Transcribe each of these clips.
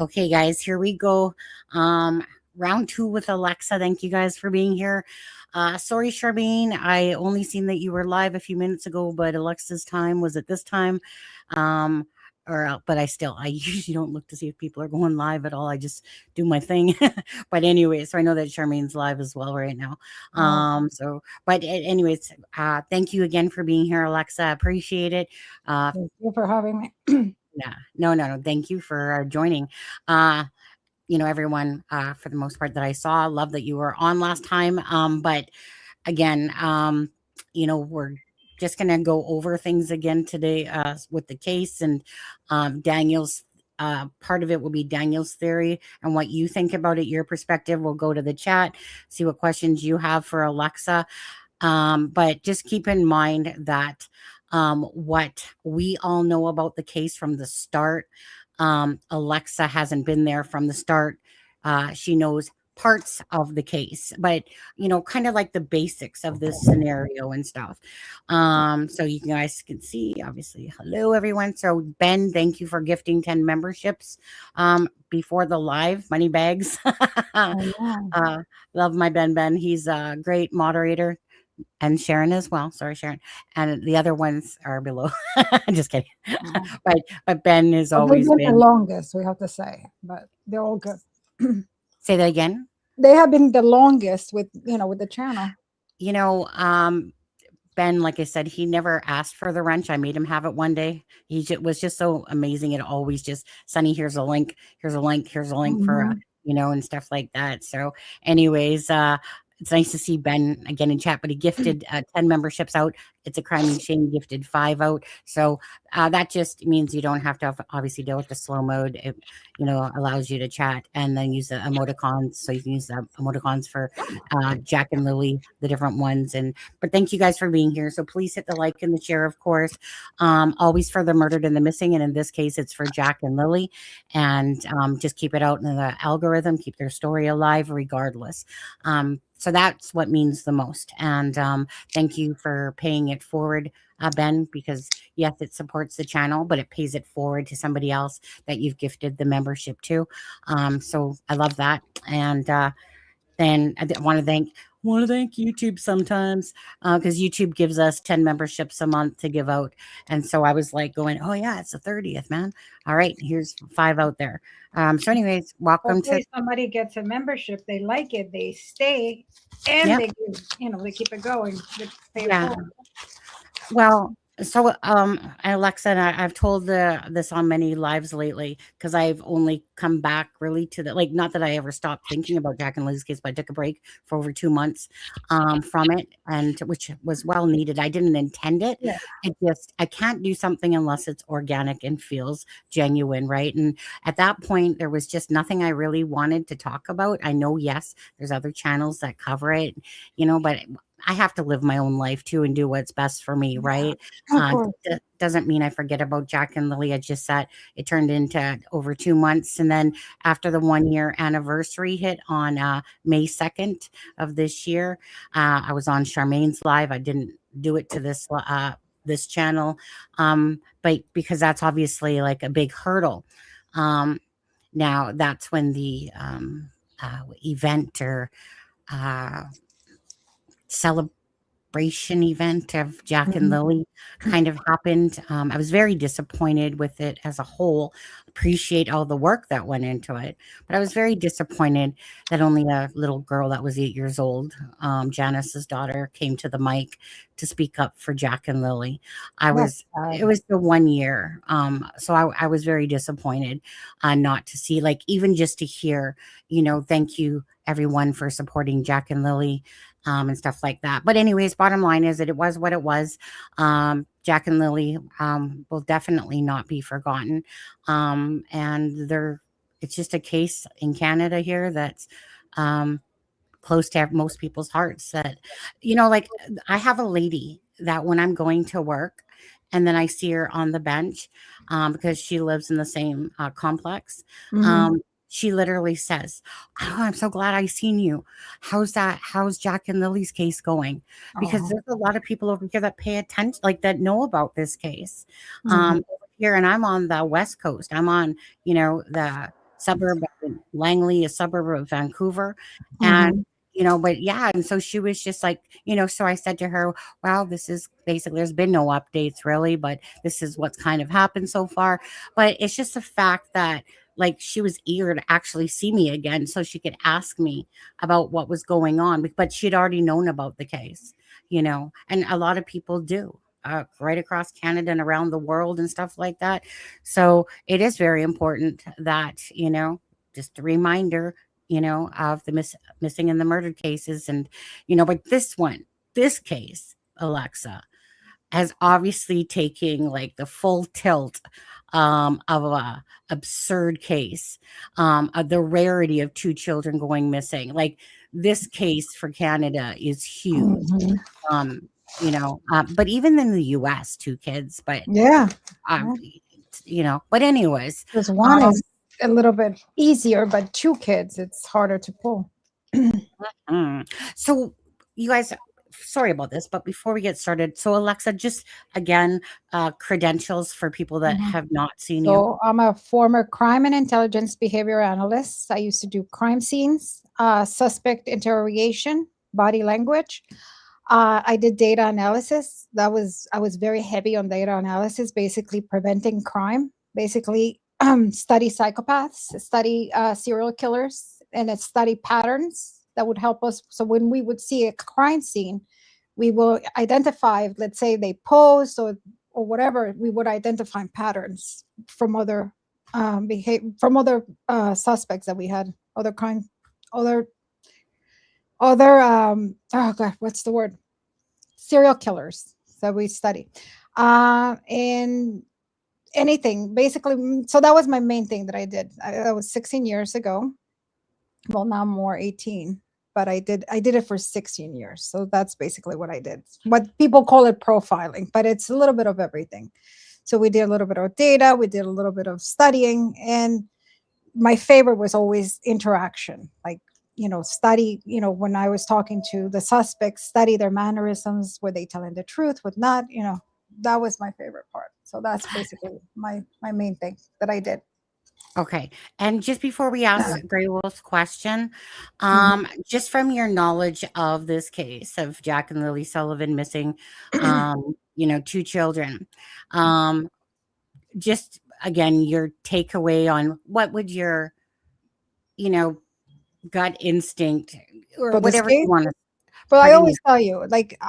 Okay, guys, here we go. Round two with Alexza. Thank you guys for being here. Sorry, Charmaine, I only seen that you were live a few minutes ago, but Alexa's time was at this time. Um, but I usually don't look to see if people are going live at all. I just do my thing. But anyway, so I know that Charmaine's live as well right now. Anyways, thank you again for being here, Alexza. Appreciate it. Thank you for having me. Yeah, no. Thank you for joining. Everyone, for the most part that I saw, love that you were on last time. But again, we're just going to go over things again today with the case and Daniel's. Part of it will be Daniel's theory and what you think about it, your perspective. We'll go to the chat, see what questions you have for Alexza. But just keep in mind that what we all know about the case from the start. Alexza hasn't been there from the start. She knows parts of the case, but kind of like the basics of this scenario and stuff. So you guys can see, obviously, hello everyone. So Ben, thank you for gifting 10 memberships before the live money bags. Love my Ben. He's a great moderator. And Sharon as well. Sorry, Sharon. And the other ones are below. I'm just kidding. But Ben is always been the longest, we have to say, but they're all good. Say that again. They have been the longest with the channel. Ben, like I said, he never asked for the wrench. I made him have it one day. Was just so amazing. It always just, Sonny, here's a link for, and stuff like that. So anyways, it's nice to see Ben again in chat, but he gifted 10 memberships out. It's a crime and shame, gifted 5 out. So that just means you don't have to obviously deal with the slow mode. It, allows you to chat and then use the emoticons. So you can use the emoticons for Jack and Lily, the different ones. But thank you guys for being here. So please hit the like and the share, of course. Always for the murdered and the missing. And in this case, it's for Jack and Lily. And just keep it out in the algorithm, keep their story alive regardless. So that's what means the most. And thank you for paying it forward, Ben, because yes, it supports the channel, but it pays it forward to somebody else that you've gifted the membership to. So I love that. And then I want to thank YouTube sometimes because YouTube gives us 10 memberships a month to give out. And so I was like going, oh yeah, it's the 30th, man. All right, here's 5 out there. So anyways, welcome to somebody gets a membership, they like it, they stay, and they give, they keep it going. Well, so Alexza and I've told this on many lives lately because I've only come back really to not that I ever stopped thinking about Jack and Lily's case, but I took a break for over 2 months from it, and which was well needed. I didn't intend it. Yeah. I can't do something unless it's organic and feels genuine, right? And at that point, there was just nothing I really wanted to talk about. I know, yes, there's other channels that cover it, but I have to live my own life too and do what's best for me, right? Doesn't mean I forget about Jack and Lily. I just said it turned into over 2 months. And then after the 1-year anniversary hit on May 2nd of this year, I was on Charmaine's live. I didn't do it to this channel, but because that's obviously like a big hurdle. Now that's when the event or celebration event of Jack and Lily kind of happened. I was very disappointed with it as a whole. Appreciate all the work that went into it, but I was very disappointed that only a little girl that was 8 years old, Janice's daughter, came to the mic to speak up for Jack and Lily. It was the 1 year. So I was very disappointed not to see, even just to hear, thank you everyone for supporting Jack and Lily. And stuff like that. But anyways, bottom line is that it was what it was. Jack and Lily will definitely not be forgotten. And it's just a case in Canada here that's close to most people's hearts that, I have a lady that when I'm going to work and then I see her on the bench because she lives in the same complex. She literally says, oh, I'm so glad I seen you. How's Jack and Lily's case going? Because there's a lot of people over here that pay attention, that know about this case over here. And I'm on the West Coast. I'm on, the suburb of Langley, a suburb of Vancouver. And, Mhm. but yeah, and so she was just like, so I said to her, well, this is basically, there's been no updates really, but this is what's kind of happened so far. But it's just the fact that, like, she was eager to actually see me again so she could ask me about what was going on, but she'd already known about the case, and a lot of people do. Right across Canada and around the world and stuff like that. So it is very important that, just a reminder, of the missing and the murdered cases. And, but this case, Alexza, has obviously taking like the full tilt of a absurd case, of the rarity of two children going missing. Like, this case for Canada is huge. Mhm. Um, but even in the US, two kids, but Yeah. um, but anyways, Because one um, is a little bit easier, but two kids, it's harder to pull. so you guys, sorry about this, but before we get started, so Alexza, just again, credentials for people that Mhm. have not seen you. So I'm a former crime and intelligence behavior analyst. I used to do crime scenes, suspect interrogation, body language. I did data analysis. I was very heavy on data analysis, basically preventing crime. Basically, study psychopaths, study serial killers, and study patterns that would help us. So when we would see a crime scene, we will identify, let's say they posed or whatever, we would identify patterns from other suspects that we had, other crime, other oh god, what's the word? Serial killers that we study, and anything basically. So that was my main thing that I did. That was 16 years ago. Well, now more 18, but I did it for 16 years. So that's basically what I did. What people call it profiling, but it's a little bit of everything. So we did a little bit of data, we did a little bit of studying, and my favorite was always interaction. Like, study, when I was talking to the suspects, study their mannerisms, were they telling the truth, what not, that was my favorite part. So that's basically my main thing that I did. Okay. And just before we ask Grey Wolf's question, Mhm. just from your knowledge of this case of Jack and Lily Sullivan missing, two children, um, just again, your takeaway on what would your, you know, gut instinct or For this whatever you case, want to, but I pardon me. always tell you, like,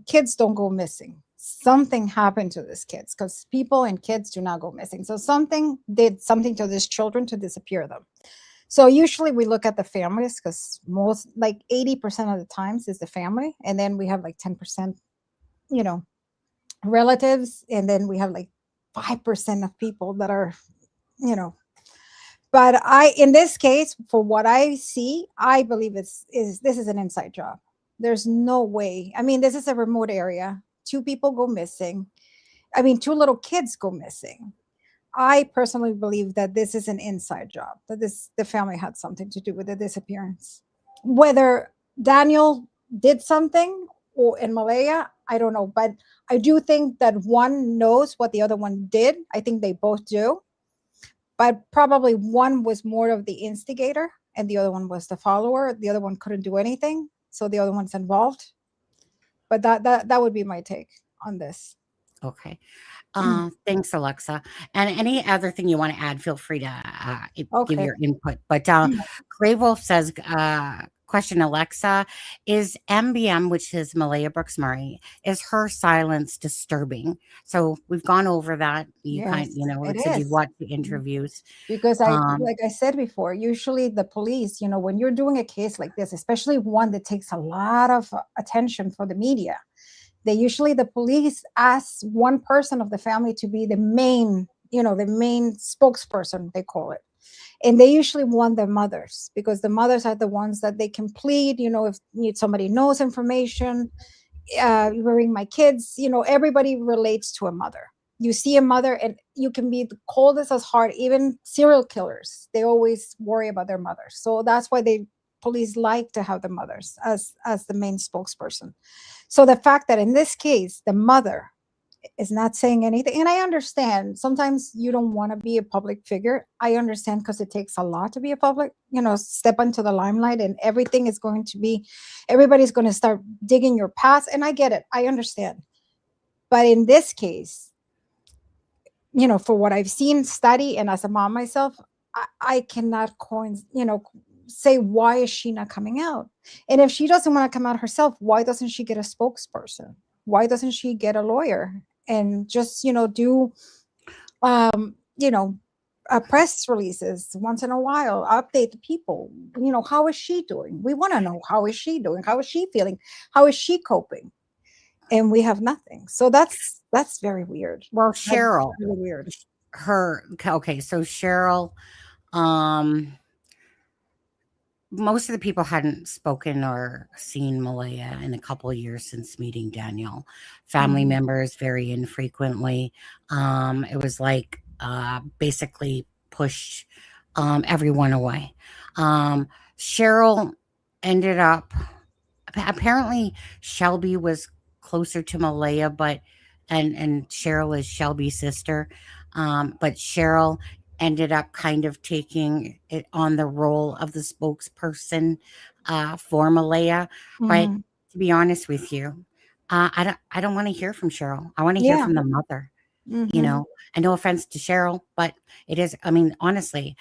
kids don't go missing. Something happened to these kids, because people and kids do not go missing. So something did something to these children to disappear them. So usually we look at the families, because most, like 80% of the times, is the family, and then we have like 10%, you know, relatives, and then we have like 5% of people that are, you know. But in this case, for what I see, I believe this is an inside job. There's no way. I mean, this is a remote area. Two people go missing. I mean, two little kids go missing. I personally believe that this is an inside job, that the family had something to do with the disappearance. Whether Daniel did something, or in Malaya, I don't know. But I do think that one knows what the other one did. I think they both do. But probably one was more of the instigator and the other one was the follower. The other one couldn't do anything. So the other one's involved. But that would be my take on this. Okay. Thanks, Alexa. And any other thing you want to add, feel free to give Okay. your input. But Grey Wolf says, question, Alexa, is MBM, which is Malaya Brooks Murray, is her silence disturbing? So we've gone over that. You Yes, it like said you've is. watched the interviews. Because Um, like I said before, usually the police, when you're doing a case like this, especially one that takes a lot of attention for the media, the police ask one person of the family to be the main spokesperson, they call it. And they usually want their mothers, because the mothers are the ones that they can plead, if somebody knows information, bring my kids, everybody relates to a mother. You see a mother and you can be the coldest as heart. Even serial killers, they always worry about their mothers. So that's why police like to have the mothers as the main spokesperson. So the fact that in this case the mother is not saying anything. And I understand sometimes you don't want to be a public figure. I understand, because it takes a lot to be a public, step into the limelight, and everybody's going to start digging your past. And I get it. I understand. But in this case, for what I've seen, study, and as a mom myself, I cannot say, why is she not coming out? And if she doesn't want to come out herself, why doesn't she get a spokesperson? Why doesn't she get a lawyer and just, do, press releases once in a while, update the people, how is she doing? We want to know, how is she doing? How is she feeling? How is she coping? And we have nothing. So that's very weird. Well, Cheryl, really weird. So Cheryl, most of the people hadn't spoken or seen Malaya in a couple of years since meeting Daniel. Family members very infrequently. It was like basically pushed everyone away. Cheryl ended up, apparently Shelby was closer to Malaya, and Cheryl is Shelby's sister. But Cheryl ended up kind of taking it on the role of the spokesperson for Malaya. But to be honest with you, I don't want to hear from Cheryl. I want to hear from the mother. And no offense to Cheryl, but it is, honestly,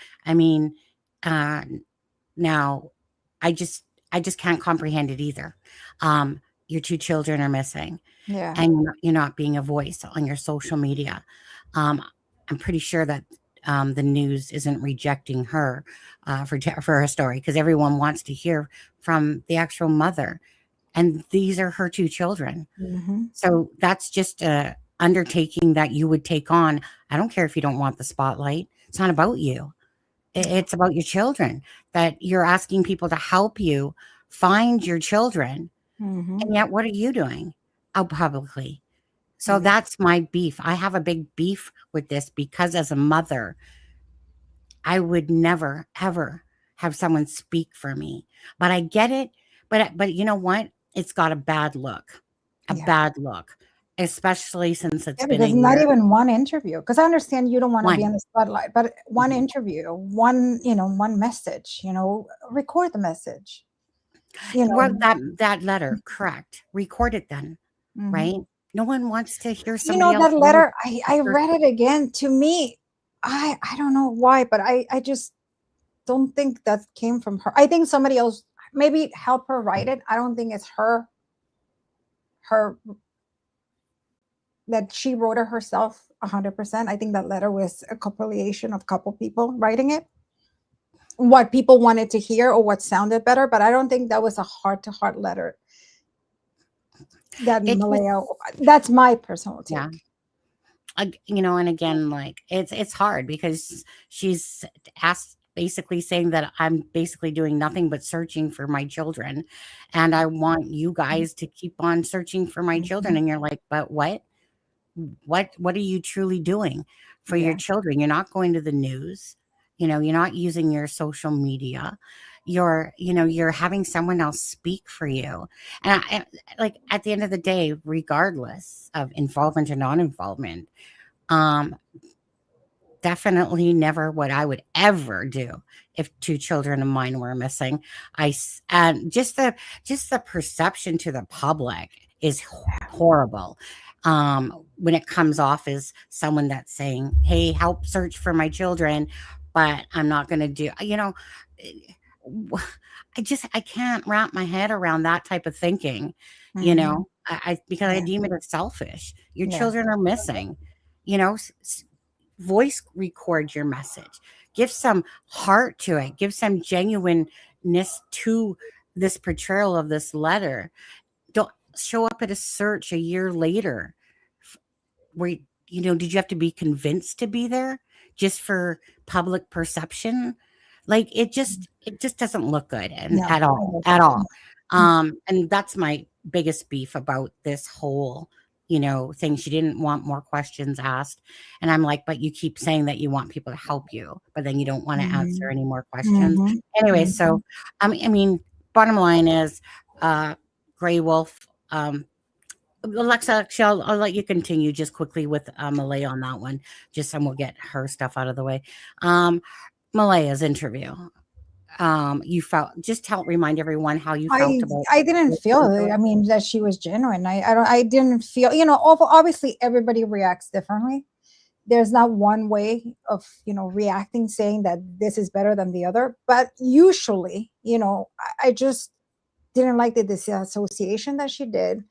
now I just can't comprehend it either. Your two children are missing, and you're not being a voice on your social media. I'm pretty sure that the news isn't rejecting her for her story, because everyone wants to hear from the actual mother, and these are her two children. So that's just a undertaking that you would take on. I don't care if you don't want the spotlight. It's not about you. It's about your children, that you're asking people to help you find your children. And yet, what are you doing out publicly? So that's my beef. I have a big beef with this, because as a mother, I would never, ever have someone speak for me. But I get it. But you know what? It's got a bad look, especially since it's been because not even one interview. Because I understand you don't want to be on the spotlight, but one interview, one message, record the message. Well, that letter, correct. Record it then, right? No one wants to hear somebody else. That letter, I read it again. To me, I don't know why, but I just don't think that came from her. I think somebody else maybe helped her write it. I don't think it's her that she wrote it herself 100%. I think that letter was a compilation of a couple people writing it, what people wanted to hear or what sounded better. But I don't think that was a heart-to-heart letter. Malaya, that's my personal take. Yeah. And again, like it's hard, because she's basically saying that I'm basically doing nothing but searching for my children, and I want you guys to keep on searching for my children. And you're like, but what are you truly doing for your children? You're not going to the news. You're not using your social media. You're having someone else speak for you. And like at the end of the day, regardless of involvement or non-involvement, definitely never what I would ever do if two children of mine were missing. And just the perception to the public is horrible. When it comes off as someone that's saying, hey, help search for my children, but I'm not going to do, I can't wrap my head around that type of thinking, because I deem it as selfish. Your children are missing, voice record your message, give some heart to it, give some genuineness to this portrayal of this letter. Don't show up at a search a year later where, did you have to be convinced to be there just for public perception? Like it just doesn't look good at all. And that's my biggest beef about this whole thing. She didn't want more questions asked, and I'm like, but you keep saying that you want people to help you, but then you don't want to answer any more questions. Anyway, so bottom line is Grey Wolf, Alexa, actually, I'll let you continue just quickly with Malay on that one, and we'll get her stuff out of the way. Malaya's interview. You felt, remind everyone how you felt about. I didn't feel it. I mean, that she was genuine. I didn't feel, obviously everybody reacts differently. There's not one way of, reacting, saying that this is better than the other. But usually, I just didn't like the disassociation that she did.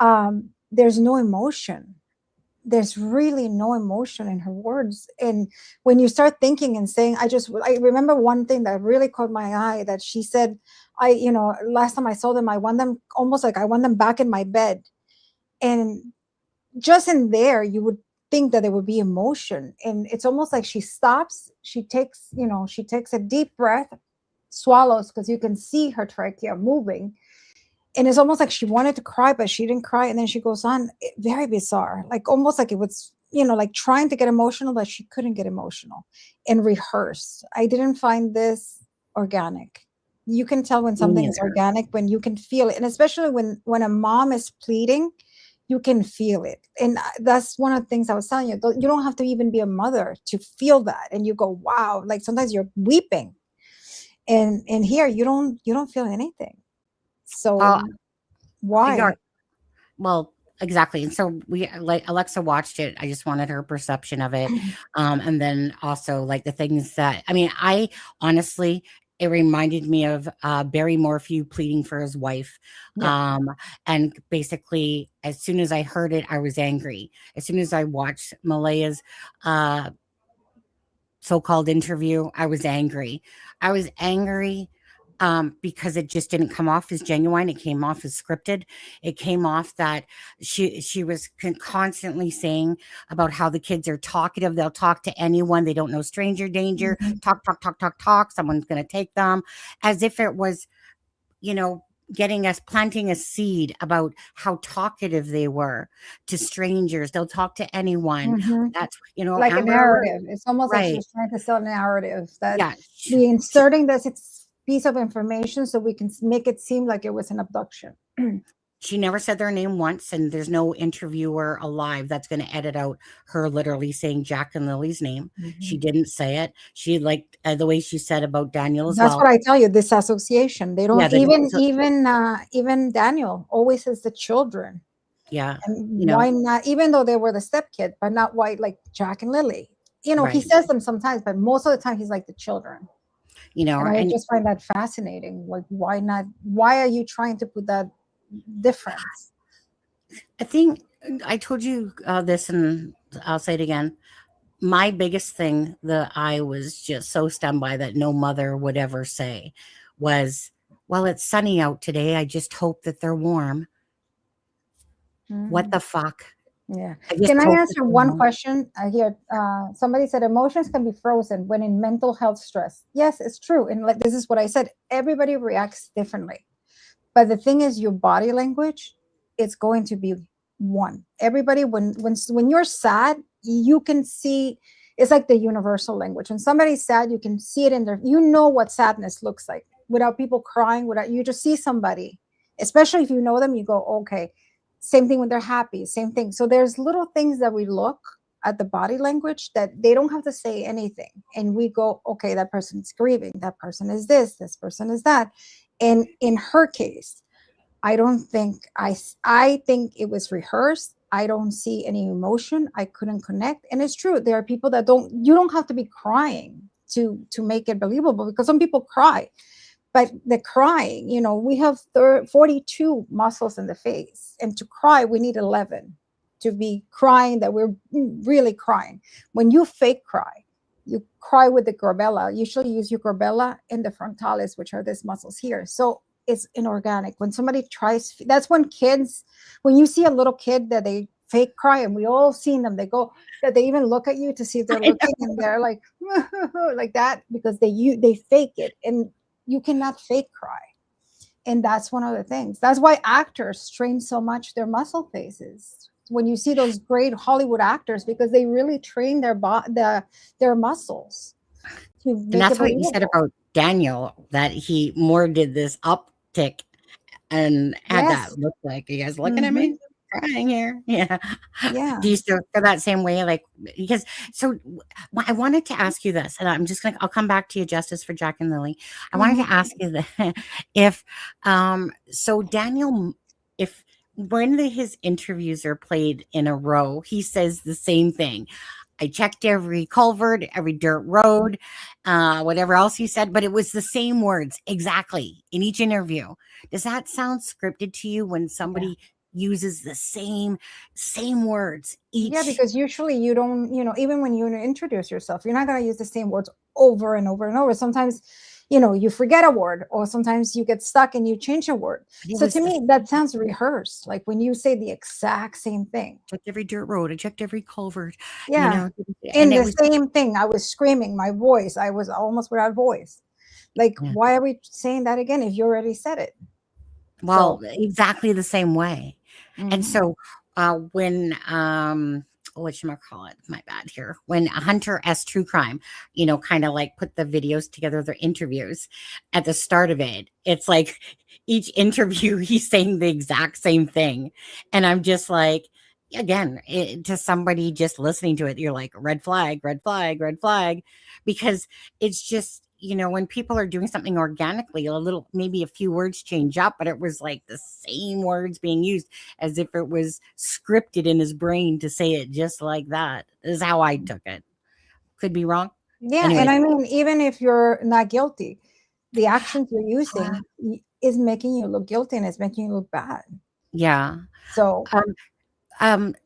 There's no emotion. There's really no emotion in her words. And when you start thinking and saying, I remember one thing that really caught my eye, that she said, last time I saw them, I want them almost like I want them back in my bed. And just in there, you would think that there would be emotion. And it's almost like she stops, she takes a deep breath, swallows, because you can see her trachea moving. And it's almost like she wanted to cry, but she didn't cry. And then she goes on. Very bizarre, like almost like it was, like trying to get emotional, but she couldn't get emotional, and rehearsed. I didn't find this organic. You can tell when something is organic, when you can feel it. And especially when a mom is pleading, you can feel it. And that's one of the things I was telling you. You don't have to even be a mother to feel that. And you go, wow, like sometimes you're weeping. And here you don't feel anything. So why? Well, exactly. And so Alexza watched it. I just wanted her perception of it. And then also like the things that, I honestly, it reminded me of Barry Morphew pleading for his wife. Yeah. And basically, as soon as I heard it, I was angry. As soon as I watched Malaya's so-called interview, I was angry. Because it just didn't come off as genuine. It came off as scripted. It came off that she was constantly saying about how the kids are talkative. They'll talk to anyone. They don't know stranger danger. Mm-hmm. Talk. Someone's going to take them, as if it was, planting a seed about how talkative they were to strangers. They'll talk to anyone. Mm-hmm. That's, like a narrative. It's almost like she's trying to sell a narrative that we inserting this piece of information so we can make it seem like it was an abduction. She never said their name once, and there's no interviewer alive that's going to edit out her literally saying Jack and Lily's name. Mm-hmm. She didn't say it. She liked the way she said about Daniel as well. That's what I tell you, this association. They don't even Daniel always says the children. Yeah. And why not, even though they were the stepkid, but not white like Jack and Lily. He says them sometimes, but most of the time he's like the children. And I just find that fascinating. Like, why not? Why are you trying to put that difference? I think I told you this, and I'll say it again. My biggest thing that I was just so stunned by, that no mother would ever say, was, well, it's sunny out today. I just hope that they're warm. Mm. What the fuck? Yeah. Can I answer one question here? Somebody said emotions can be frozen when in mental health stress. Yes, it's true. And like, this is what I said. Everybody reacts differently. But the thing is, your body language, it's going to be one. Everybody, when you're sad, you can see, it's like the universal language. When somebody's sad, you can see it in their, what sadness looks like without people crying, you just see somebody, especially if you know them, you go, okay. Same thing when they're happy, same thing. So there's little things that we look at the body language that they don't have to say anything. And we go, okay, that person is grieving. That person is this person is that. And in her case, I think it was rehearsed. I don't see any emotion. I couldn't connect. And it's true. There are people that you don't have to be crying to make it believable, because some people cry. But the crying, we have 42 muscles in the face. And to cry, we need 11 to be crying, that we're really crying. When you fake cry, you cry with the glabella. Usually use your glabella and the frontalis, which are these muscles here. So it's inorganic. When somebody tries, that's when you see a little kid that they fake cry, and we all seen them, they go, that they even look at you to see if they're looking, and they're like, like that, because they fake it. And you cannot fake cry. And that's one of the things. That's why actors train so much their muscle faces. When you see those great Hollywood actors, because they really train their muscles. And that's what you said about Daniel, that he more did this uptick and had that look like, you guys looking at me? crying here. Yeah. Yeah. Do you still feel that same way? Like, because so I wanted to ask you this, and I'll come back to you, Justice, for Jack and Lily. I wanted Mhm. to ask you that if, so Daniel, if when his interviews are played in a row, he says the same thing. I checked every culvert, every dirt road, whatever else he said, but it was the same words exactly in each interview. Does that sound scripted to you when Yeah. somebody uses the same words Yeah, each? because usually you don't, even when you introduce yourself, you're not going to use the same words over and over and over. Sometimes, you forget a word, or sometimes you get stuck and you change a word. But it So was to the me, that sounds rehearsed. Like when you say the exact same thing. checked every dirt road, I checked every culvert, Yeah. and In it the was same thing, I was screaming, my voice, I was almost without voice. Like, yeah. why are we saying that again if you already said it? Well, So, exactly the same way. And mhm. so when whatchamacallit, my bad here, when Hunter S. True Crime, kind of like put the videos together, their interviews at the start of it, it's like each interview he's saying the exact same thing. And I'm just like, again, to somebody just listening to it, you're like, red flag, red flag, red flag, because it's just, when people are doing something organically, a little, maybe a few words change up, but it was like the same words being used as if it was scripted in his brain to say it just like that. Is how I took it. Could be wrong. Yeah. Anyways, And I mean, even if you're not guilty, the actions you're using is making you look guilty and it's making you look bad. yeah. So,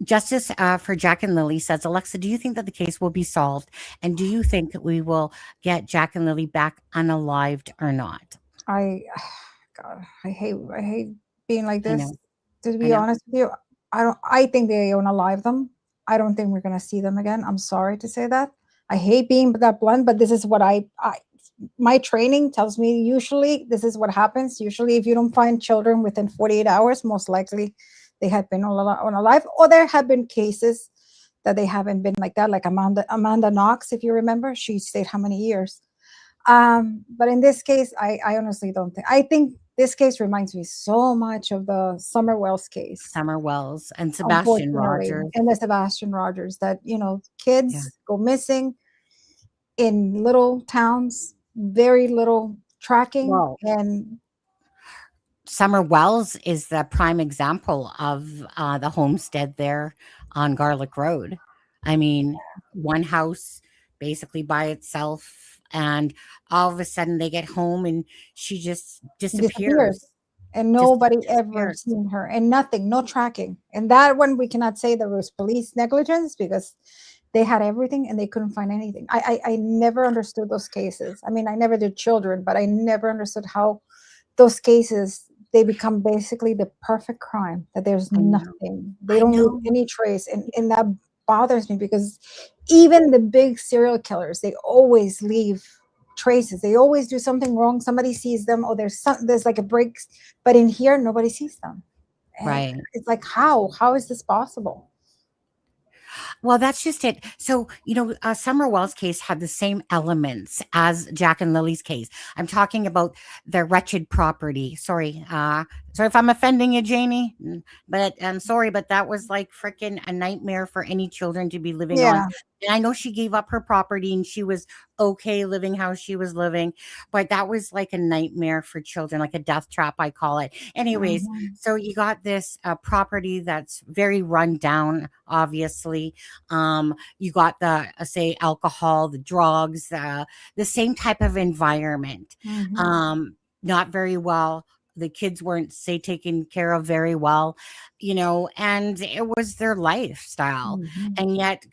Justice for Jack and Lily says, Alexza, do you think that the case will be solved? And do you think that we will get Jack and Lily back unalived or not? I, God, I hate being like I this. know. To I be know. honest with you, I think they unalive them. I don't think we're gonna see them again. I'm sorry to say that. I hate being that blunt, but this is what my training tells me. Usually this is what happens. Usually if you don't find children within 48 hours, most likely they have been unalive, or there have been cases that they haven't been like that, like Amanda Knox, if you remember, she stayed how many years. But in this case, I honestly don't think. I think this case reminds me so much of the Summer Wells case, Summer Wells and Sebastian unfortunately, Rogers. and the Sebastian Rogers, that Yeah. kids go missing in little towns, very little tracking, Well, and Summer Wells is the prime example of the homestead there on Gairloch Road. I mean, one house basically by itself, and all of a sudden they get home and she just disappears. disappears. And Just nobody ever disappears. seen her, and nothing, no tracking. And that one, we cannot say there was police negligence because they had everything and they couldn't find anything. I never understood those cases. I mean, I never did children, but I never understood how those cases, they become basically the perfect crime, that there's I know. nothing, they I don't leave know. any trace. And that bothers me because even the big serial killers, they always leave traces. They always do something wrong. Somebody sees them, or there's like a break, but in here nobody sees them. And Right. it's like, how is this possible? Well, that's just it. So, Summer Wells' case had the same elements as Jack and Lily's case. I'm talking about their wretched property. Sorry if I'm offending you, Janie, but I'm sorry, but that was like freaking a nightmare for any children to be living on. Yeah. And I know she gave up her property and she was okay living how she was living, but that was like a nightmare for children, like a death trap, I call it. Anyways, Mhm. so you got this property that's very run down, obviously. You got the say alcohol, the drugs, the same type of environment. Mhm. Not very well. The kids weren't say taken care of very well, and it was their lifestyle. Mhm. And yet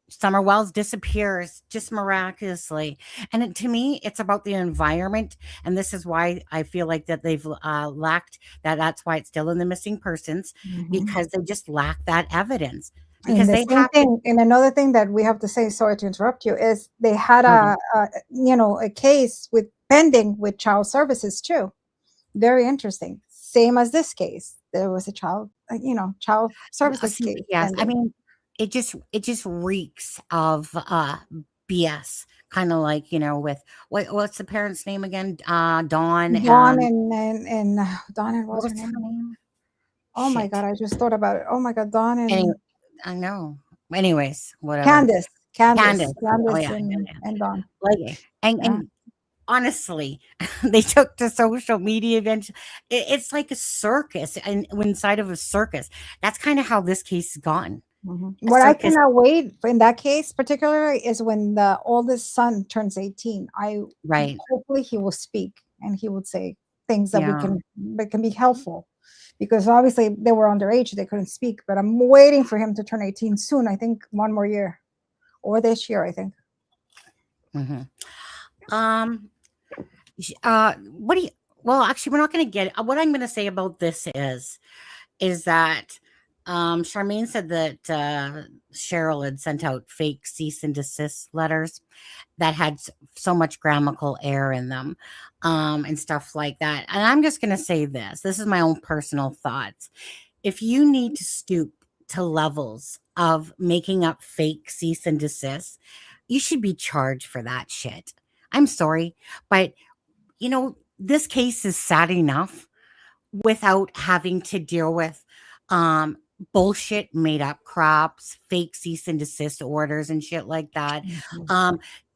Summer Wells disappears just miraculously. And to me, it's about the environment. And this is why I feel like that they've lacked that. That's why it's still in the missing persons, Mhm. because they just lack that evidence. And Because the they same have to. thing, and another thing that we have to say, sorry to interrupt you, is they had Okay. a case with pending with child services too. Very interesting. Same as this case. There was a child services See, case yes, I pending. mean, it just reeks of BS. Kind of like, with what's the parent's name again? Dawn Dawn and and Dawn, and what what was was her her name? name? Oh my Shit. God, I just thought about it. Oh my God, Dawn Anyway, and I know. Anyways, whatever. Candace, Candace. Oh yeah, and Dawn. like Yeah. and honestly, they took to social media events. It's like a circus, and inside of a circus, that's kind of how this case has gone. A What I circus, cannot wait in that case, particularly, is when the oldest son turns 18. right? Hopefully he will speak and he would say things that Yeah. that can be helpful, because obviously they were underage, they couldn't speak. But I'm waiting for him to turn 18 soon. I think one more year, or this year, I think. Um. What do you? Well, actually, we're not going to get. What I'm going to say about this is that Charmaine said that Cheryl had sent out fake cease and desist letters that had so much grammatical error in them, and stuff like that. And I'm just going to say this. This is my own personal thoughts. If you need to stoop to levels of making up fake cease and desist, you should be charged for that shit. I'm sorry, but this case is sad enough without having to deal with bullshit made up crops, fake cease and desist orders and shit like that.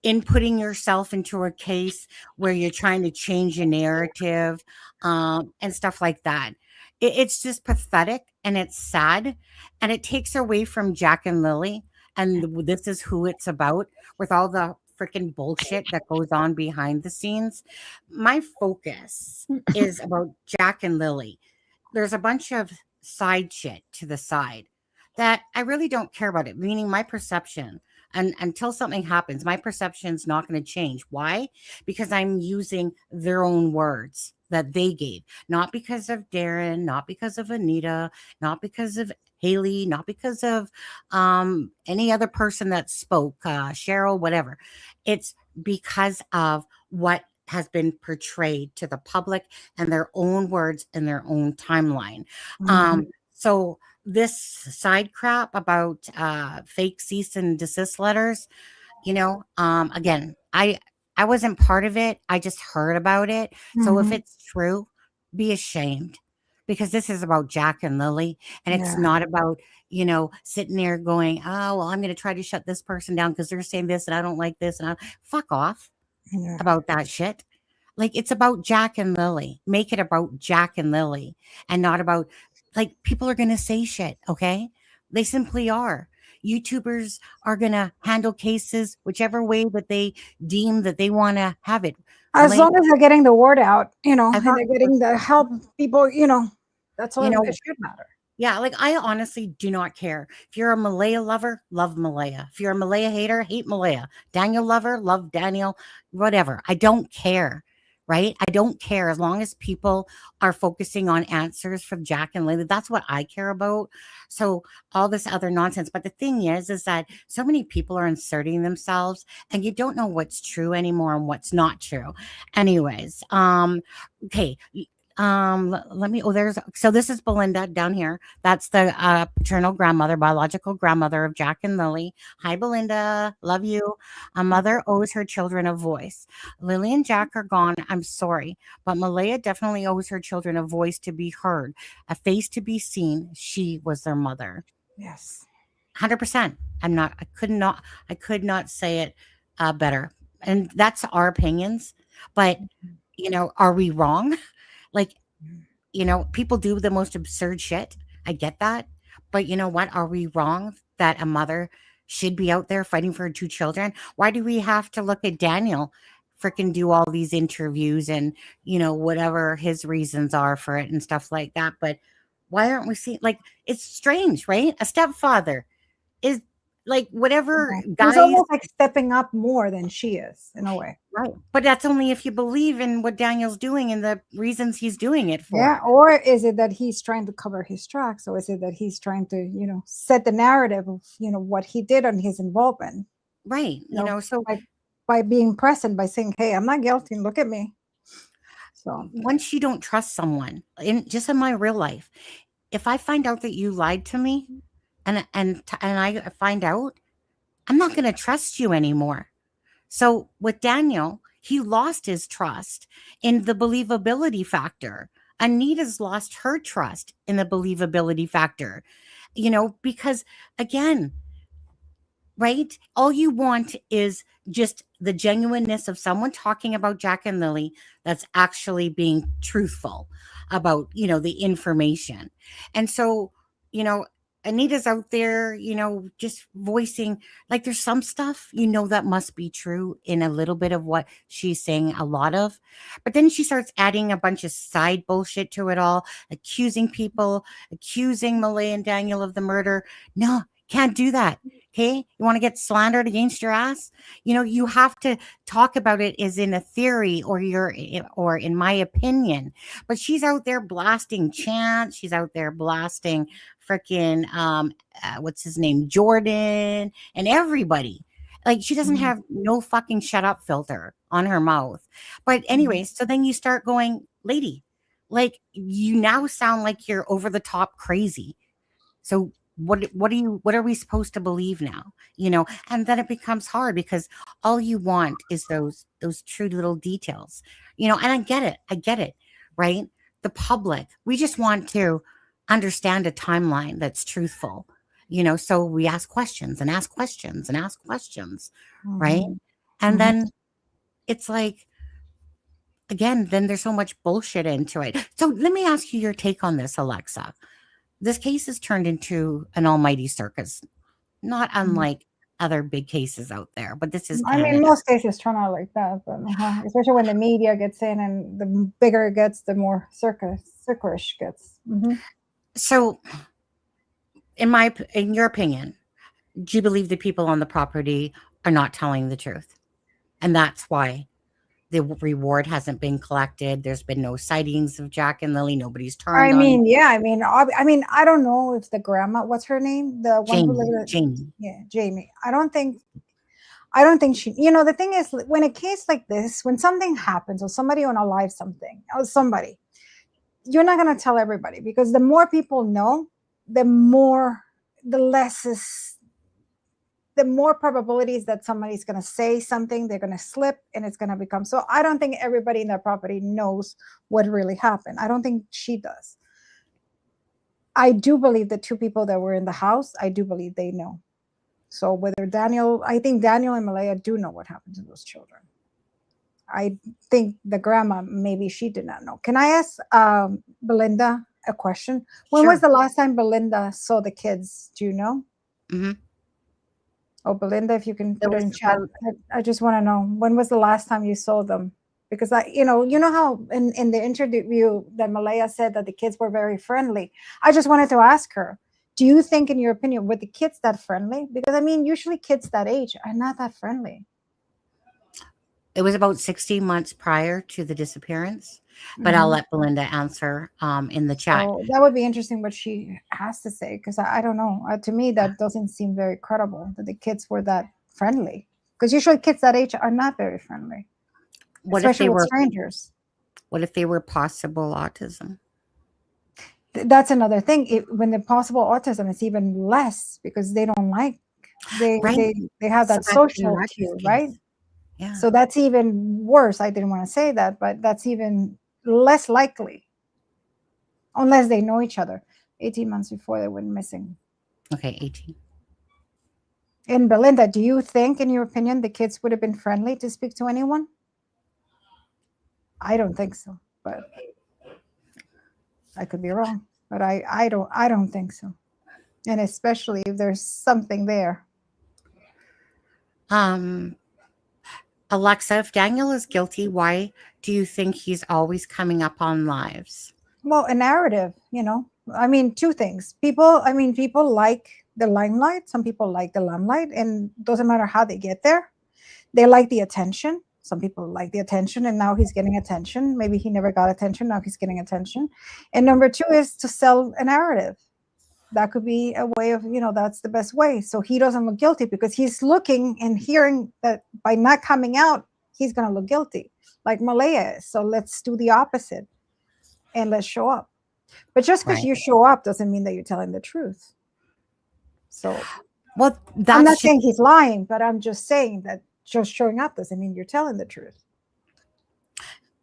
In putting yourself into a case where you're trying to change a narrative, and stuff like that. It's just pathetic and it's sad, and it takes away from Jack and Lily. And this is who it's about, with all the freaking bullshit that goes on behind the scenes. My focus is about Jack and Lily. There's a bunch of side shit to the side that I really don't care about it, meaning my perception. And until something happens, my perception's not going to change. Why? Because I'm using their own words that they gave, not because of Darren, not because of Anita, not because of Haley, not because of any other person that spoke, Cheryl, whatever. It's because of what has been portrayed to the public and their own words and their own timeline. So this side crap about fake cease and desist letters, again, I wasn't part of it. I just heard about it. So if it's true, be ashamed, because this is about Jack and Lily, and it's not about, sitting there going, oh, well, I'm going to try to shut this person down because they're saying this and I don't like this. And fuck off about that shit. Like, it's about Jack and Lily. Make it about Jack and Lily, and not about, like, people are going to say shit. Okay. They simply are. YouTubers are going to handle cases whichever way that they deem that they want to have it. As long as they're getting the word out, and they're getting the help people, that's all it should matter. Yeah, like, I honestly do not care. If you're a Malaya lover, love Malaya. If you're a Malaya hater, hate Malaya. Daniel lover, love Daniel, whatever. I don't care, right? I don't care, as long as people are focusing on answers from Jack and Lily. That's what I care about. So all this other nonsense. But the thing is that so many people are inserting themselves, and you don't know what's true anymore and what's not true. Anyways, okay. So this is Belinda down here. That's the paternal grandmother, biological grandmother of Jack and Lily. Hi, Belinda. Love you. A mother owes her children a voice. Lily and Jack are gone. I'm sorry, but Malaya definitely owes her children a voice to be heard, a face to be seen. She was their mother. Yes. 100%. I could not say it better. And that's our opinions. But, are we wrong? Like, people do the most absurd shit. I get that. But you know what? Are we wrong that a mother should be out there fighting for her two children? Why do we have to look at Daniel freaking do all these interviews and, whatever his reasons are for it and stuff like that? But why aren't we seeing, like, it's strange, right? A stepfather is like, whatever guys. He's almost like stepping up more than she is, in a way. Right. But that's only if you believe in what Daniel's doing and the reasons he's doing it for. Yeah. Or is it that he's trying to cover his tracks? Or is it that he's trying to, set the narrative of, what he did on his involvement? Right. So by being present, by saying, hey, I'm not guilty, look at me. So once you don't trust someone, in my real life, if I find out that you lied to me and I find out, I'm not going to trust you anymore. So with Daniel, he lost his trust in the believability factor Anita's lost her trust in the believability factor, because again, right? All you want is just the genuineness of someone talking about Jack and Lily that's actually being truthful about, the information. And so, Anita's out there, just voicing, like, there's some stuff, that must be true in a little bit of what she's saying, a lot of. But then she starts adding a bunch of side bullshit to it all, accusing people, accusing Malay and Daniel of the murder. No, can't do that. Okay. You want to get slandered against your ass? You have to talk about it as in a theory or in my opinion. But she's out there blasting Chance. She's out there blasting freaking, what's his name? Jordan and everybody. Like, she doesn't have no fucking shut up filter on her mouth. But anyways, so then you start going, lady, like, you now sound like you're over the top crazy. So what are we supposed to believe now? And then it becomes hard because all you want is those true little details, and I get it, right? The public, we just want to understand a timeline that's truthful, so we ask questions and ask questions and ask questions, right? And then it's like, again, then there's so much bullshit into it. So let me ask you your take on this, Alexza. This case has turned into an almighty circus, not unlike other big cases out there, but this is Canada. I mean, most cases turn out like that, but especially when the media gets in, and the bigger it gets, the more circus gets. So, in your opinion, do you believe the people on the property are not telling the truth, and that's why the reward hasn't been collected? There's been no sightings of Jack and Lily. Nobody's turned on. I don't know if the grandma, what's her name? The one who lived. Jamie. Yeah, Jamie. I don't think she, the thing is, when a case like this, when something happens or somebody unalives something or somebody, you're not going to tell everybody, because the more people know, the more probabilities that somebody's going to say something, they're going to slip, and it's going to become. So I don't think everybody in that property knows what really happened. I don't think she does. I do believe the two people that were in the house, I do believe they know. So I think Daniel and Malaya do know what happened to those children. I think the grandma, maybe she did not know. Can I ask Belinda a question? When Sure. was the last time Belinda saw the kids? Do you know? Oh, Belinda, if you can put it in chat. I just want to know, when was the last time you saw them? Because you know how in the interview that Malaya said that the kids were very friendly. I just wanted to ask her, do you think, in your opinion, were the kids that friendly? Because I mean, usually kids that age are not that friendly. It was about 16 months prior to the disappearance, but I'll let Belinda answer in the chat. So that would be interesting what she has to say, because I don't know. To me, that doesn't seem very credible that the kids were that friendly, because usually kids that age are not very friendly, especially with strangers. What if they were possible autism? That's another thing. When the possible autism is even less, because they don't like, they have that social cue, right? Yeah. So that's even worse. I didn't want to say that, but that's even less likely, unless they know each other. 18 months before they went missing. Okay, 18. And Belinda, do you think, in your opinion, the kids would have been friendly to speak to anyone? I don't think so, but I could be wrong. But I don't think so. And especially if there's something there. Alexza, if Daniel is guilty, why do you think he's always coming up on lives? Well, a narrative, I mean, two things. People like the limelight. Some people like the limelight, and doesn't matter how they get there. They like the attention. Some people like the attention, and now he's getting attention. Maybe he never got attention. Now he's getting attention. And number two is to sell a narrative. That could be a way of, that's the best way. So he doesn't look guilty, because he's looking and hearing that by not coming out, he's going to look guilty, like Malaya is. So let's do the opposite and let's show up. But just because you show up doesn't mean that you're telling the truth. So I'm not saying he's lying, but I'm just saying that just showing up doesn't mean you're telling the truth.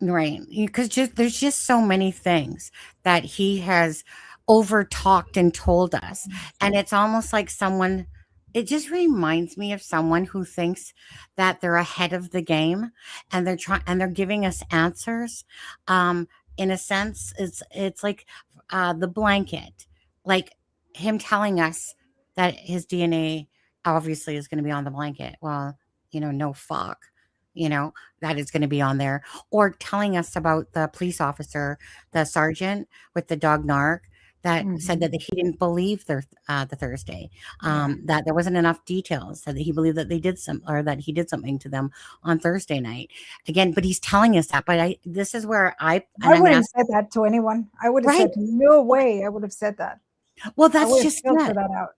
Right. Because there's just so many things that he has over talked and told us. And it's almost like someone, it just reminds me of someone who thinks that they're ahead of the game and they're giving us answers. Um, in a sense, it's like the blanket, like him telling us that his DNA obviously is going to be on the blanket. Well, no fuck, that is going to be on there, or telling us about the police officer, the sergeant with the dog narc that said that he didn't believe the Thursday, that there wasn't enough details, that he believed that they did that he did something to them on Thursday night. Again, but he's telling us that. But this is where I I'm going to wouldn't ask, have said that to anyone. I would have right? said, no way. I would have said that. Well, I that's would have just filtered it. that out.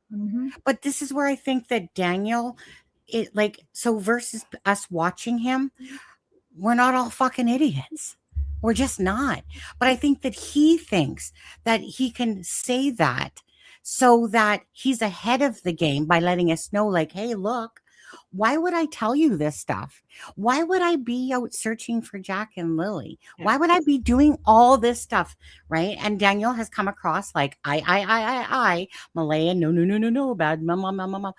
But this is where I think that Daniel, so versus us watching him, we're not all fucking idiots. We're just not. But I think that he thinks that he can say that so that he's ahead of the game by letting us know, like, hey, look, why would I tell you this stuff? Why would I be out searching for Jack and Lily? Why would I be doing all this stuff? Right. And Daniel has come across like, Malaya, no, no, no, no, no, bad, mama,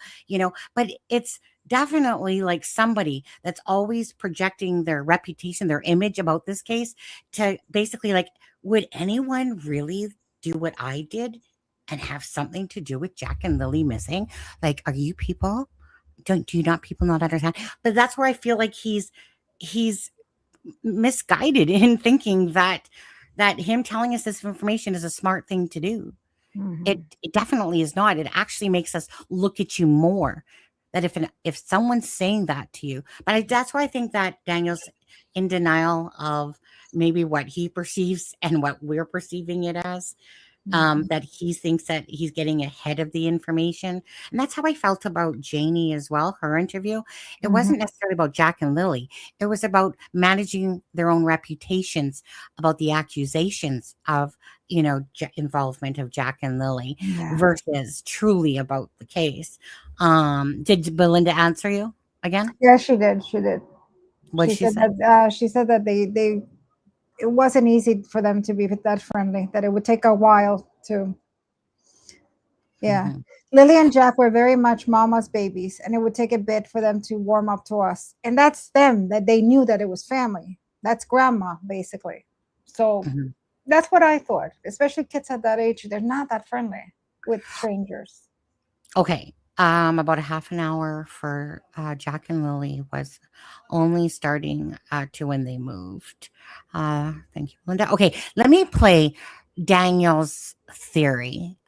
but it's definitely like somebody that's always projecting their reputation, their image about this case to basically like, would anyone really do what I did and have something to do with Jack and Lily missing? Like, are you people? Do you not people not understand? But that's where I feel like he's misguided in thinking that him telling us this information is a smart thing to do. It definitely is not. It actually makes us look at you more. That if someone's saying that to you, but that's why I think that Daniel's in denial of maybe what he perceives and what we're perceiving it as. That he thinks that he's getting ahead of the information. And that's how I felt about Janie as well, her interview. It wasn't necessarily about Jack and Lily. It was about managing their own reputations, about the accusations of, involvement of Jack and Lily versus truly about the case. Did Belinda answer you again? Yeah, she did. She did. What She she said said? that they it wasn't easy for them to be that friendly, that it would take a while to. Yeah. Mhm. Lily and Jack were very much mama's babies, and it would take a bit for them to warm up to us. And that's them, that they knew that it was family. That's grandma, basically. So Mhm. that's what I thought, especially kids at that age. They're not that friendly with strangers. Okay. About a half an hour for Jack and Lily was only starting to when they moved. Thank you, Linda. Okay, let me play Daniel's theory.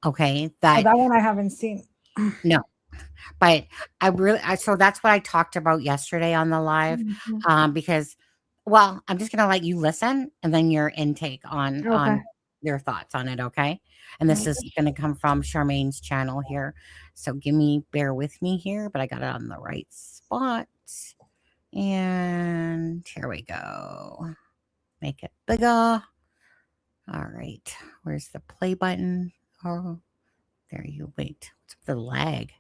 Okay, Oh, that that one I haven't seen. no, but so that's what I talked about yesterday on the live. Mhm. Because, well, I'm just gonna let you listen and then your intake on Okay. your thoughts on it. Okay, and this is Okay. gonna come from Charmaine's channel here. So bear with me here, but I got it on the right spot. And here we go. Make it bigger. All right. Where's the play button? Oh, there you wait. What's with the lag?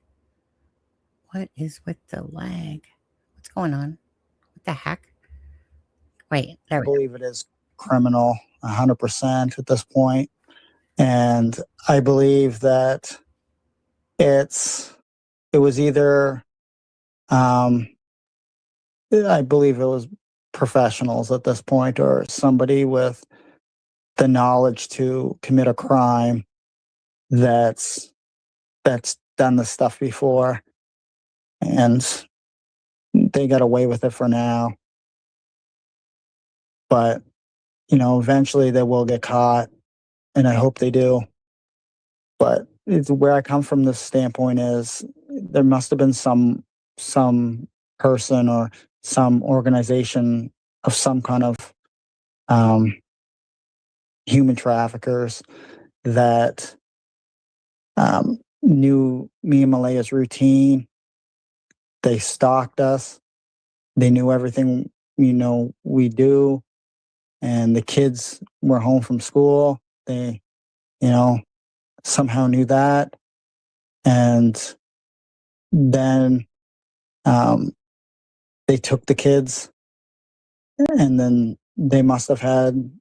What is with the lag? What's going on? What the heck? Wait, there I we go. believe it is criminal 100% at this point. And I believe that it was either, I believe it was professionals at this point or somebody with the knowledge to commit a crime that's done this stuff before, and they got away with it for now. But eventually they will get caught, and I hope they do. But it's where I come from. This standpoint is there must have been some person or some organization of some kind of um, human traffickers that knew me and Malaya's routine. They stalked us. They knew everything we do, and the kids were home from school. They somehow knew that, and then they took the kids, and then they must have had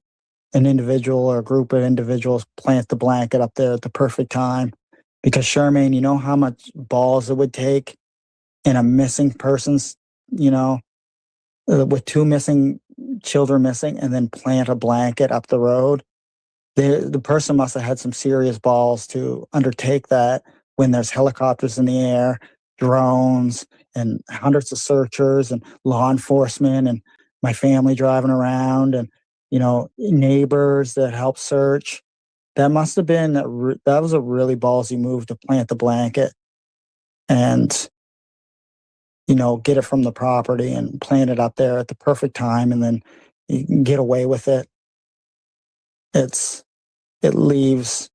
an individual or a group of individuals plant the blanket up there at the perfect time. Because Charmaine, you know how much balls it would take in a missing person's, with 2 missing children missing, and then plant a blanket up the road. The person must have had some serious balls to undertake that when there's helicopters in the air, drones, and hundreds of searchers and law enforcement and my family driving around and, neighbors that help search. That must have been, that was a really ballsy move to plant the blanket and, get it from the property and plant it up there at the perfect time, and then you can get away with it. It leaves,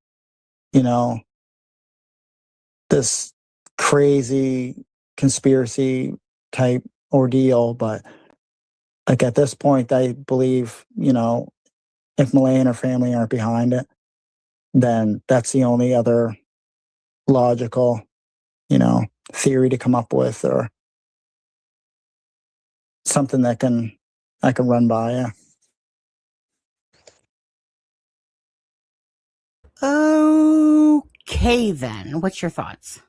this crazy conspiracy type ordeal. But like at this point, I believe, if Malay and her family aren't behind it, then that's the only other logical, theory to come up with, or something that I can run by you. Okay, then. What's your thoughts?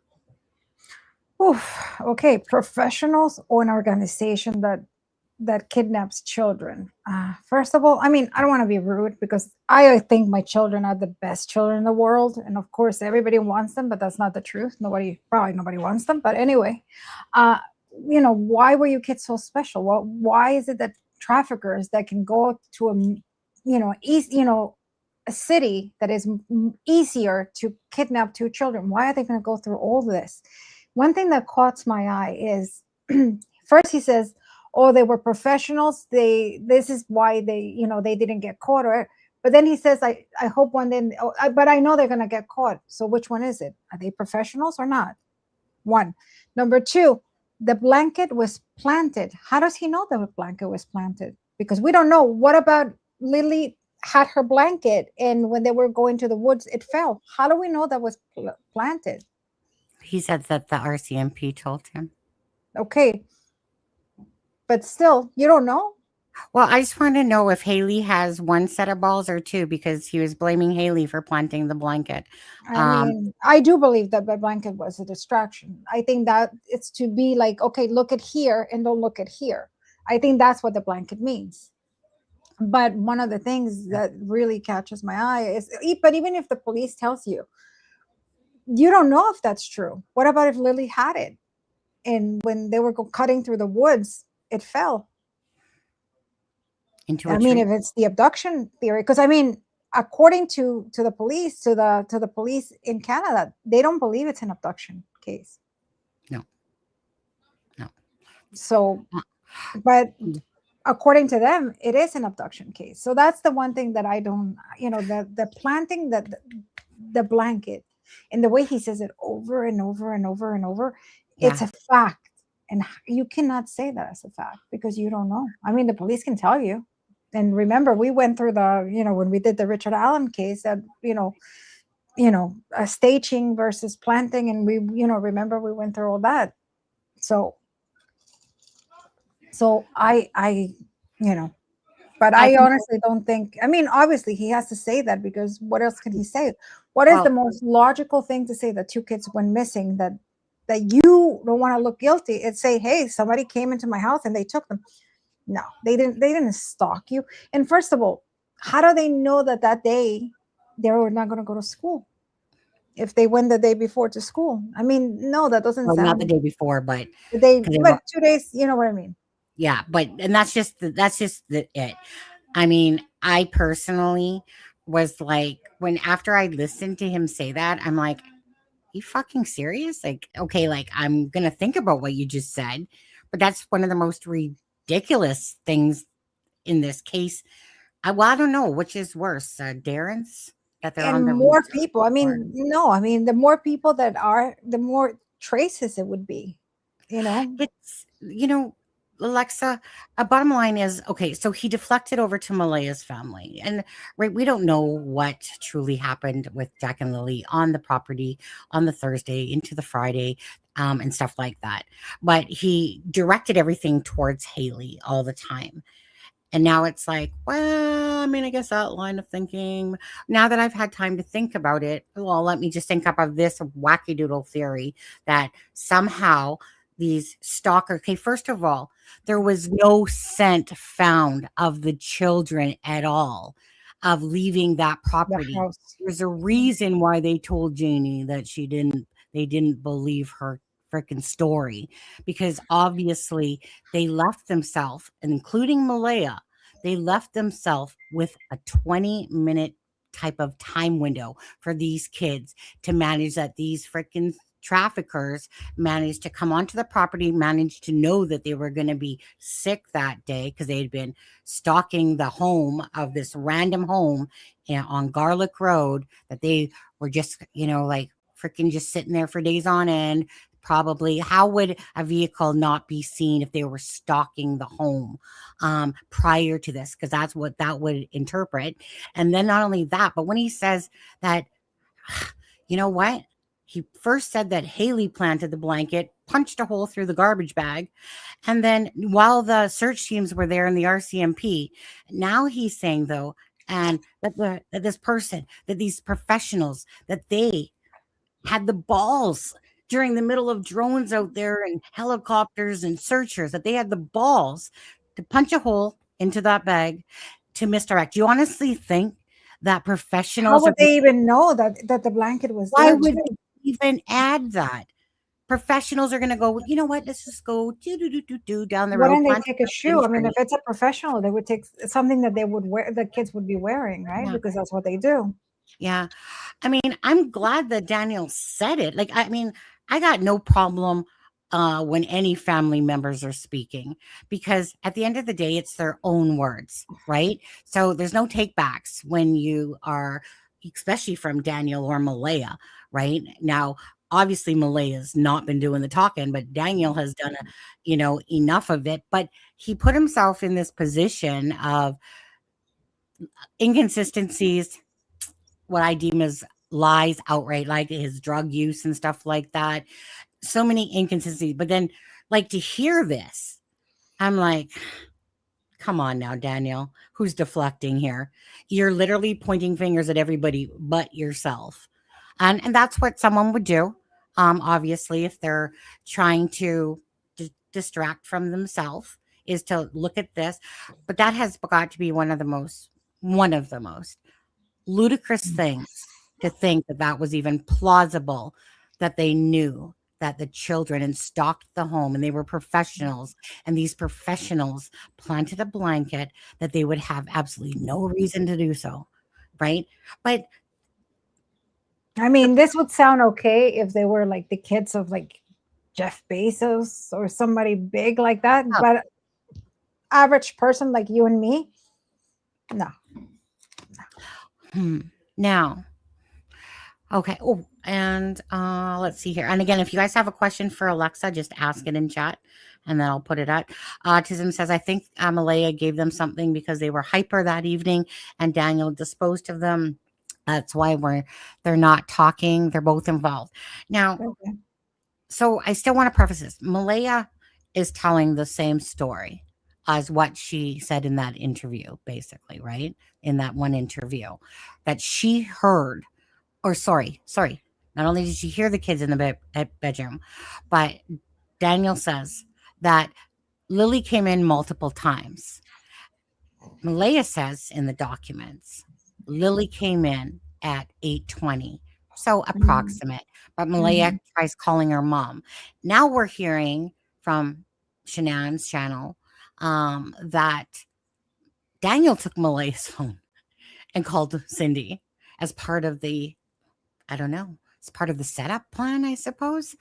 Oof. Okay, professionals or an organization that kidnaps children. First of all, I don't want to be rude, because I think my children are the best children in the world, and of course everybody wants them, but that's not the truth. Nobody wants them. But anyway, why were you kids so special? Why is it that traffickers that can go to a city that is easier to kidnap 2 children, why are they going to go through all this? One thing that caught my eye is first he says, oh, they were professionals, this is why they didn't get caught. But then he says, I hope one day, but I know they're going to get caught. So which one is it? Are they professionals or not? One. Number 2, the blanket was planted. How does he know the blanket was planted? Because we don't know. What about Lily had her blanket, and when they were going to the woods, it fell? How do we know that was planted? He said that the RCMP told him. Okay. But still, you don't know. Well, I just want to know if Haley has 1 set of balls or 2, because he was blaming Haley for planting the blanket. I do believe that the blanket was a distraction. I think that it's to be like, okay, look at here and don't look at here. I think that's what the blanket means. But one of the things that really catches my eye is, but even if the police tells you, you don't know if that's true. What about if Lily had it, and when they were cutting through the woods, it fell? Into a tree? If it's the abduction theory, because according to the police, to the police in Canada, they don't believe it's an abduction case. No. So, but according to them, it is an abduction case. So that's the one thing that I don't, the planting the blanket, and the way he says it over and over and over and over, it's a fact. And you cannot say that as a fact, because you don't know. The police can tell you. And remember, we went through when we did the Richard Allen case, that, staging versus planting. And we, remember we went through all that. So I but I honestly don't think, obviously he has to say that, because what else can he say? What is the most logical thing to say that 2 kids went missing, that you don't want to look guilty? It's say, hey, somebody came into my house and they took them. No, they didn't stalk you. And first of all, how do they know that day they were not going to go to school? If they went the day before to school, no, that doesn't sound. Not the day before, but the day, but 2 days. You know what I mean? Yeah, and that's just it. I personally was like, after I listened to him say that, I'm like, you fucking serious? Like, okay, like, I'm gonna think about what you just said, but that's one of the most ridiculous things in this case. I don't know which is worse, Darren's, that they're on the more people. The more people that are, the more traces it would be. It's Alexza, bottom line is, okay, so he deflected over to Malaya's family, and right, we don't know what truly happened with Jack and Lily on the property on the Thursday into the Friday, and stuff like that. But he directed everything towards Haley all the time. And now it's like, well, I mean, I guess that line of thinking, now that I've had time to think about it, well, let me just think up of this wacky doodle theory that somehow these stalker, okay, first of all, there was no scent found of the children at all of leaving that The property. house. There's a reason why they told Janie that they didn't believe her freaking story, because obviously they left themselves, including Malaya, they left themselves with a 20-minute type of time window for these kids to manage, that these freaking traffickers managed to come onto the property, managed to know that they were going to be sick that day because they had been stalking the home of this random home on Gairloch Road, that they were just, like freaking just sitting there for days on end. Probably, how would a vehicle not be seen if they were stalking the home prior to this? Because that's what that would interpret. And then not only that, but when he says that, you know what? He first said that Haley planted the blanket, punched a hole through the garbage bag. And then while the search teams were there in the RCMP, now he's saying, though, and that this person, that these professionals, that they had the balls during the middle of drones out there and helicopters and searchers, that they had the balls to punch a hole into that bag to misdirect. Do you honestly think that How professionals would they even know that the blanket was why there would too? they even add that? Professionals are going to go, you know what? Let's just go down the road. Wouldn't they plant take a a shoe? I mean, tree. if it's a professional, they would take something that they would wear, the kids would be wearing, right? Yeah. Because that's what they do. Yeah. I mean, I'm glad that Daniel said it. Like, I mean, I got no problem when any family members are speaking, because at the end of the day, it's their own words, right? So there's no takebacks when you are, especially from Daniel or Malaya, right? Now, obviously, Malaya's not been doing the talking, but Daniel has done, enough of it. But he put himself in this position of inconsistencies, what I deem as lies outright, like his drug use and stuff like that. So many inconsistencies. But then, like, to hear this, I'm like, come on now, Daniel, who's deflecting here? You're literally pointing fingers at everybody but yourself. And that's what someone would do. Obviously, if they're trying to distract from themselves, is to look at this. But that has got to be one of the most ludicrous things to think that that was even plausible, that they knew that the children and stalked the home, and they were professionals, and these professionals planted a blanket, that they would have absolutely no reason to do so, right? But I mean, this would sound okay if they were like the kids of like Jeff Bezos or somebody big like that, Oh. but average person like you and me, no. Now, okay. Oh, and let's see here. And again, if you guys have a question for Alexza, just ask it in chat, and then I'll put it up. Autism says, I think Malaya gave them something because they were hyper that evening, and Daniel disposed of them. That's why they're not talking. They're both involved. Now, Okay. so I still want to preface this. Malaya is telling the same story as what she said in that interview, basically, right? In that one interview that she heard, or sorry. Not only did she hear the kids in the bedroom, but Daniel says that Lily came in multiple times. Malaya says in the documents, Lily came in at 8:20, so approximate. But Malaya tries calling her mom. Now we're hearing from Shanann's channel that Daniel took Malaya's phone and called Cindy as part of the, I don't know, it's part of the setup plan, I suppose.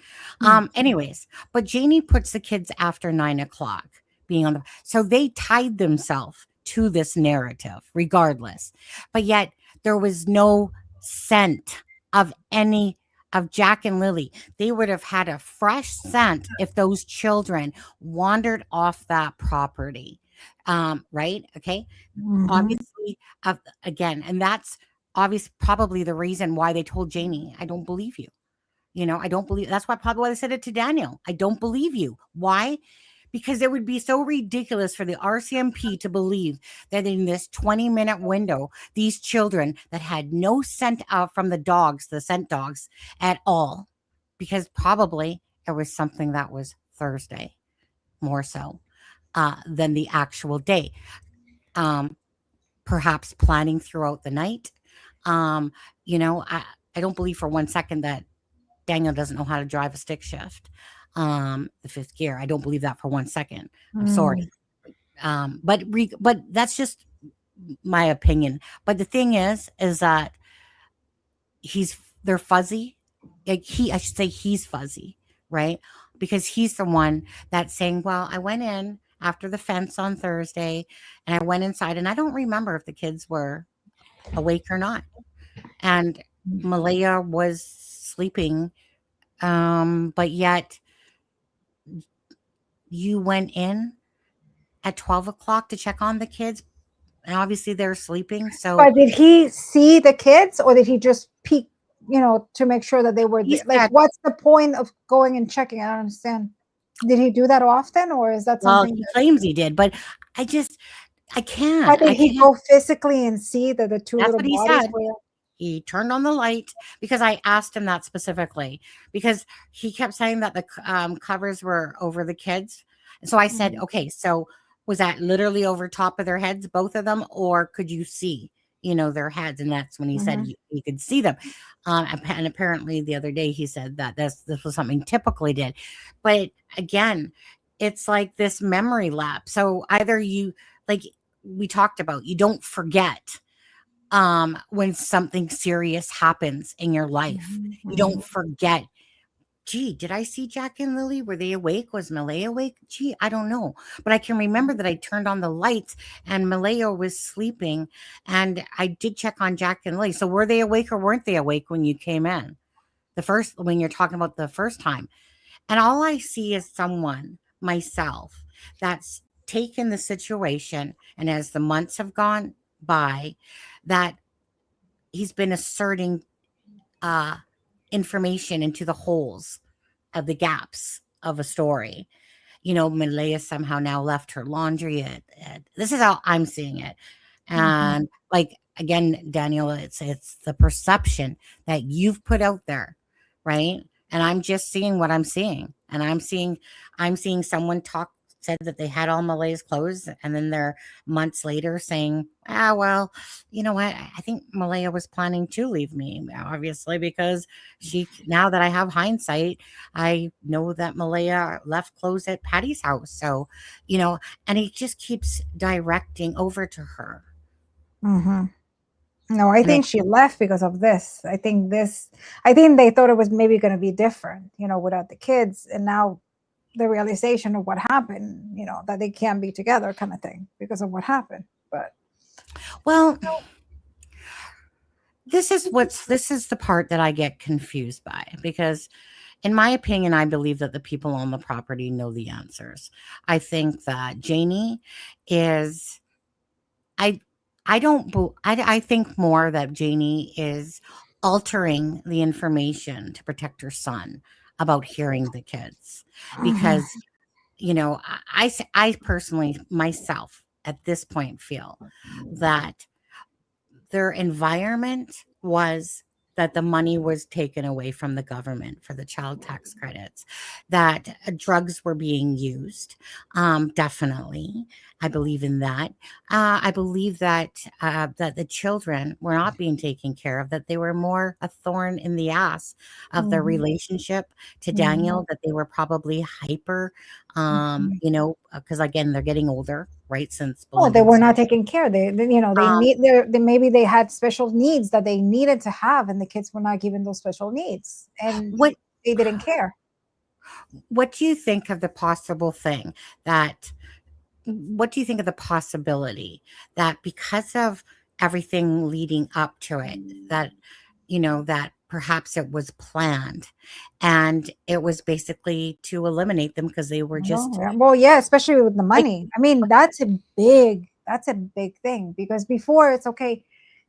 Anyways, but Janie puts the kids after 9:00 being on the, so they tied themselves to this narrative regardless. But yet there was no scent of any of Jack and Lily. They would have had a fresh scent if those children wandered off that property. Right? Okay. Obviously, again, and that's obviously probably the reason why they told Janie, I don't believe you. I don't believe, that's why probably why they said it to Daniel. I don't believe you. Why? because it would be so ridiculous for the RCMP to believe that in this 20-minute window, these children that had no scent from the dogs, the scent dogs at all, because probably it was something that was Thursday more so than the actual day. Perhaps planning throughout the night. You know, I don't believe for 1 second that Daniel doesn't know how to drive a stick shift, the fifth gear. I don't believe that for 1 second. I'm sorry. But that's just my opinion. But the thing is that they're fuzzy. Like I should say he's fuzzy, right? Because he's the one that's saying, well, I went in after the fence on Thursday and I went inside and I don't remember if the kids were awake or not. And Malaya was sleeping. But yet you went in at 12 o'clock to check on the kids and obviously they're sleeping. So but did he see the kids or did he just peek, you know, to make sure that they were there? Like, what's the point of going and checking? I don't understand. Did he do that often or is that something? Well, he claims he did, but I can't. But did he go physically and see that the two That's little what he bodies said. were? He turned on the light because I asked him that specifically because he kept saying that the covers were over the kids. And so I said, okay, so was that literally over top of their heads, both of them, or could you see, you know, their heads? And that's when he said you could see them. And apparently the other day he said that this was something typically did. But again, it's like this memory lapse. So either you, like we talked about, you don't forget when something serious happens in your life. You don't forget, gee, did I see Jack and Lily? Were they awake? Was Malaya awake? Gee, I don't know. But I can remember that I turned on the lights and Malaya was sleeping and I did check on Jack and Lily. So were they awake or weren't they awake when you came in? When you're talking about the first time. And all I see is someone, myself, that's taken the situation and as the months have gone by, that he's been asserting information into the holes of the gaps of a story. You know, Malaya somehow now left her laundry this is how I'm seeing it. And like, again, Daniel, it's the perception that you've put out there, right? And I'm just seeing what I'm seeing. And I'm seeing someone said that they had all Malaya's clothes and then they're months later saying, well, you know what? I think Malaya was planning to leave me, obviously, because now that I have hindsight, I know that Malaya left clothes at Patty's house. So, you know, and he just keeps directing over to her. No, I think she left because of this. I think they thought it was maybe going to be different, you know, without the kids. And now the realization of what happened, you know, that they can't be together kind of thing because of what happened. But well, this is the part that I get confused by, because in my opinion, I believe that the people on the property know the answers. I think that Janie is, I think more that Janie is altering the information to protect her son about hearing the kids, because you know, I personally myself at this point feel that their environment was that the money was taken away from the government for the child tax credits, that drugs were being used. Definitely. I believe in that. I believe that that the children were not being taken care of, that they were more a thorn in the ass of their relationship to Daniel, that they were probably hyper, you know, because again, they're getting older, right? Since they were not taken care. They you know, maybe they had special needs that they needed to have, and the kids were not given those special needs, and they didn't care. What do you think of the possibility that because of everything leading up to it, that, you know, that perhaps it was planned and it was basically to eliminate them because they were just especially with the money. I mean, that's a big thing, because before it's okay,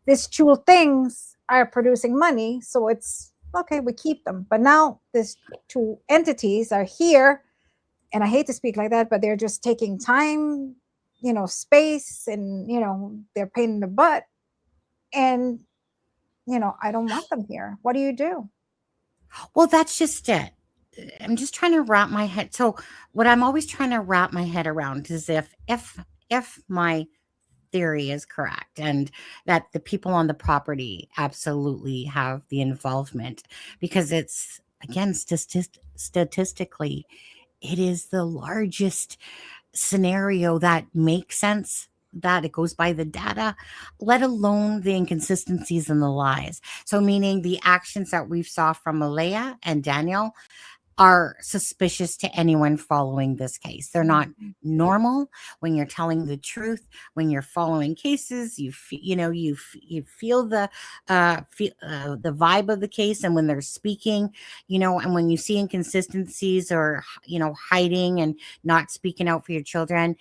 these two things are producing money, so it's okay, we keep them. But now these two entities are here and I hate to speak like that, but they're just taking time, space, and they're pain in the butt. And I don't want them here. What do you do? Well, that's just it. I'm just trying to wrap my head. So what I'm always trying to wrap my head around is if my theory is correct and that the people on the property absolutely have the involvement, because it's, again, statistically, it is the largest scenario that makes sense, that it goes by the data, let alone the inconsistencies and the lies. So meaning the actions that we saw from Malaya and Daniel are suspicious to anyone following this case. They're not normal. When you're telling the truth, when you're following cases, you feel the vibe of the case, and when they're speaking, and when you see inconsistencies or hiding and not speaking out for your children,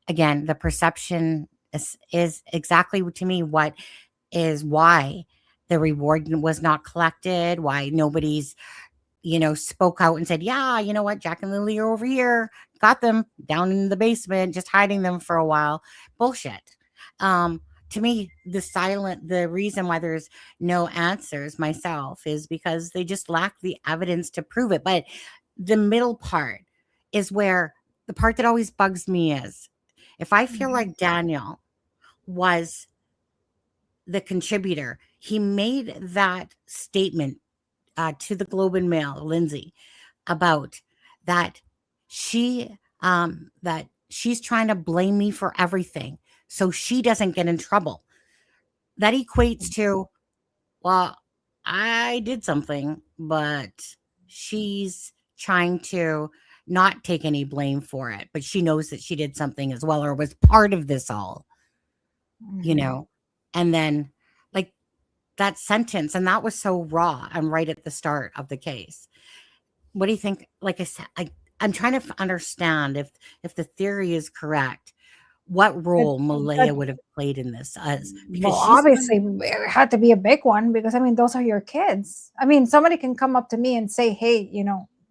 again, the perception is exactly, to me, what is why the reward was not collected, why nobody's spoke out and said, yeah, you know what, Jack and Lily are over here, got them down in the basement, just hiding them for a while. Bullshit. To me, the reason why there's no answers myself is because they just lack the evidence to prove it. But the middle part is where the part that always bugs me is, if I feel like Daniel was the contributor, he made that statement to the Globe and Mail, Lindsay, about that she's trying to blame me for everything so she doesn't get in trouble. That equates to, well, I did something, but she's trying to not take any blame for it, but she knows that she did something as well, or was part of this all, and then, like, that sentence, and that was so raw and right at the start of the case. What do you think? Like I said, I'm trying to understand if the theory is correct, what role Malaya would have played in this, because obviously it had to be a big one, because those are your kids. Somebody can come up to me and say, hey,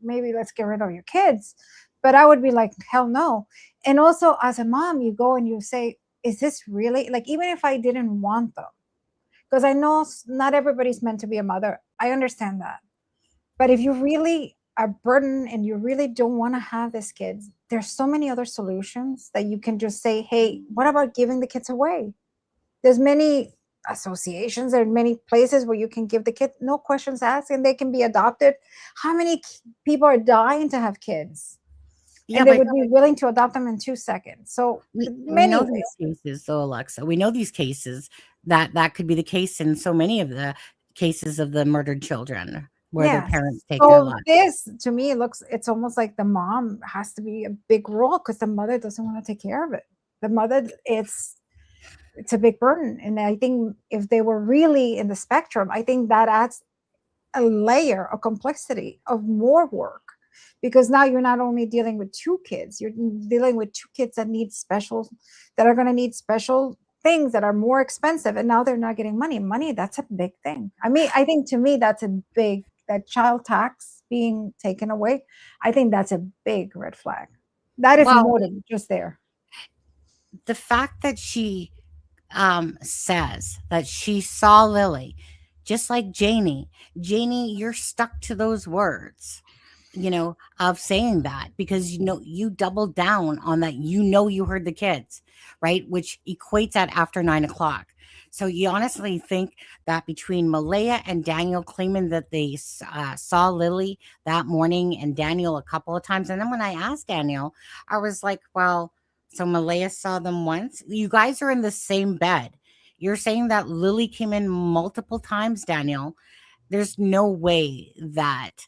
maybe let's get rid of your kids, but I would be like, hell no. And also, as a mom, you go and you say, is this really, like, even if I didn't want them, because I know not everybody's meant to be a mother, I understand that. But if you really are burdened and you really don't want to have these kids, there's so many other solutions that you can just say, hey, what about giving the kids away? There's many associations, there are many places where you can give the kids, no questions asked, and they can be adopted. How many people are dying to have kids? Yeah, and they would be willing to adopt them in 2 seconds. So we know these cases, though, Alexza. We know these cases that could be the case in so many of the cases of the murdered children where their parents take their lives. This, to me, it's almost like the mom has to be a big role, because the mother doesn't want to take care of it. The mother, it's a big burden. And I think if they were really in the spectrum, I think that adds a layer of complexity of more work. Because now you're not only dealing with 2 kids, you're dealing with 2 kids that are going to need special things that are more expensive, and now they're not getting money. That's a big thing. I think, to me, that's that child tax being taken away. I think that's a big red flag. That is more than just there. The fact that she says that she saw Lily, just like Janie, you're stuck to those words, of saying that, because you doubled down on that. You heard the kids, right? Which equates at after 9 o'clock. So you honestly think that between Malaya and Daniel claiming that they saw Lily that morning, and Daniel a couple of times, and then when I asked Daniel, I was like, well, so Malaya saw them once. You guys are in the same bed. You're saying that Lily came in multiple times, Daniel. There's no way that.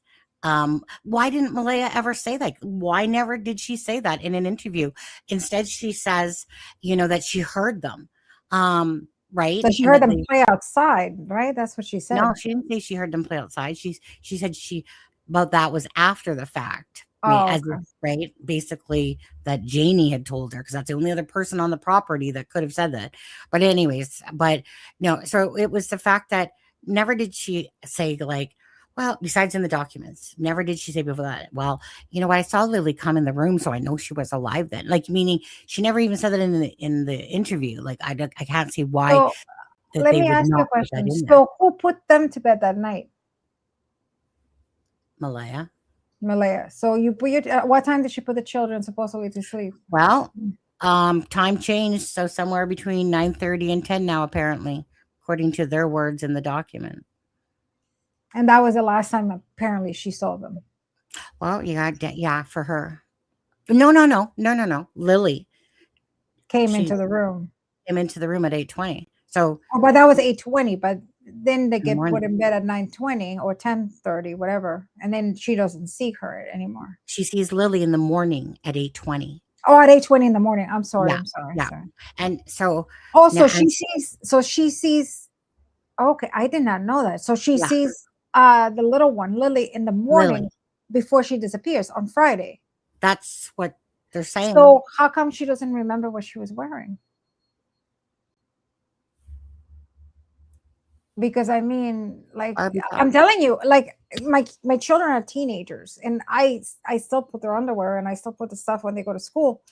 Why didn't Malaya ever say that? Why never did she say that in an interview? Instead, she says, that she heard them. Right. So she heard them play outside, right? That's what she said. No, she didn't say she heard them play outside. She said but that was after the fact. Right. Basically, that Janie had told her, because that's the only other person on the property that could have said that. But anyways, no. So it was the fact that never did she say, like, Well, besides in the documents, never did she say before that. Well, you know, I saw Lily come in the room, so I know she was alive then. Like, meaning she never even said that in the interview. Like, I can't see why So that let they me would ask you a not put that question. in there. So who put them to bed that night? Malaya. Malaya. So you put your, what time did she put the children supposedly to sleep? Well, time changed, so somewhere between 9:30 and 10 now, apparently, according to their words in the document. And that was the last time apparently she saw them. Well, yeah, for her. No. Lily Came She into the room. came into the room at 8:20. So Oh, but that was 8:20, but then they in the get put morning, in bed at 9:20 or 10:30, whatever. And then she doesn't see her anymore. she sees Lily in the morning at 8:20. Oh, at 8:20 in the morning. I'm sorry. Yeah, I'm sorry. yeah. Sorry. And so Oh, now, so she sees, okay, I did not know that. So she yeah, sees the little one, Lily, in the morning Lily. before she disappears on Friday. That's what they're saying. So how come she doesn't remember what she was wearing? Because I mean, like, I'm telling you, like, my children are teenagers, and I still put their underwear and I still put the stuff when they go to school.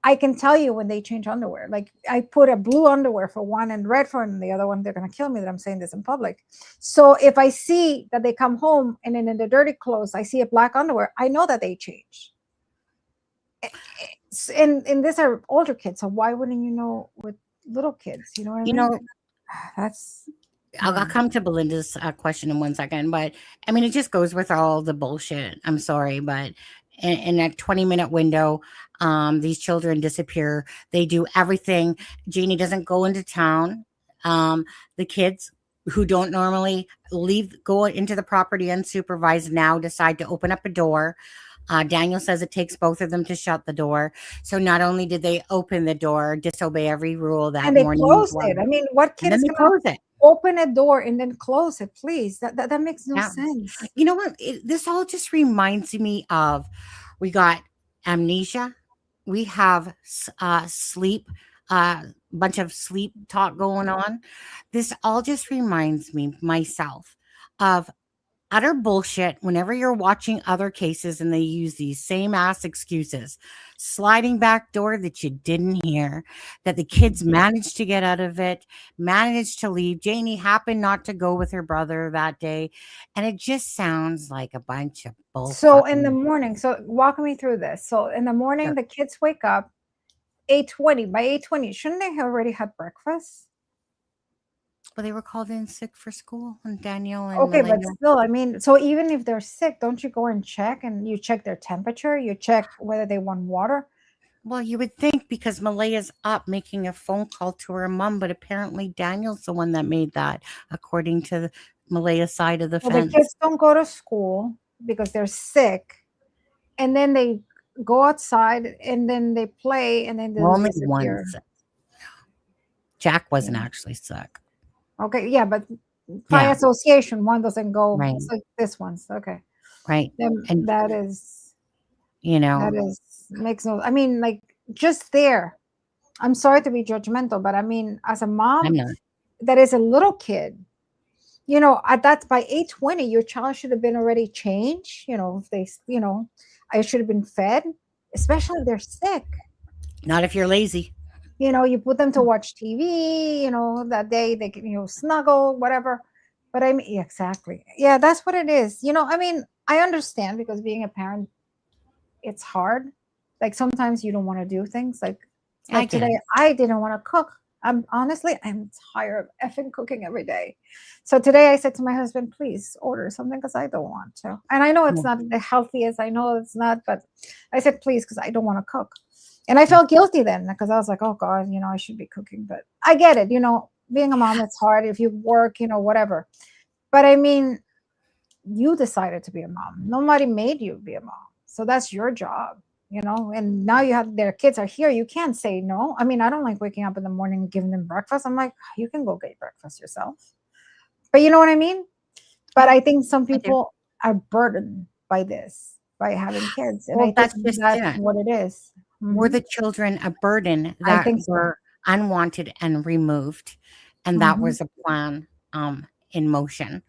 I can tell you when they change underwear. Like, I put a blue underwear for one and red for the other one. They're gonna kill me that I'm saying this in public. So if I see that they come home and then in the dirty clothes I see a black underwear, I know that they changed. And these are older kids, so why wouldn't you know with little kids? You know what I mean? That's I'll come to Belinda's question in 1 second, but I mean, it just goes with all the bullshit. I'm sorry, but in a 20-minute window, these children disappear. They do everything. Janie doesn't go into town. The kids who don't normally go into the property unsupervised now decide to open up a door. Daniel says it takes both of them to shut the door. So not only did they open the door, disobey every rule that and they morning, closed it. I mean, what kid and then is they gonna close it. open a door and then close it? Please, that makes no Yeah. sense. You know what? This all just reminds me of, we got amnesia, we have sleep, bunch of sleep talk going on. This all just reminds me myself of utter bullshit whenever you're watching other cases and they use these same ass excuses. Sliding back door that you didn't hear, that the kids managed to get out of it, managed to leave. Janie happened not to go with her brother that day. And it just sounds like a bunch of bull. So in the morning, so walk me through this. So in the morning, Sure. the kids wake up 8:20. By 8:20, shouldn't they have already had breakfast? Well, they were called in sick for school, and Daniel and Okay, but Malaya. still, I mean, so even if they're sick, don't you go and check, and you check their temperature, you check whether they want water? Well, you would think, because Malaya's up making a phone call to her mom, but apparently Daniel's the one that made that, according to the Malaya's side of the Well, the fence. kids don't go to school because they're sick, and then they go outside and then they play and then they Only disappear. one. Jack wasn't actually sick. Okay, yeah, but by association, one doesn't go. Right. So this one's okay. Right. Then And that is, you know, that is makes no. I mean, like, just there. I'm sorry to be judgmental, but I mean, as a mom, I'm not. that is a little kid. You know, at that by 8:20, your child should have been already changed. You know, if they, you know, I should have been fed, especially if they're sick. Not if you're lazy. You know, you put them to watch TV, you know, that day they can, you know, snuggle, whatever. But I mean, exactly. Yeah, that's what it is. You know, I mean, I understand because being a parent, it's hard. Like sometimes you don't want to do things. Like today, I didn't want to cook. I'm tired of effing cooking every day. So today I said to my husband, please order something because I don't want to. And I know it's not the healthiest. I know it's not, but I said, please, because I don't want to cook. And I felt guilty then because I was like, oh God, you know, I should be cooking. But I get it. You know, being a mom, it's hard if you work, you know, whatever. But I mean, you decided to be a mom. Nobody made you be a mom. So that's your job, you know. And now you have their kids are here. You can't say no. I mean, I don't like waking up in the morning and giving them breakfast. I'm like, you can go get breakfast yourself. But you know what I mean? But I think some people are burdened by this, by having kids. And Well, I think that's what it is. Were the children a burden that were unwanted and removed? And that was a plan in motion.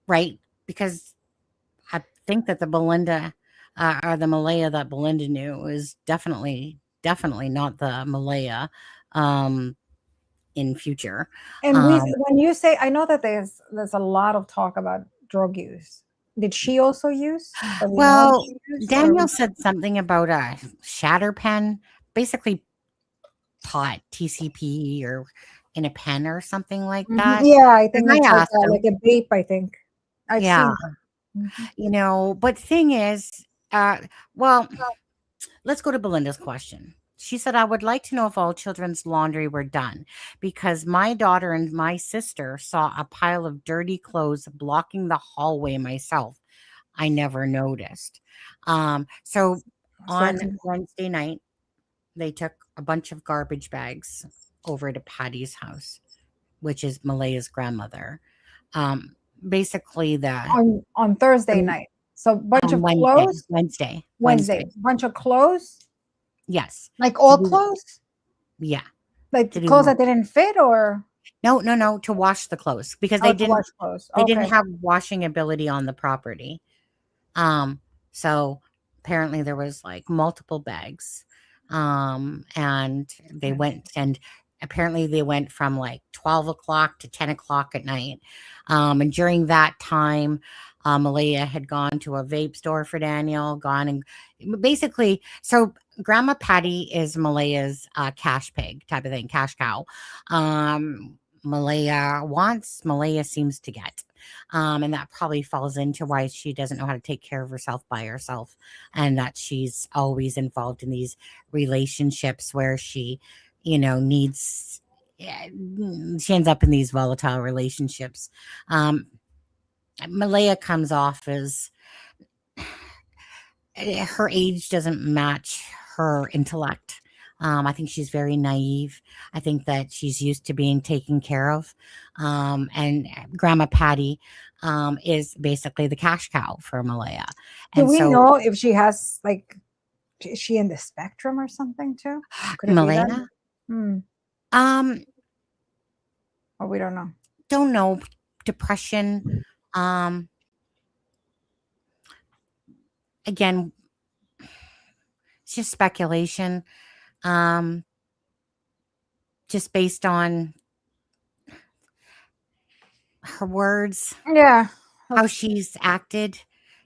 right? Because I think that the Belinda or the Malaya that Belinda knew is definitely not the Malaya in future. And Um, when you say, I know that there's a lot of talk about drug use. Did she also use? Or we know well, she used, or Daniel said something about a shatter pen, basically taught TCP or in a pen or something like that. Yeah, I think And I it's like asked him, like a vape. I think I've yeah, seen that. Mhm. but thing is, well, let's go to Belinda's question. She said, I would like to know if all children's laundry were done because my daughter and my sister saw a pile of dirty clothes blocking the hallway myself. I never noticed. So So on that's- Wednesday night, they took a bunch of garbage bags over to Patty's house, which is Malaya's grandmother. Um, basically, on Thursday the night. So bunch on of clothes. Wednesday, Bunch of clothes, yes, like to all do, clothes, yeah, like to the do clothes more. that didn't fit, or No, to wash the clothes because oh, to wash clothes. they didn't Okay. have washing ability on the property. So apparently there was like multiple bags. And they went and apparently they went from like 12 o'clock to 10 o'clock at night. And during that time, Malaya had gone to a vape store for Daniel, gone and basically, so Grandma Patty is Malaya's cash pig type of thing, cash cow. Malaya wants, Malaya seems to get. And that probably falls into why she doesn't know how to take care of herself by herself, and that she's always involved in these relationships where she, needs. Yeah, she ends up in these volatile relationships. Malaya comes off as her age doesn't match her intellect. I think she's very naive. I think that she's used to being taken care of. And Grandma Patty is basically the cash cow for Malaya. Do And we so know if she has like, is she in the spectrum or something too? Could it be that? Malaya, Hmm. um, Or we don't know. don't know, depression. Um, again, it's just speculation. Um, just based on her words, Yeah. how she's acted,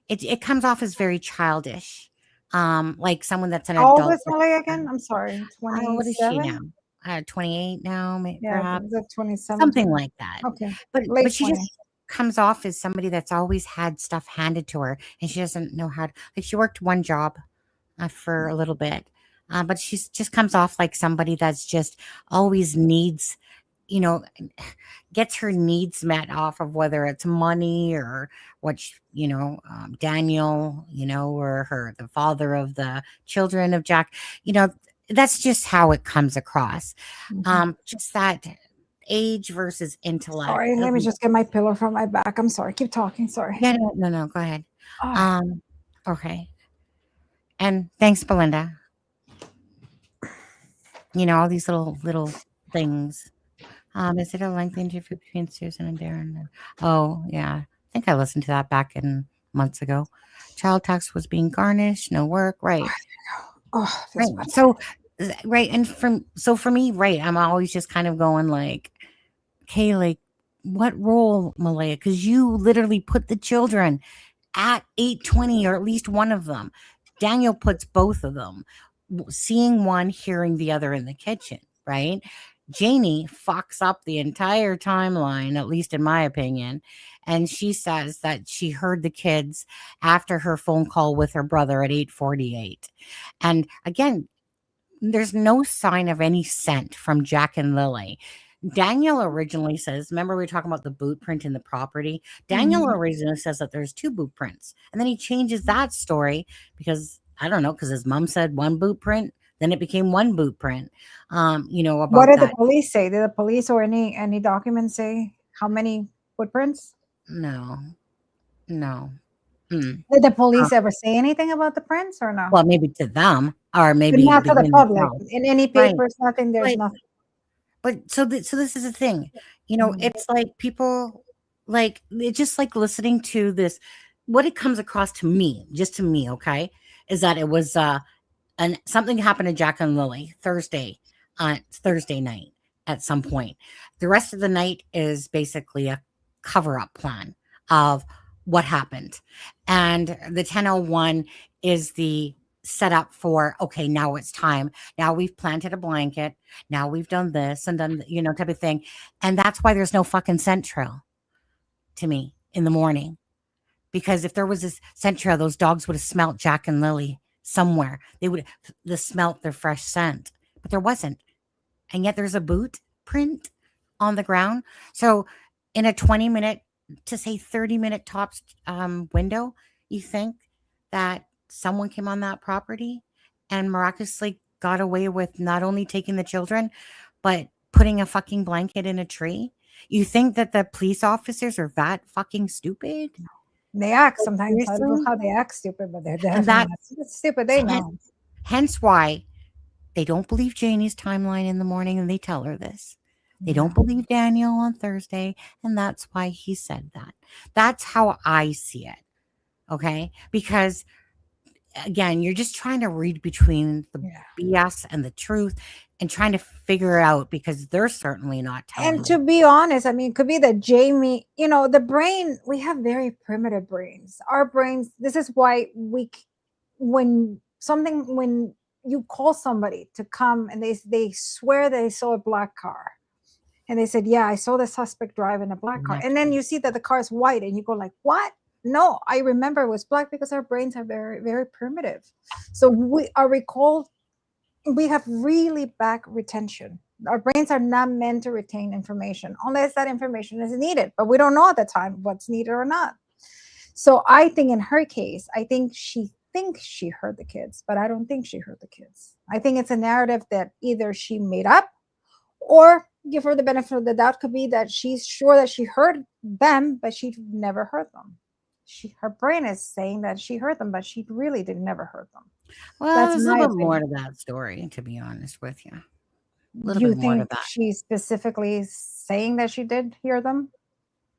it comes off as very childish, like someone that's an How old adult. is Molly again? I'm sorry. What is she 27? now? 28 now, Yeah, perhaps the 27, something 20. like that. Okay. But Late she 20s. just comes off as somebody that's always had stuff handed to her, and she doesn't know how to. Like she worked one job for a little bit, but she's just comes off like somebody that's just always needs, you know, gets her needs met off of whether it's money or what Daniel, or the father of the children of Jack, that's just how it comes across. Just that age versus intellect. Sorry, let me just get my pillow from my back. I'm sorry. Keep talking. Sorry. Yeah, no, go ahead. Oh, Okay. And thanks, Belinda. All these little things. Is it a lengthy interview between Susan and Darren? Oh, yeah. I think I listened to that back in months ago. Child tax was being garnished, no work, right? feels Right. bad. So, right, and for me, right, I'm always just kind of going like, okay, like, what role, Malaya? Because you literally put the children at 8:20, or at least one of them. Daniel puts both of them, seeing one, hearing the other in the kitchen, right? Janie fucks up the entire timeline, at least in my opinion. And she says that she heard the kids after her phone call with her brother at 8:48. And again, there's no sign of any scent from Jack and Lily. Daniel originally says, remember we were talking about the boot print in the property? Daniel originally says that there's 2 boot prints. And then he changes that story because, I don't know, because his mom said 1 boot print. Then it became 1 boot print, about What did the that. police say? Did the police or any documents say how many footprints? No. Did the police ever say anything about the prints or no? Well, maybe to them, or But maybe not to the between public. themselves. In any Right. papers, nothing. There's But nothing. But so this is the thing, it's like people like it's just like listening to this. What it comes across to me, just to me, okay, is that it was and something happened to Jack and Lily Thursday night at some point. The rest of the night is basically a cover-up plan of what happened. And the 10:01 is the setup for, okay, now it's time. Now we've planted a blanket. Now we've done this and done, type of thing. And that's why there's no fucking scent trail to me in the morning. Because if there was a scent trail, those dogs would have smelt Jack and Lily somewhere. They would have smelt their fresh scent, but there wasn't. And yet there's a boot print on the ground. So in a 20-minute to say 30-minute tops window, you think that someone came on that property and miraculously got away with not only taking the children, but putting a fucking blanket in a tree? You think that the police officers are that fucking stupid? They act sometimes. I don't Seriously? know how they act stupid, but they're And definitely not stupid. They know. Hence why they don't believe Janie's timeline in the morning, and they tell her this. They don't believe Daniel on Thursday, and that's why he said that. That's how I see it. Okay? Because again, you're just trying to read between the BS and the truth and trying to figure out, because they're certainly not telling And to be honest, I mean, it could be that Jamie, the brain, we have very primitive brains. Our brains, this is why when you call somebody to come and they swear they saw a black car and they said, yeah, I saw the suspect drive in a black car. And then you see that the car is white and you go like, what? No, I remember it was black, because our brains are very, very primitive. So we have really back retention. Our brains are not meant to retain information unless that information is needed, but we don't know at the time what's needed or not. So I think in her case, I think she thinks she heard the kids, but I don't think she heard the kids. I think it's a narrative that either she made up, or give her the benefit of the doubt, could be that she's sure that she heard them, but she never heard them. Her brain is saying that she heard them, but she really never heard them. Well, there's a little bit more to that story, to be honest with you. A little bit more to that. She's specifically saying that she did hear them?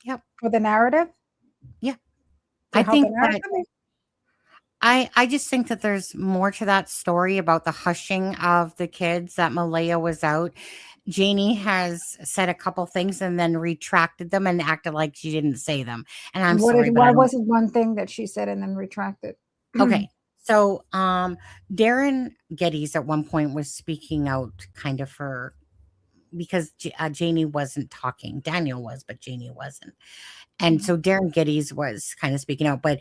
Yep. For the narrative? Yeah. I think that I just think that there's more to that story about the hushing of the kids, that Malaya was out. Janie has said a couple things and then retracted them and acted like she didn't say them. And I'm sorry. Why was it one thing that she said and then retracted? Okay. So Darren Geddes at one point was speaking out kind of for, because Janie wasn't talking. Daniel was, but Janie wasn't. And so Darren Geddes was kind of speaking out. But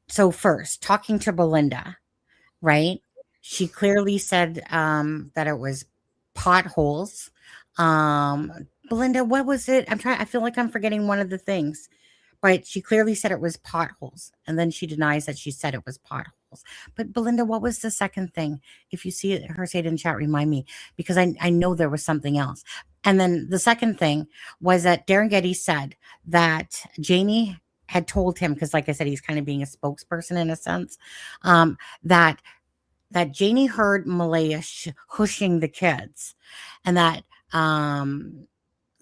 so first, talking to Belinda, right? She clearly said that it was potholes. Belinda, what was it? I feel like I'm forgetting one of the things. But she clearly said it was potholes. And then she denies that she said it was potholes. But Belinda, what was the second thing? If you see her say it in chat, remind me, because I know there was something else. And then the second thing was that Darren Geddes said that Janie had told him, because like I said, he's kind of being a spokesperson in a sense, that Janie heard Malaya hushing the kids, and that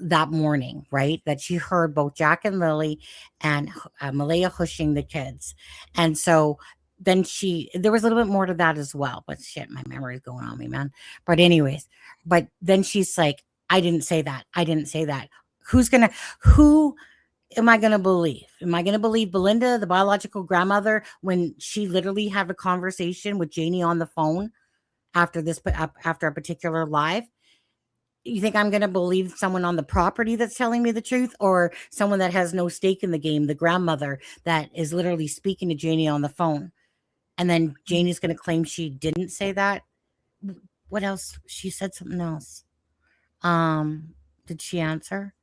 that morning, right, that she heard both Jack and Lily and Malaya hushing the kids. And so then there was a little bit more to that as well, but shit, my memory is going on me, man. But anyways, but then she's like, I didn't say that. Who am I going to believe? Am I going to believe Belinda, the biological grandmother, when she literally had a conversation with Janie on the phone after a particular live? You think I'm going to believe someone on the property that's telling me the truth, or someone that has no stake in the game, the grandmother that is literally speaking to Janie on the phone? And then Janie's going to claim she didn't say that. What else? She said something else. Did she answer?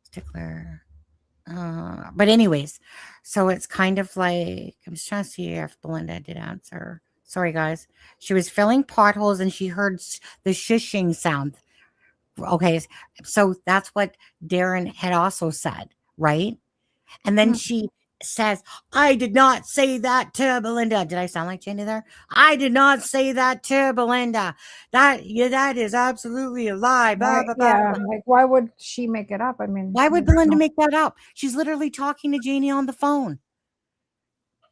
Stickler. But anyways, so it's kind of like, I'm just trying to see if Belinda did answer. Sorry, guys. She was filling potholes and she heard the shushing sound. Okay, so that's what Darren had also said, right? And then says, I did not say that to Belinda. Did I sound like Jenny there? I did not say that to Belinda. That is absolutely a lie. Blah, Right? blah, blah, Yeah. blah. Like, why would she make it up? I mean, Why would I don't Belinda know. make that up? She's literally talking to Janie on the phone.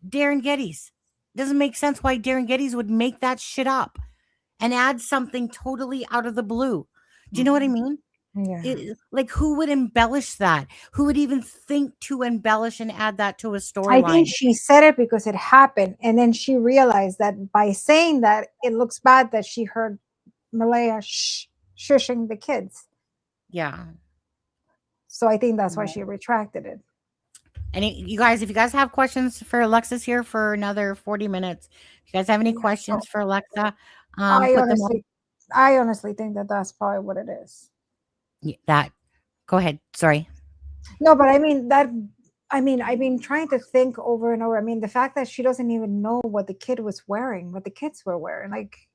Darren Geddes. Doesn't make sense why Darren Geddes would make that shit up and add something totally out of the blue. Do you know what I mean? Yeah. Like, who would embellish that? Who would even think to embellish and add that to a I storyline? think she said it because it happened, and then she realized that by saying that, it looks bad that she heard Malaya shushing the kids. Yeah. So I think that's why she retracted it. And you guys, if you guys have questions for Alexa's here for another 40 minutes, if you guys have any questions for Alexa, I put them on. honestly think that that's probably what it is. That. Go ahead. Sorry. No, but I mean that. I mean, I've been trying to think over and over. I mean, the fact that she doesn't even know what the kid was wearing, what the kids were wearing. Like,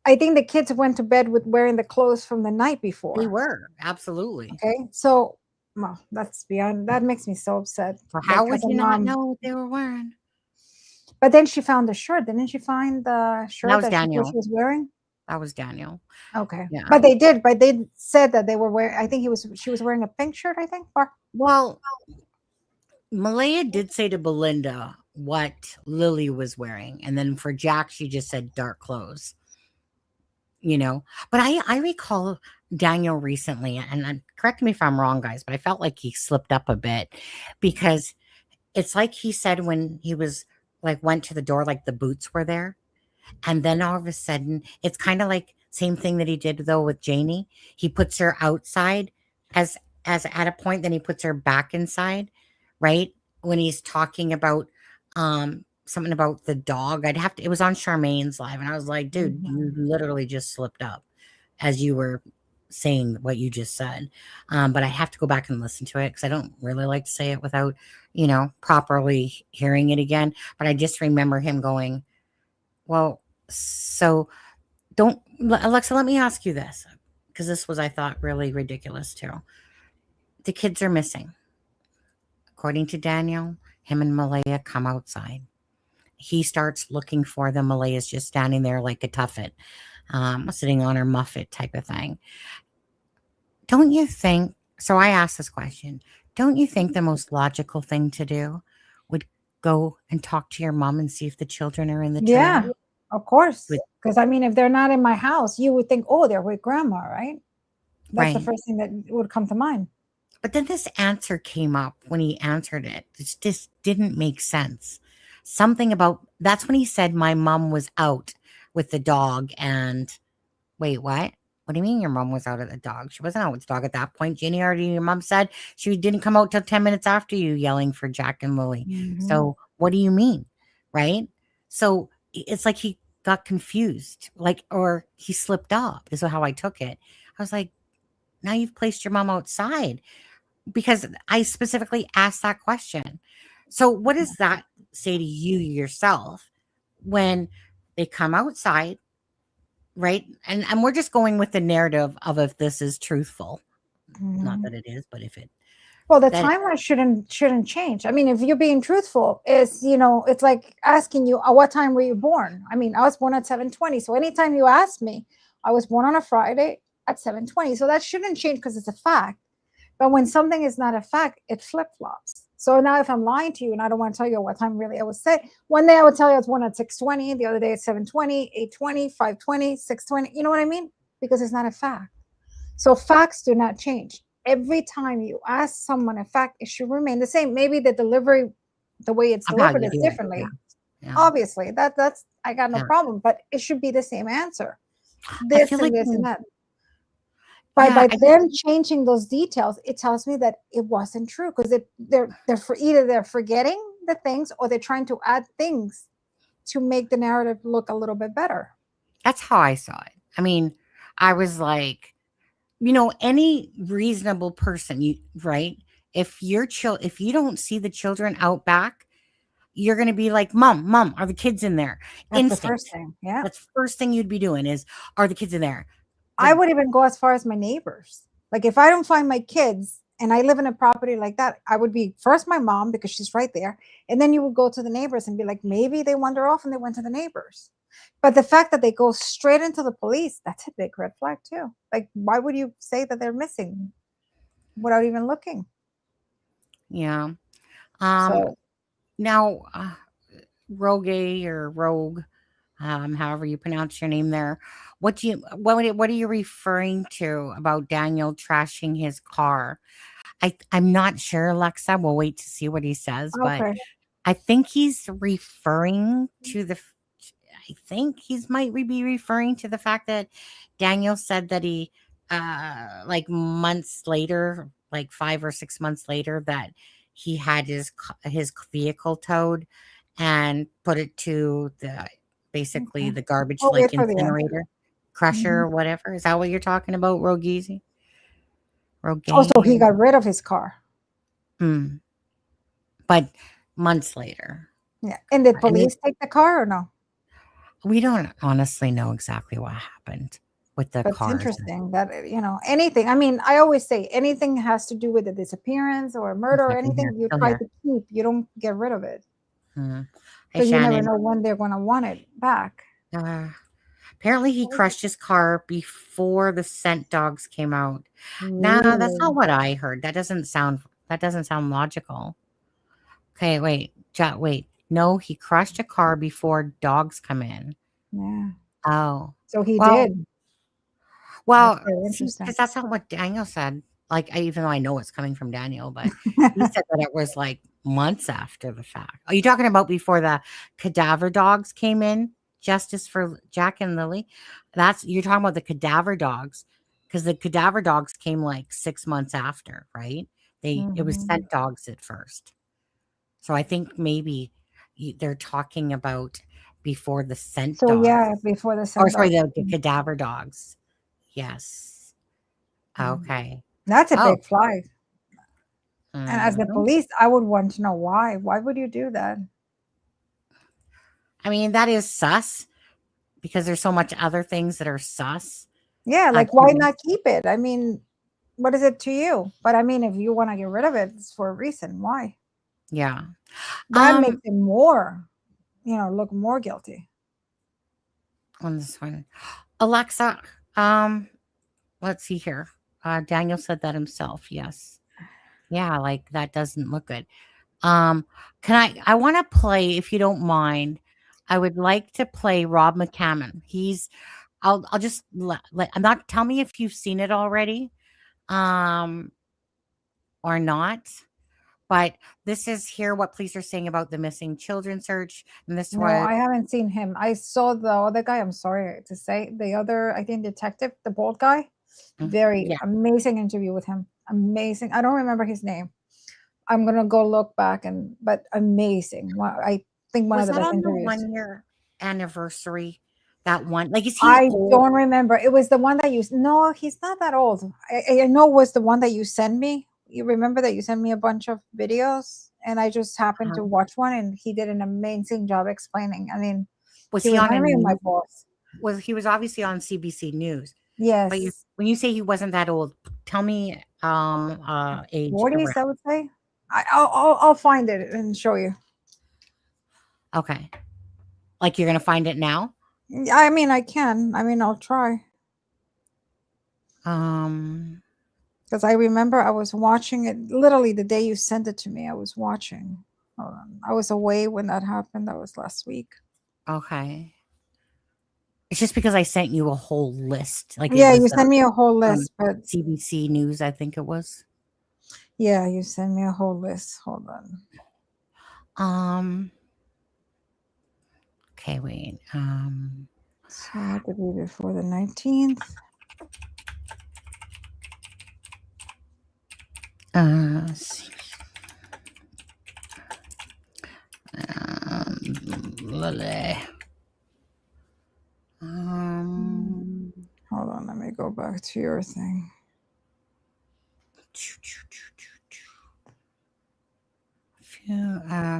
I think the kids went to bed with wearing the clothes from the night before. They were. Absolutely. Okay. So, well, that's beyond, that makes me so upset. So how Like, would as a you not mom. know what they were wearing? But then she found the shirt. Didn't she find the shirt That was that Daniel. she was wearing? That was Daniel. Okay. Yeah. But they said that they were wearing, I think she was wearing a pink shirt, I think. Well, Malaya did say to Belinda what Lily was wearing. And then for Jack, she just said dark clothes. You know, but I recall Daniel recently, and correct me if I'm wrong, guys, but I felt like he slipped up a bit because it's like he said when he was like went to the door, like the boots were there. And then all of a sudden, it's kind of like same thing that he did though with Janie. He puts her outside as at a point, then he puts her back inside, right? When he's talking about something about the dog. It was on Charmaine's live, and I was like, dude, you literally just slipped up as you were saying what you just said. But I have to go back and listen to it because I don't really like to say it without, properly hearing it again. But I just remember him going, well, so Alexza, let me ask you this, because this was, I thought, really ridiculous too. The kids are missing. According to Daniel, him and Malaya come outside. He starts looking for them. Malaya's just standing there like a tuffet, sitting on her muffet type of thing. Don't you think, so I asked this question, don't you think the most logical thing to do would go and talk to your mom and see if the children are in the trailer? Yeah, of course. Because I mean, if they're not in my house, you would think, oh, they're with grandma, right? That's the first thing that would come to mind. But then this answer came up when he answered it. It just didn't make sense. Something about, that's when he said my mom was out with the dog. And wait, what? What do you mean your mom was out with the dog? She wasn't out with the dog at that point. Jenny already, your mom said she didn't come out till 10 minutes after you yelling for Jack and Lily. Mm-hmm. So what do you mean? Right? So it's like he got confused, or he slipped up is how I took it. I was like, now you've placed your mom outside, because I specifically asked that question. So what does that say to you yourself when they come outside, right? And we're just going with the narrative of if this is truthful. Mm-hmm. Not that it is, but if it. Well, the timeline shouldn't change. I mean, if you're being truthful, it's like asking you, what time were you born? I mean, I was born at 7:20. So anytime you ask me, I was born on a Friday at 7:20. So that shouldn't change because it's a fact. But when something is not a fact, it flip-flops. So now if I'm lying to you and I don't want to tell you what time really I was set, one day I would tell you I was born at 6:20, the other day at 7:20, 8:20, 5:20, 6:20. You know what I mean? Because it's not a fact. So facts do not change. Every time you ask someone a fact, it should remain the same. Maybe the delivery, the way it's delivered is differently. Yeah. Obviously, that's I got no problem, but it should be the same answer. This and this and that. By them changing those details, it tells me that it wasn't true, because they're forgetting the things, or they're trying to add things to make the narrative look a little bit better. That's how I saw it. I mean, I was like, any reasonable person, right? If you don't see the children out back, you're going to be like, mom, are the kids in there? That's the first thing. Yeah. That's the first thing you'd be doing is, are the kids in there? I would even go as far as my neighbors. Like, if I don't find my kids and I live in a property like that, I would be first my mom because she's right there. And then you would go to the neighbors and be like, maybe they wander off and they went to the neighbors. But the fact that they go straight into the police, that's a big red flag too. Like, why would you say that they're missing without even looking? Yeah. So Now, Rogue or Rogue, however you pronounce your name there. What are you referring to about Daniel trashing his car? I'm not sure, Alexa. We'll wait to see what he says, but okay. I think he's referring to the. I think he's might be referring to the fact that Daniel said that he, like months later, like 5 or 6 months later, that he had his vehicle towed and put it to basically Okay. the garbage We'll like wait for the answer. incinerator, crusher, Mhm. or whatever. Is that what you're talking about, Rogeezy? Also, he Rogaine? got rid of his car. Hmm. But months later. Yeah. And did I mean, police take the car or no? we don't honestly know exactly what happened with the That's cars. interesting that, anything. I mean, I always say anything has to do with a disappearance or a murder or Second here, anything you still try here. to keep. You don't get rid of it Hey, because you never Shannon. know when they're going to want it back. Apparently, he crushed his car before the scent dogs came out. Nah, that's not Really? what I heard. That doesn't sound logical. Okay, wait. No, he crushed a car before dogs come in. Yeah. Oh, So he well, did. That's well, very see, interesting. because that's not what Daniel said. Like, even though I know it's coming from Daniel, but he said that it was like months after the fact. Are you talking about before the cadaver dogs came in? Justice for Jack and Lily. You're talking about the cadaver dogs, because the cadaver dogs came like 6 months after, right? It was Mhm. scent dogs at first. So I think maybe they're talking about before the scent So dogs. yeah, before the Or scent sorry, dog. the cadaver dogs. Yes. Mhm. Okay. That's a Oh. big flag. And as the Mhm. police, I would want to know why. Why would you do that? I mean, that is sus because there's so much other things that are sus. Yeah, I like why can't- not keep it? I mean, what is it to you? But I mean, if you want to get rid of it, it's for a reason. Why? Yeah. That makes it more, look more guilty. On this one, Alexa. Let's see here. Daniel said that himself. Yes. Yeah, like that doesn't look good. I want to play, if you don't mind, I would like to play Rob McCammon. I'll just I'm not, tell me if you've seen it already, um, or not, but this is here what police are saying about the missing children search. And this No, was, I haven't seen him. I saw the other guy. I'm sorry to say the other, I think detective, the bald guy. Very yeah, amazing interview with him. Amazing. I don't remember his name. I'm gonna go look back but amazing. I think one of was the that best on the interviews. 1 year anniversary? That one, like, is he I old? don't remember. It was the one that you. No, he's not that old. I know it was the one that you sent me. You remember that you sent me a bunch of videos, and I just happened to watch one, and he did an amazing job explaining. I mean, Was he he on a reminded me of my news? boss. He was obviously on CBC News. But Yes, when you say he wasn't that old, tell me age. 40s, I would say. I'll find it and show you. Okay. Like you're gonna find it now? I mean, I can. I mean, I'll try. Because I remember I was watching it literally the day you sent it to me. I was watching. Hold on. I was away when that happened. That was last week. Okay. It's just because I sent you a whole list. Like, it Yeah, was you sent me a whole list, but CBC News, I think it was. yeah, you sent me a whole list. Hold on. Okay, wait. So it had to be before the 19th. Let's see. Lily. Hold on, let me go back to your thing.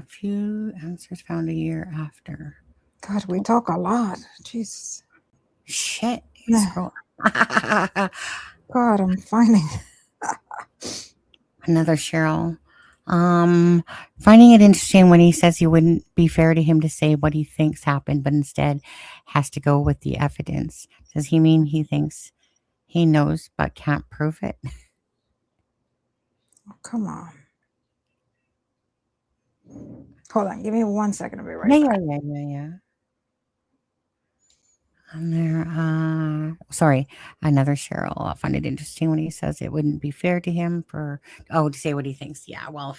Few answers found a year after. God, we talk a lot. Jesus. Shit. God, I'm finding. Another Cheryl. Finding it interesting when he says he wouldn't be fair to him to say what he thinks happened, but instead has to go with the evidence. Does he mean he thinks he knows but can't prove it? Oh, come on. Hold on. Give me 1 second. I'll be right Yeah, back. yeah. And there, sorry, another Cheryl. I find it interesting when he says it wouldn't be fair to him to say what he thinks. Yeah, well,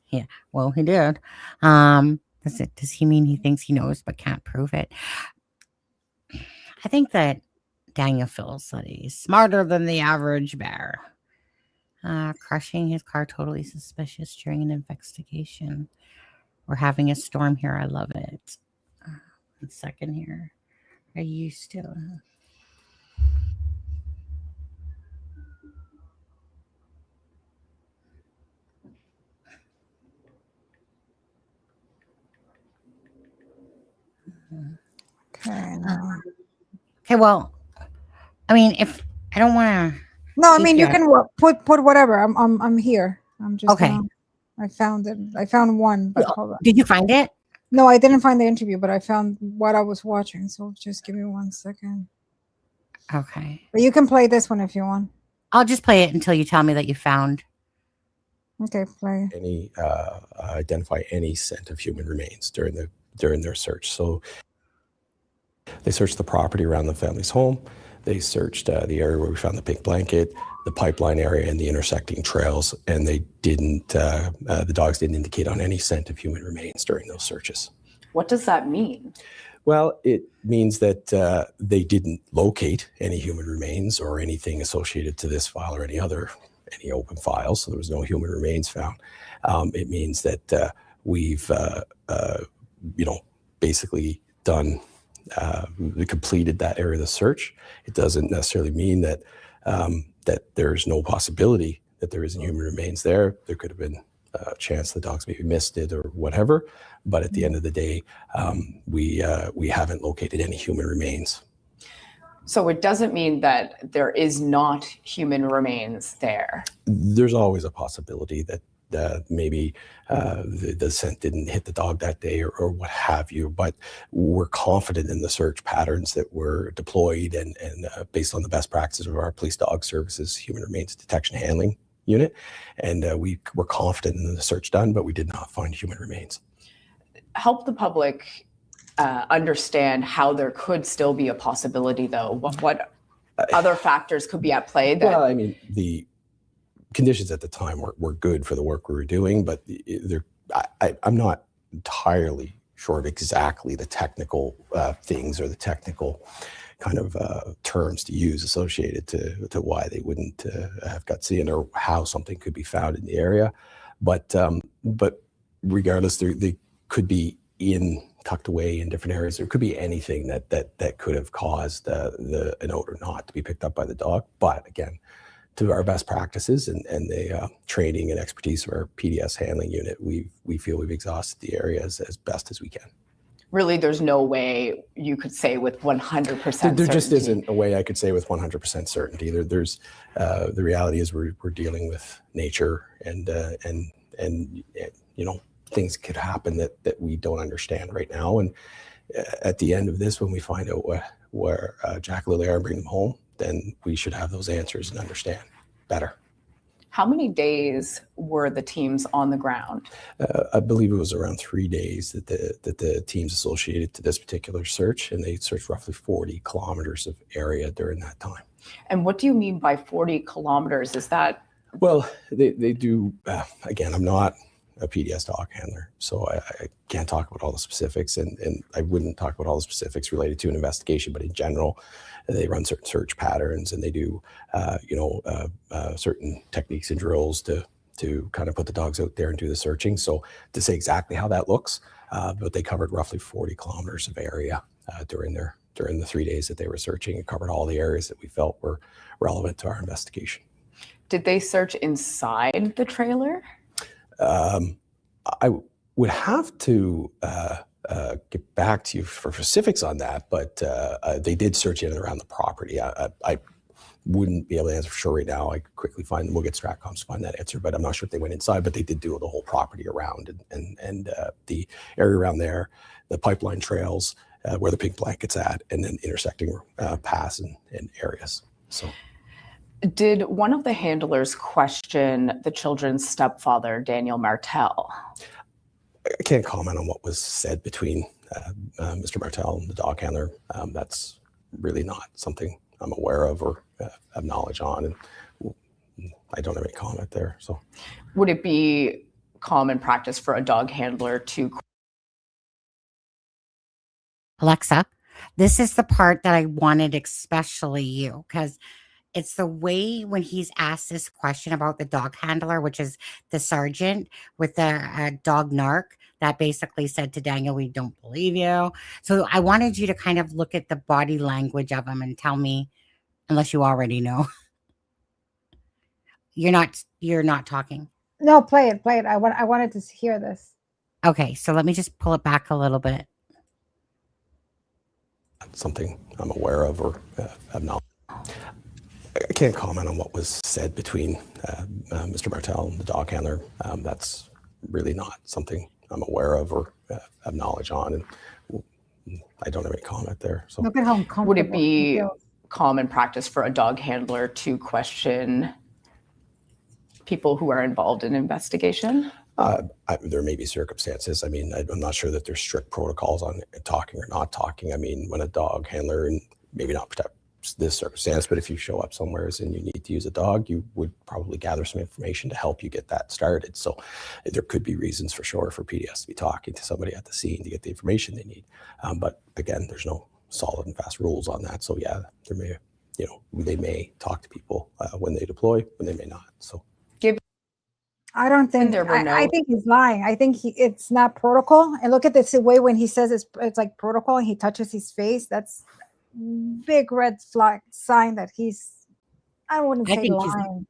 yeah, well, he did. Does he mean he thinks he knows but can't prove it? I think that Daniel feels that he's smarter than the average bear. Crushing his car totally suspicious during an investigation. We're having a storm here. I love it. 1 second here. Are you still? Okay. No. Okay, well, I mean, if I don't want to. No, I mean you can put whatever. I'm here. I'm just okay. I found it. I found one, but hold on. Did you find it? No, I didn't find the interview, but I found what I was watching. So just give me 1 second. Okay. But you can play this one if you want. I'll just play it until you tell me that you found. Okay, play. Identify any scent of human remains during their search. So they searched the property around the family's home. They searched the area where we found the pink blanket, the pipeline area, and the intersecting trails. And they didn't. The dogs didn't indicate on any scent of human remains during those searches. What does that mean? Well, it means that they didn't locate any human remains or anything associated to this file or any open files. So there was no human remains found. It means that we've, basically done. We completed that area of the search. It doesn't necessarily mean that that there's no possibility that there isn't human remains there. There could have been a chance the dogs maybe missed it or whatever. But at the end of the day, we haven't located any human remains. So it doesn't mean that there is not human remains there. There's always a possibility that maybe the scent didn't hit the dog that day or what have you, but we're confident in the search patterns that were deployed and based on the best practices of our police dog services human remains detection handling unit. And we were confident in the search done, but we did not find human remains. Help the public understand how there could still be a possibility, though. What other factors could be at play? Well, I mean, the conditions at the time were good for the work we were doing, but I'm not entirely sure of exactly the technical things or the technical kind of terms to use associated to why they wouldn't have got seen or how something could be found in the area. But regardless, they could be tucked away in different areas. There could be anything that could have caused an odor not to be picked up by the dog. But again, to our best practices and the training and expertise of our PDS handling unit, we feel we've exhausted the area as best as we can. Really, there's no way you could say with 100% certainty. There just isn't a way I could say with 100% certainty. There's the reality is we're dealing with nature and things could happen that we don't understand right now. And at the end of this, when we find out where Jack and Lily are and bring them home, then we should have those answers and understand better. How many days were the teams on the ground? I believe it was around 3 days that the teams associated to this particular search, and they searched roughly 40 kilometers of area during that time. And what do you mean by 40 kilometers? Is that? Well, they do, again, I'm not a PDS dog handler, so I can't talk about all the specifics, and I wouldn't talk about all the specifics related to an investigation, but in general, they run certain search patterns and they do, certain techniques and drills to kind of put the dogs out there and do the searching. So to say exactly how that looks, but they covered roughly 40 kilometers of area during the 3 days that they were searching. It covered all the areas that we felt were relevant to our investigation. Did they search inside the trailer? I would have to get back to you for specifics on that, but they did search in and around the property. wouldn't be able to answer for sure right now. I could quickly we'll get Stratcoms to find that answer, but I'm not sure if they went inside, but they did do the whole property around and the area around there, the pipeline trails, where the pink blanket's at, and then intersecting paths and areas. So. Did one of the handlers question the children's stepfather, Daniel Martell? I can't comment on what was said between Mr. Martell and the dog handler. That's really not something I'm aware of or have knowledge on, and I don't have any comment there. So, would it be common practice for a dog handler to? Alexza, this is the part that I wanted, especially you, because it's the way when he's asked this question about the dog handler, which is the sergeant with the dog narc that basically said to Daniel, "We don't believe you." So I wanted you to kind of look at the body language of him and tell me, unless you already know. You're not talking. No, play it. I wanted to hear this. Okay, so let me just pull it back a little bit. Something I'm aware of or have knowledge. I can't comment on what was said between Mr. Martell and the dog handler. That's really not something I'm aware of or have knowledge on, and I don't have any comment there. So, Look at how uncomfortable. Would it be common practice for a dog handler to question people who are involved in investigation? There may be circumstances. I mean, I'm not sure that there's strict protocols on talking or not talking. I mean, when a dog handler, and maybe not protect this circumstance, but if you show up somewhere and you need to use a dog, you would probably gather some information to help you get that started. So there could be reasons for sure for PDS to be talking to somebody at the scene to get the information they need. But again, there's no solid and fast rules on that. So yeah, there may, they may talk to people when they deploy, when they may not. So. I don't think there were I think he's lying. I think it's not protocol. And look at this way when he says it's like protocol and he touches his face. That's big red flag sign that I wouldn't say lying,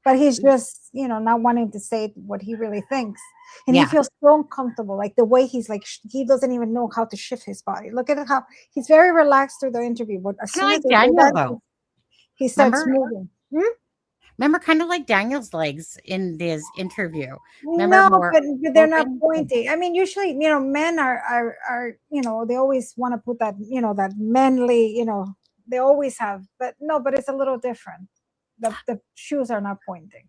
but he's just, not wanting to say what he really thinks. And he feels so uncomfortable, like the way he's like, he doesn't even know how to shift his body. Look at how he's very relaxed through the interview. But as soon as he starts moving. Remember, kind of like Daniel's legs in his interview. But they're not pointy. I mean, usually, men are they always want to put that, that manly, they always have. But it's a little different. The shoes are not pointing.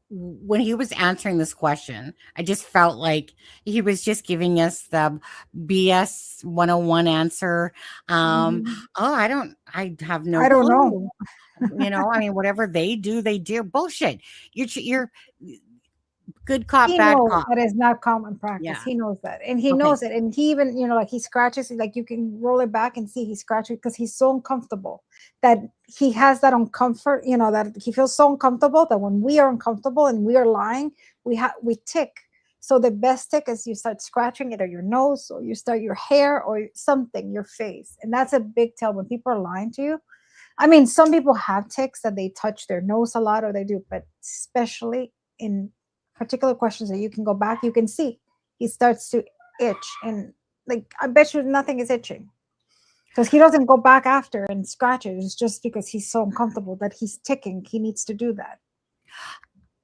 When he was answering this question, I just felt like he was just giving us the BS 101 answer. I have no I don't clue. know. I mean, whatever they do bullshit. You're good cop, he bad knows cop. That is not common practice. Yeah. He knows that. And he knows it. And he even, like he scratches, like you can roll it back and see he scratches because he's so uncomfortable that he has that uncomfort, that he feels so uncomfortable that when we are uncomfortable and we are lying, we tick. So the best tick is you start scratching it or your nose or you start your hair or something, your face. And that's a big tell when people are lying to you. I mean, some people have tics that they touch their nose a lot or they do, but especially in particular questions that you can go back, you can see he starts to itch. And like, I bet you nothing is itching because he doesn't go back after and scratch it. It's just because he's so uncomfortable that he's ticking. He needs to do that.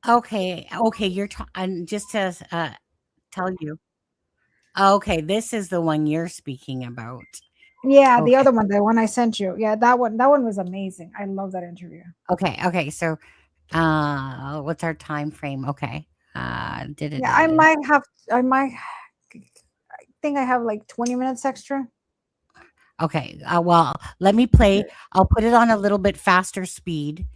Okay. You're just to tell you. Okay. This is the one you're speaking about. Yeah, the other one, the one I sent you. Yeah, that one was amazing. I love that interview. Okay. So, what's our time frame? Okay. I think I have like 20 minutes extra. Okay. Well, let me play. I'll put it on a little bit faster speed.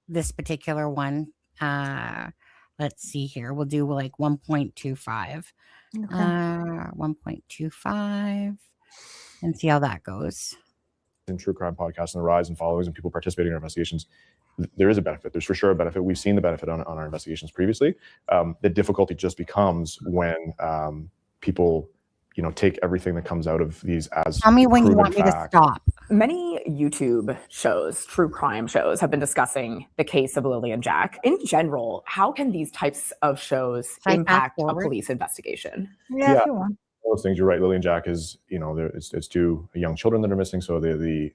This particular one. Let's see here. We'll do like 1.25. 1.25 and see how that goes. In true crime podcasts and the rise in followers and people participating in our investigations, there is a benefit. There's for sure a benefit. We've seen the benefit on our investigations previously. The difficulty just becomes when people, take everything that comes out of these as tell me when you want me to stop. Many YouTube shows, true crime shows, have been discussing the case of Lily and Jack. In general, how can these types of shows impact a police investigation? Yeah, if you want. one of those things. You're right. Lily and Jack is, it's two young children that are missing. So the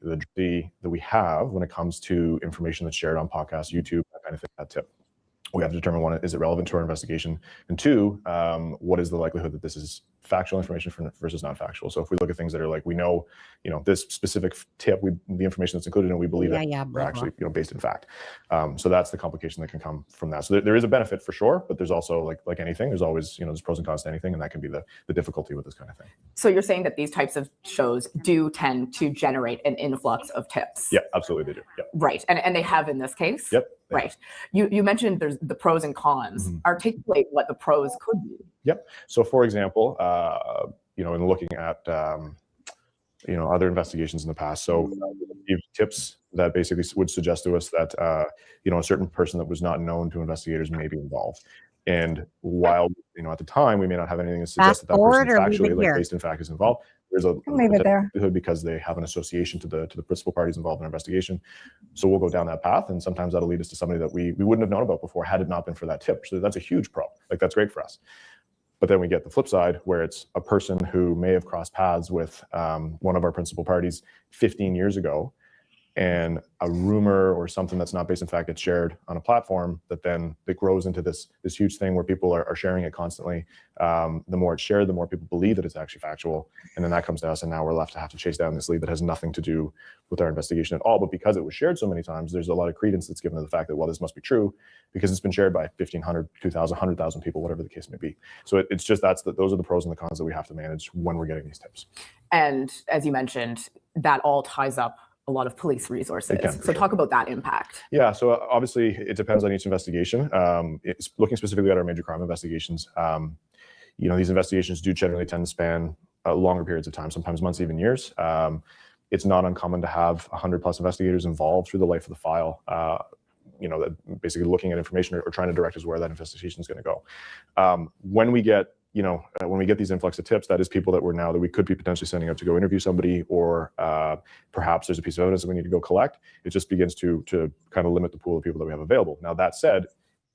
that we have when it comes to information that's shared on podcasts, YouTube, that kind of thing, that tip. We have to determine, one, is it relevant to our investigation? And two, what is the likelihood that this is factual information versus not factual? So if we look at things that are like, we know, this specific tip, the information that's included in it, we believe that we're actually, based in fact. So that's the complication that can come from that. So there is a benefit for sure, but there's also like anything, there's always, there's pros and cons to anything, and that can be the difficulty with this kind of thing. So you're saying that these types of shows do tend to generate an influx of tips? Yeah, absolutely they do. Yeah. Right, and they have in this case? Yep. Right. You mentioned there's the pros and cons. Articulate what the pros could be. Yep. So for example, in looking at, other investigations in the past. So tips that basically would suggest to us that, a certain person that was not known to investigators may be involved. And while, at the time, we may not have anything to suggest that person is actually based in fact is involved, there's a likelihood because they have an association to the principal parties involved in an investigation. So we'll go down that path, and sometimes that'll lead us to somebody that we wouldn't have known about before had it not been for that tip. So that's a huge pro. Like, that's great for us. But then we get the flip side, where it's a person who may have crossed paths with one of our principal parties 15 years ago, and a rumor or something that's not based in fact gets shared on a platform that then it grows into this huge thing where people are sharing it constantly. The more it's shared, the more people believe that it's actually factual. And then that comes to us, and now we're left to have to chase down this lead that has nothing to do with our investigation at all. But because it was shared so many times, there's a lot of credence that's given to the fact that, well, this must be true because it's been shared by 1,500, 2,000, 100,000 people, whatever the case may be. So it's just, those are the pros and the cons that we have to manage when we're getting these tips. And as you mentioned, that all ties up a lot of police resources. So talk about that impact. Yeah, so obviously it depends on each investigation. It's looking specifically at our major crime investigations. These investigations do generally tend to span longer periods of time, sometimes months, even years. It's not uncommon to have 100+ investigators involved through the life of the file, that basically looking at information or trying to direct us where that investigation is going to go. When we get these influx of tips, that is people that we could be potentially sending out to go interview somebody, or perhaps there's a piece of evidence that we need to go collect. It just begins to kind of limit the pool of people that we have available. Now, that said,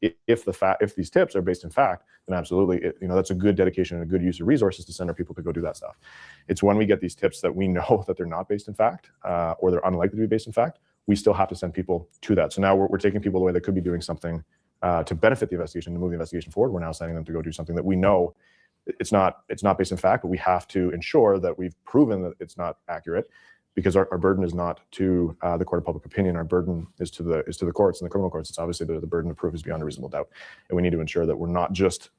if these tips are based in fact, then absolutely, that's a good dedication and a good use of resources to send our people to go do that stuff. It's when we get these tips that we know that they're not based in fact, or they're unlikely to be based in fact, we still have to send people to that. So now we're taking people away that could be doing something to benefit the investigation, to move the investigation forward. We're now sending them to go do something that we know it's not based in fact, but we have to ensure that we've proven that it's not accurate, because our burden is not to the court of public opinion. Our burden is to the courts, and the criminal courts. It's obviously the burden of proof is beyond a reasonable doubt, and we need to ensure that we're not just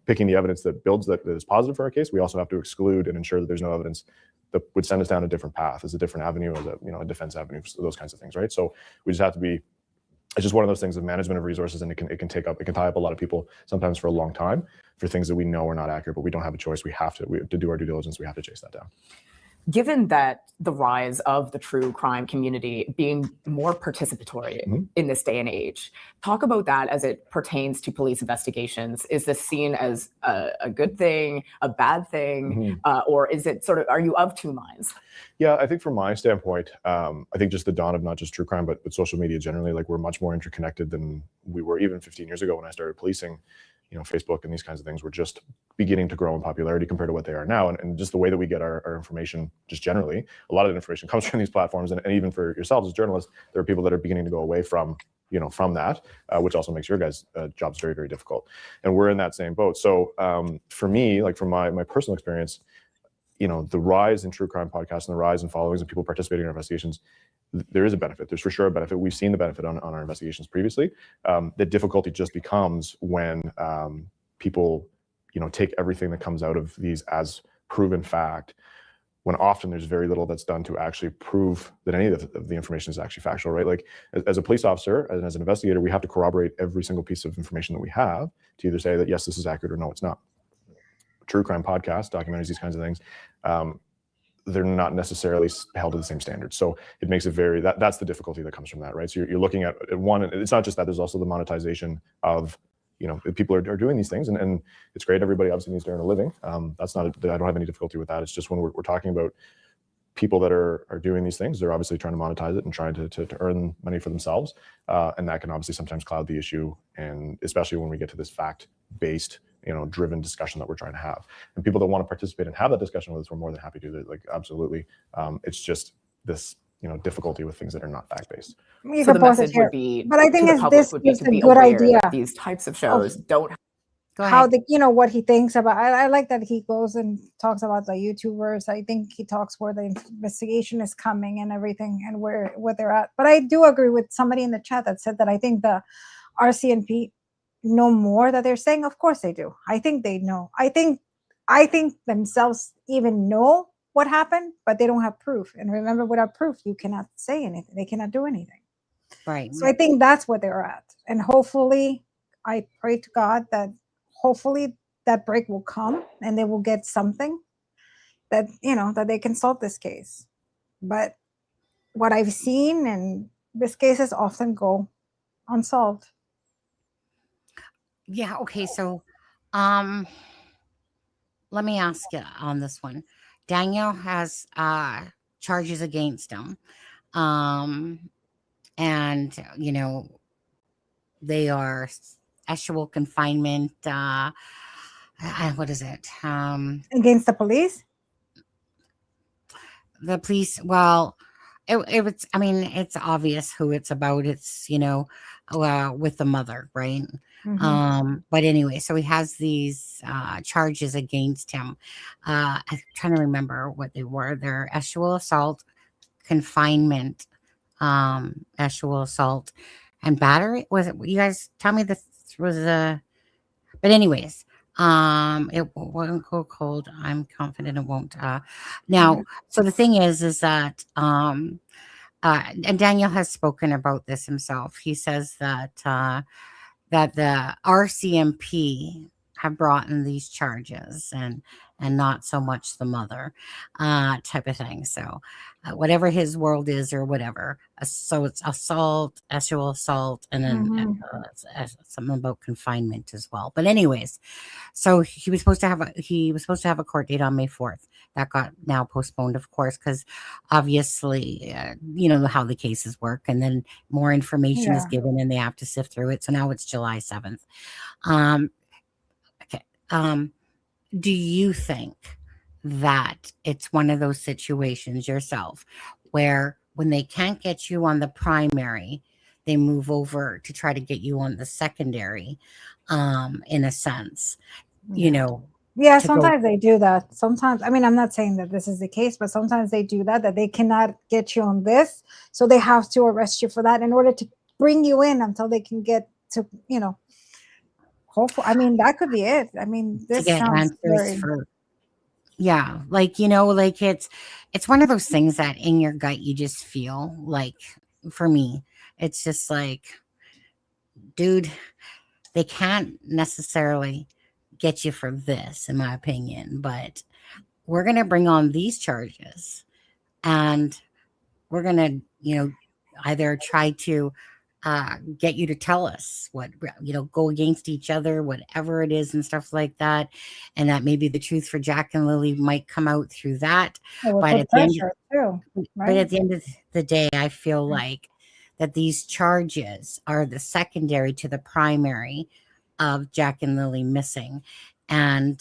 picking the evidence that builds that is positive for our case. We also have to exclude and ensure that there's no evidence that would send us down a different path, as a different avenue, as a defense avenue, those kinds of things, right? So we just have to be. It's just one of those things of management of resources, and it can tie up a lot of people, sometimes for a long time, for things that we know are not accurate, but we don't have a choice. We have to do our due diligence. We have to chase that down. Given that the rise of the true crime community being more participatory in this day and age, talk about that as it pertains to police investigations. Is this seen as a good thing, a bad thing, or is it are you of two minds? Yeah, I think from my standpoint, I think just the dawn of not just true crime, but social media generally, like, we're much more interconnected than we were even 15 years ago when I started policing. Facebook and these kinds of things were just beginning to grow in popularity compared to what they are now. And just the way that we get our information, just generally, a lot of the information comes from these platforms. And even for yourselves as journalists, there are people that are beginning to go away from that, which also makes your guys' jobs very, very difficult. And we're in that same boat. So for me, like, from my personal experience, the rise in true crime podcasts and the rise in followings and people participating in our investigations, there is a benefit. There's for sure a benefit. We've seen the benefit on our investigations previously. The difficulty just becomes when people, take everything that comes out of these as proven fact, when often there's very little that's done to actually prove that any of the information is actually factual, right? Like, as a police officer and as an investigator, we have to corroborate every single piece of information that we have to either say that, yes, this is accurate, or no, it's not. True crime podcasts, documentaries, these kinds of things, they're not necessarily held to the same standards. So it makes it that's the difficulty that comes from that, right? So you're looking at one, and it's not just that, there's also the monetization of, people are doing these things, and it's great. Everybody obviously needs to earn a living. I don't have any difficulty with that. It's just when we're talking about people that are doing these things, they're obviously trying to monetize it and trying to earn money for themselves. And that can obviously sometimes cloud the issue. And especially when we get to this fact-based driven discussion that we're trying to have. And people that want to participate and have that discussion with us, we're more than happy to. Like, absolutely. It's just this difficulty with things that are not fact-based. So the message would be, but I think to the it's public this would be gives to a be good aware idea that these types of shows don't. Go how ahead. what he thinks about. I like that he goes and talks about the YouTubers. I think he talks where the investigation is coming and everything and what they're at. But I do agree with somebody in the chat that said that I think the RCMP know more that they're saying. Of course they do. I think they know. I think themselves even know what happened, but they don't have proof. And remember, without proof, you cannot say anything. They cannot do anything. Right. So I think that's what they're at. And hopefully, I pray to God that hopefully that break will come and they will get something that, that they can solve this case. But what I've seen, and these cases often go unsolved. Yeah. Okay. So, let me ask you on this one. Daniel has charges against him. And, they are actual confinement. What is it? Against the police? The police, well, it was, I mean, it's obvious who it's about. It's, with the mother, right? But anyway, so he has these charges against him. I'm trying to remember what they were. They're sexual assault, confinement, sexual assault, and battery. Was it? You guys tell me this was a. But anyways, it won't go cold. I'm confident it won't. Now, so the thing is that and Daniel has spoken about this himself. He says that that the RCMP have brought in these charges and not so much the mother type of thing. So whatever his world is or whatever. So it's assault, sexual assault, and then something about confinement as well. But anyways, so he was supposed to have a court date on May 4th. That got now postponed, of course, because obviously, you know how the cases work, and then more information is given, and they have to sift through it. So now it's July 7th. Okay. Do you think that it's one of those situations yourself where when they can't get you on the primary, they move over to try to get you on the secondary, in a sense, you know? Yeah, sometimes they do that. Sometimes, I mean, I'm not saying that this is the case, but sometimes they do that they cannot get you on this. So they have to arrest you for that in order to bring you in until they can get to, hopefully, I mean, that could be it. I mean, this sounds very... Yeah, like, like it's one of those things that in your gut, you just feel like, for me, it's just like, dude, they can't necessarily get you for this, in my opinion, but we're going to bring on these charges and we're going to, either try to get you to tell us what, go against each other, whatever it is and stuff like that. And that maybe the truth for Jack and Lily might come out through that. But at the end of the day, I feel like that these charges are the secondary to the primary of Jack and Lily missing. And,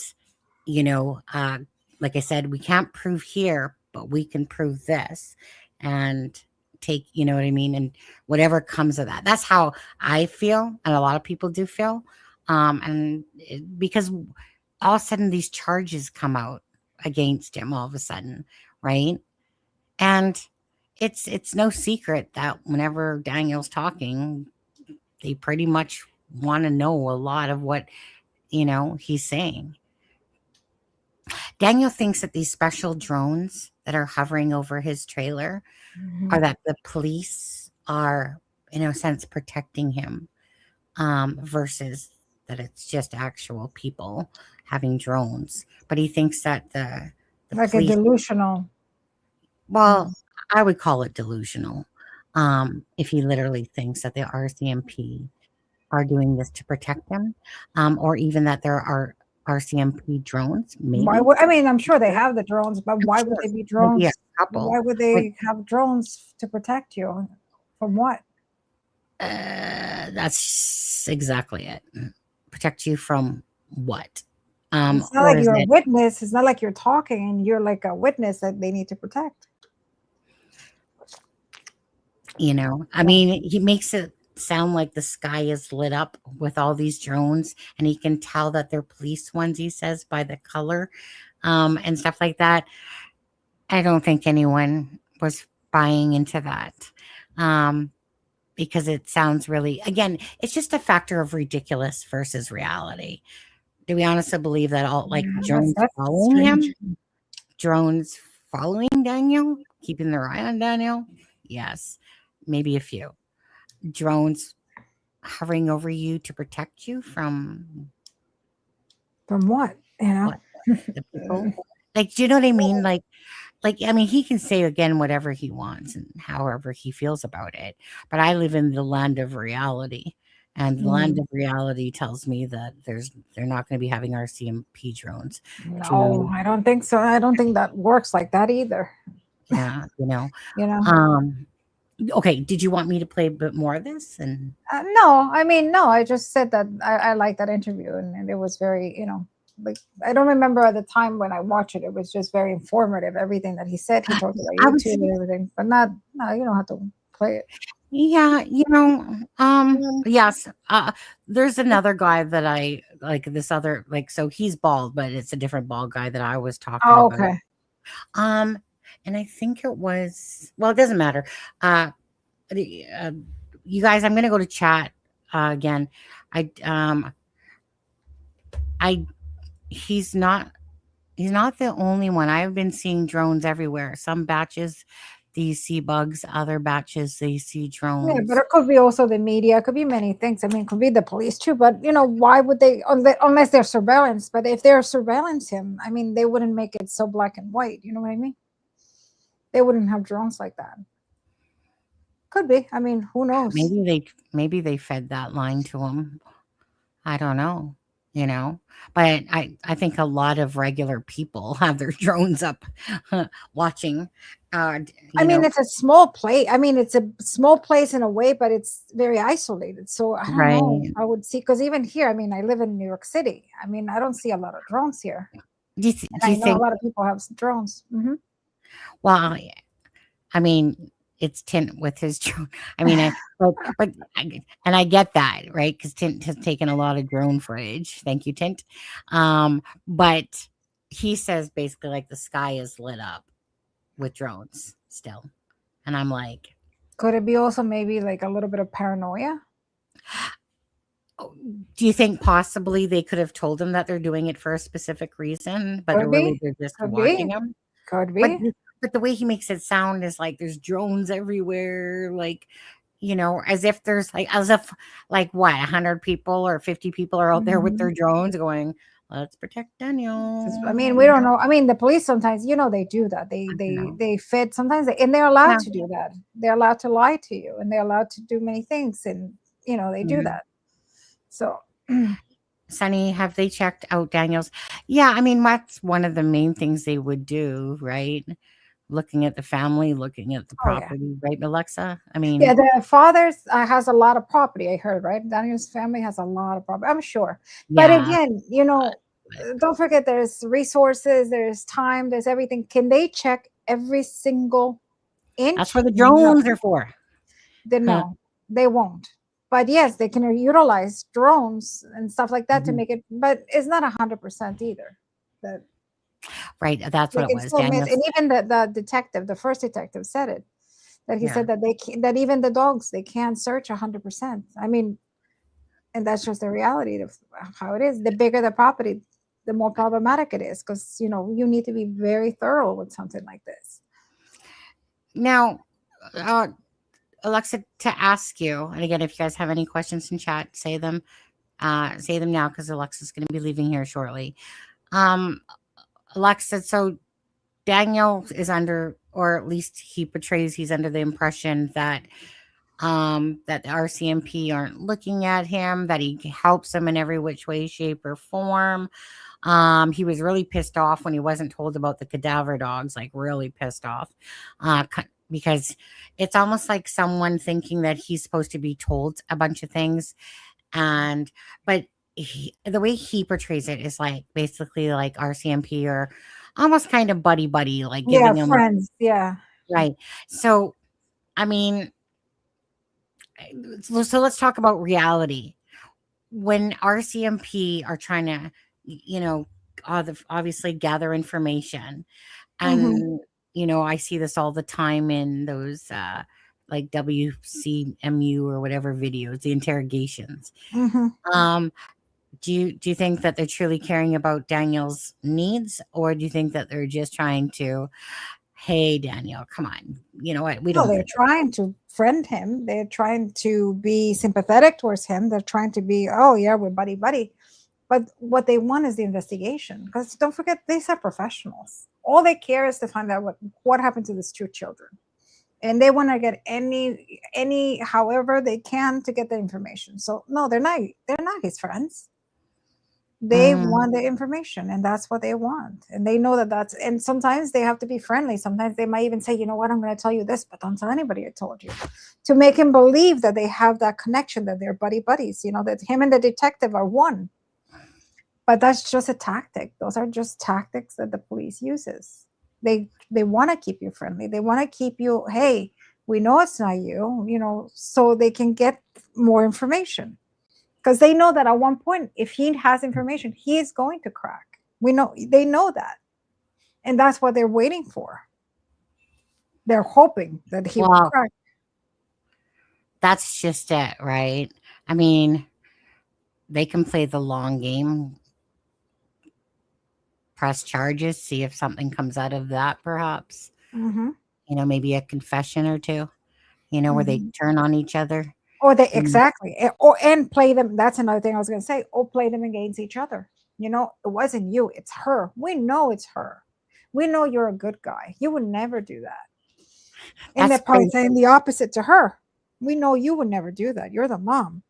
like I said, we can't prove here, but we can prove this and take, you know what I mean? And whatever comes of that, that's how I feel. And a lot of people do feel. Because all of a sudden these charges come out against him all of a sudden. Right. And it's no secret that whenever Daniel's talking, they pretty much want to know a lot of what, he's saying. Daniel thinks that these special drones that are hovering over his trailer are that the police are, in a sense, protecting him, versus that it's just actual people having drones. But he thinks that the like police, a delusional. Well, I would call it delusional. If he literally thinks that the RCMP are doing this to protect them, or even that there are RCMP drones. Maybe. I mean, I'm sure they have the drones, but why would they be drones? Why would they have drones to protect you? From what? That's exactly it. Protect you from what? It's not Or like is you're a it, witness. It's not like you're talking and you're like a witness that they need to protect. I mean, he makes it sound like the sky is lit up with all these drones, and he can tell that they're police ones, he says, by the color, and stuff like that. I don't think anyone was buying into that. Because it sounds really, again, it's just a factor of ridiculous versus reality. Do we honestly believe that all like drones That's following strange. him? Drones following Daniel, keeping their eye on Daniel? Yes, maybe a few. Drones hovering over you to protect you from From what? You know? what? The people? Like, do you know what I mean? Like, I mean, he can say again whatever he wants and however he feels about it. But I live in the land of reality. And the land of reality tells me that they're not going to be having RCMP drones. No, I don't think so. I don't think that works like that either. Yeah, You know? Okay, did you want me to play a bit more of this? And No, I mean, no, I just said that I liked that interview and it was very, like, I don't remember at the time when I watched it. It was just very informative. Everything that he said, he talked about I was YouTube and everything, but no, you don't have to play it. Yeah, yes. There's another guy that I like, this other, like, so he's bald, but it's a different bald guy that I was talking Oh, about. okay. And I think it was, well, it doesn't matter. You guys, I'm gonna go to chat again. He's not the only one. I've been seeing drones everywhere. Some batches you see bugs, other batches they see drones. Yeah, but it could be also the media. It could be many things. I mean, it could be the police too. But why would they? Unless they're surveillance. But if they're surveillance him, I mean, they wouldn't make it so black and white. You know what I mean? They wouldn't have drones like that. Could be. I mean, who knows? Maybe they fed that line to him. I don't know. But I think a lot of regular people have their drones up watching. I mean, it's a small place. I mean, it's a small place in a way, but it's very isolated. So I don't know. I would see, because even here, I mean, I live in New York City. I mean, I don't see a lot of drones here. Do you I know think a lot of people have drones. Well, I mean, it's Tint with his drone. I mean, I get that, right? Because Tint has taken a lot of drone footage. Thank you, Tint. But he says basically like the sky is lit up with drones still, and I'm like, could it be also maybe like a little bit of paranoia? Do you think possibly they could have told him that they're doing it for a specific reason, but really they're just watching him? Could be. But the way he makes it sound is like there's drones everywhere, like, as if there's like, what, 100 people or 50 people are out there with their drones going, let's protect Daniel. I mean, we don't know. I mean, the police sometimes, they do that. They fit sometimes, and they're allowed to do that. They're allowed to lie to you, and they're allowed to do many things, and they do that. So. Sunny, have they checked out Daniel's? Yeah, I mean, that's one of the main things they would do, right? Looking at the family, looking at the property, right, Alexza? I mean, yeah, the father has a lot of property, I heard, right? Daniel's family has a lot of property, I'm sure. But again, don't forget there's resources, there's time, there's everything. Can they check every single inch? That's what the drones are for. No, they won't. But yes, they can utilize drones and stuff like that to make it, but it's not 100% either. Right, that's what it was. And even the detective, the first detective said it, that he said that that even the dogs, they can't search 100%. I mean, and that's just the reality of how it is. The bigger the property, the more problematic it is, because you need to be very thorough with something like this. Now, Alexza, to ask you, and again, if you guys have any questions in chat, say them now, because Alexa's going to be leaving here shortly. Alexza, so Daniel is under, or at least he portrays he's under the impression that that the RCMP aren't looking at him, that he helps them in every which way, shape, or form. He was really pissed off when he wasn't told about the cadaver dogs, like really pissed off, because it's almost like someone thinking that he's supposed to be told a bunch of things, but the way he portrays it is like basically like RCMP or almost kind of buddy buddy, like Yeah, giving him friends. Yeah. right. So I mean, so let's talk about reality. When RCMP are trying to, you know, obviously gather information, and I see this all the time in those like WCMU or whatever videos, the interrogations. Do you think that they're truly caring about Daniel's needs, or do you think that they're just trying to, hey Daniel, come on, you know what, we No, don't they're need trying to friend him. They're trying to be sympathetic towards him. They're trying to be, oh yeah, we're buddy buddy. But what they want is the investigation, because don't forget, these are professionals. All they care is to find out what happened to these 2 children, and they want to get any however they can to get the information. So no, they're not his friends. They want the information, and that's what they want. And they know and sometimes they have to be friendly. Sometimes they might even say, you know what, I'm going to tell you this, but don't tell anybody I told you, to make him believe that they have that connection, that they're buddies, that him and the detective are one. But that's just a tactic. Those are just tactics that the police uses. They want to keep you friendly. They want to keep you, hey, we know it's not you, so they can get more information. Because they know that at one point, if he has information, he is going to crack. They know that. And that's what they're waiting for. They're hoping that he will crack. That's just it, right? I mean, they can play the long game, press charges, see if something comes out of that, perhaps. Maybe a confession or two, where they turn on each other. Or exactly. And play them. That's another thing I was going to say. Or play them against each other. It wasn't you, it's her. We know it's her. We know you're a good guy. You would never do that. And they're probably saying the opposite to her. We know you would never do that. You're the mom.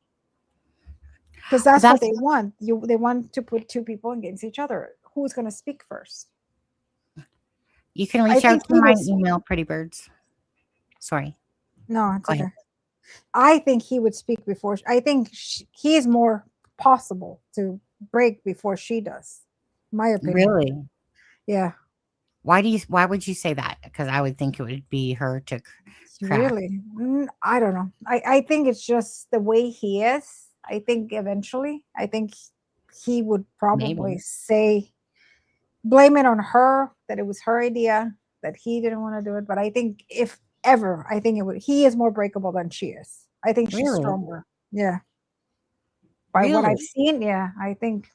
Because that's what they want. They want to put 2 people against each other. Who's going to speak first? You can reach out to my email, Pretty Birds. Sorry. No, it's okay. I think he would speak before. I think he is more possible to break before she does. My opinion. Really? Yeah. Why would you say that? Because I would think it would be her to crack. Really? I don't know. I think it's just the way he is. I think eventually, he would probably blame it on her, that it was her idea, that he didn't want to do it. But I think if ever, he is more breakable than she is. I think she's stronger. Yeah. By what I've seen, I think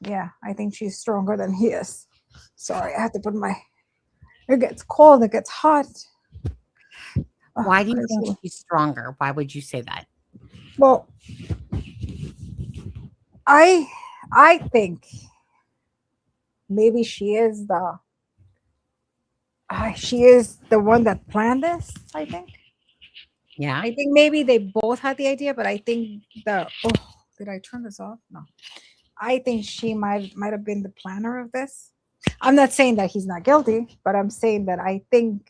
she's stronger than he is. Sorry, I have to put it gets cold, it gets hot. Why do you think she's stronger? Why would you say that? Well, I think maybe she is the one that planned this, I think. Yeah. I think maybe they both had the idea, but I think did I turn this off? No. I think she might have been the planner of this. I'm not saying that he's not guilty, but I'm saying that I think,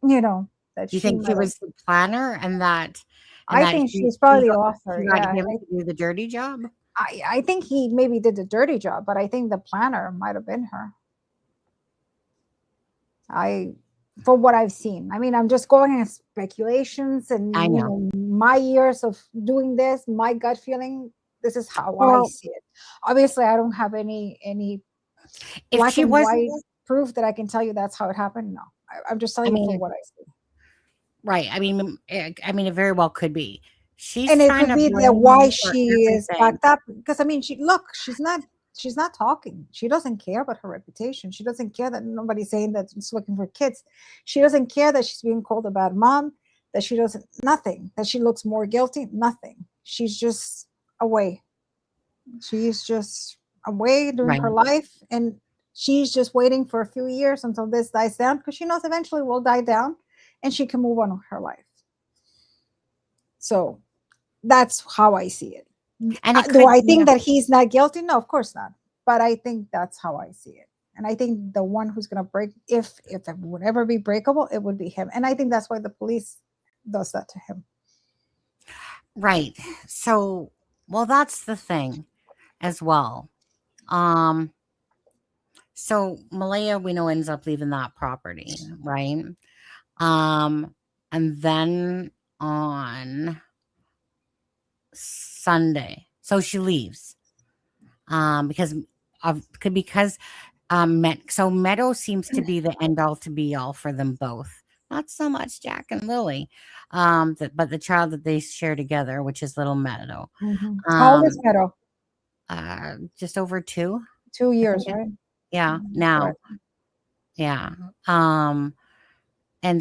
that you think she was the planner and that. I think she's probably the author. She got him to do the dirty job. I think he maybe did the dirty job, but I think the planner might have been her. For what I've seen. I mean, I'm just going in speculations and my years of doing this, my gut feeling. This is how I see it. Obviously, I don't have any black and white proof that I can tell you that's how it happened. No, I'm just telling you what I see. Right. I mean, it very well could be. And it could be that why she is backed up. Because she's not talking. She doesn't care about her reputation. She doesn't care that nobody's saying that she's looking for kids. She doesn't care that she's being called a bad mom. That nothing. That she looks more guilty. Nothing. She's just away. She's just away doing her life, and she's just waiting for a few years until this dies down, because she knows eventually will die down and she can move on with her life. So that's how I see it. And do I think that he's not guilty? No, of course not. But I think that's how I see it. And I think the one who's going to break, if it would ever be breakable, it would be him. And I think that's why the police does that to him. Right. So, well, that's the thing. as well. So Malaya, we know, ends up leaving that property, right? And then on Sunday, so she leaves because Meadow seems to be the end all to be all for them both. Not so much Jack and Lily, but the child that they share together, which is little Meadow. How old is Meadow? Just over 2. 2 years, think right? Yeah, now. Yeah. And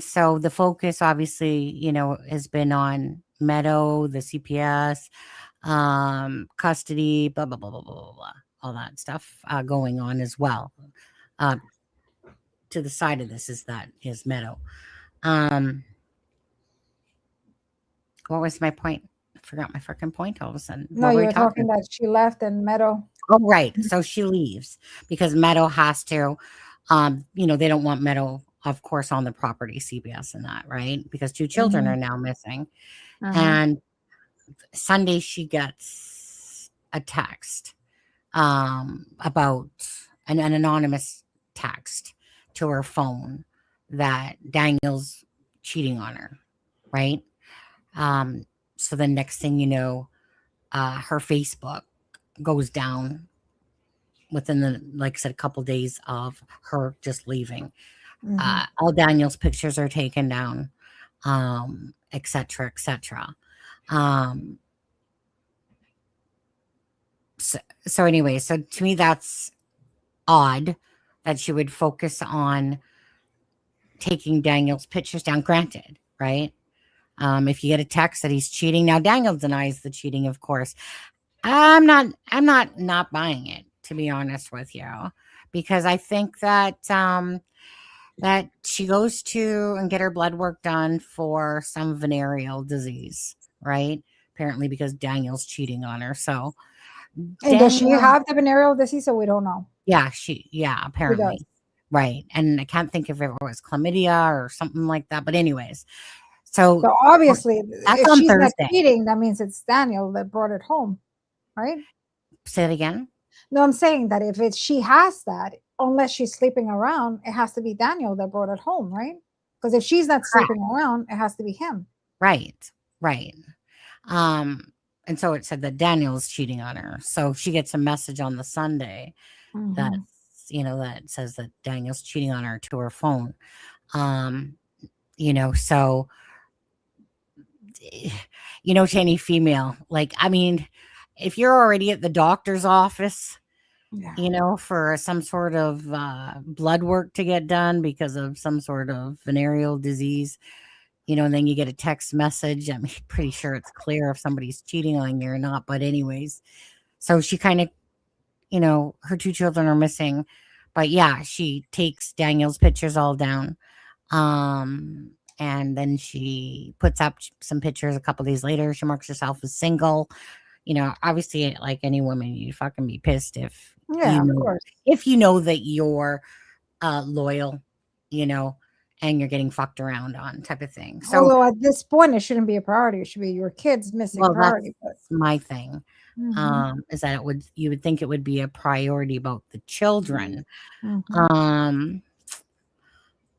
so the focus obviously, has been on Meadow, the CPS, custody, blah, blah, blah, blah, blah, blah, blah, all that stuff going on as well. To the side of this is Meadow. What was my point? I forgot my freaking point all of a sudden. No, What you were were we talking that she left and Meadow. Oh, right. So she leaves because Meadow has to, they don't want Meadow, of course, on the property, CBS and that, right? Because 2 children are now missing. And Sunday she gets a text about an anonymous text to her phone that Daniel's cheating on her, right? So the next thing you know, her Facebook goes down within like I said, a couple days of her just leaving. All Daniel's pictures are taken down, et cetera, et cetera. So anyway, so to me, that's odd that she would focus on taking Daniel's pictures down. Granted, right? If you get a text that he's cheating, now Daniel denies the cheating, of course. I'm not buying it, to be honest with you, because I think that that she goes to and get her blood work done for some venereal disease, right? Apparently because Daniel's cheating on her. So And does she have the venereal disease? So we don't know. Yeah, apparently. Right. And I can't think if it was chlamydia or something like that. But anyways, so obviously, that's if on she's not Thursday. cheating, that means it's Daniel that brought it home, right? Say it again. No, I'm saying that if she has that, unless she's sleeping around, it has to be Daniel that brought it home, right? Because if she's not sleeping around, it has to be him. Right. And so it said that Daniel's cheating on her. So she gets a message on the Sunday that that says that Daniel's cheating on her to her phone. So to any female, like, I mean, if you're already at the doctor's office, for some sort of blood work to get done because of some sort of venereal disease, and then you get a text message. I'm pretty sure it's clear if somebody's cheating on you or not. But anyways, so she kind of, her 2 children are missing. But yeah, she takes Daniel's pictures all down. And then she puts up some pictures a couple days later. She marks herself as single. Obviously, like any woman, you fucking be pissed if of course. If you know that you're loyal, and you're getting fucked around on type of thing. So, although at this point it shouldn't be a priority, it should be your kids missing priority. That's my thing. Is that you would think it would be a priority about the children.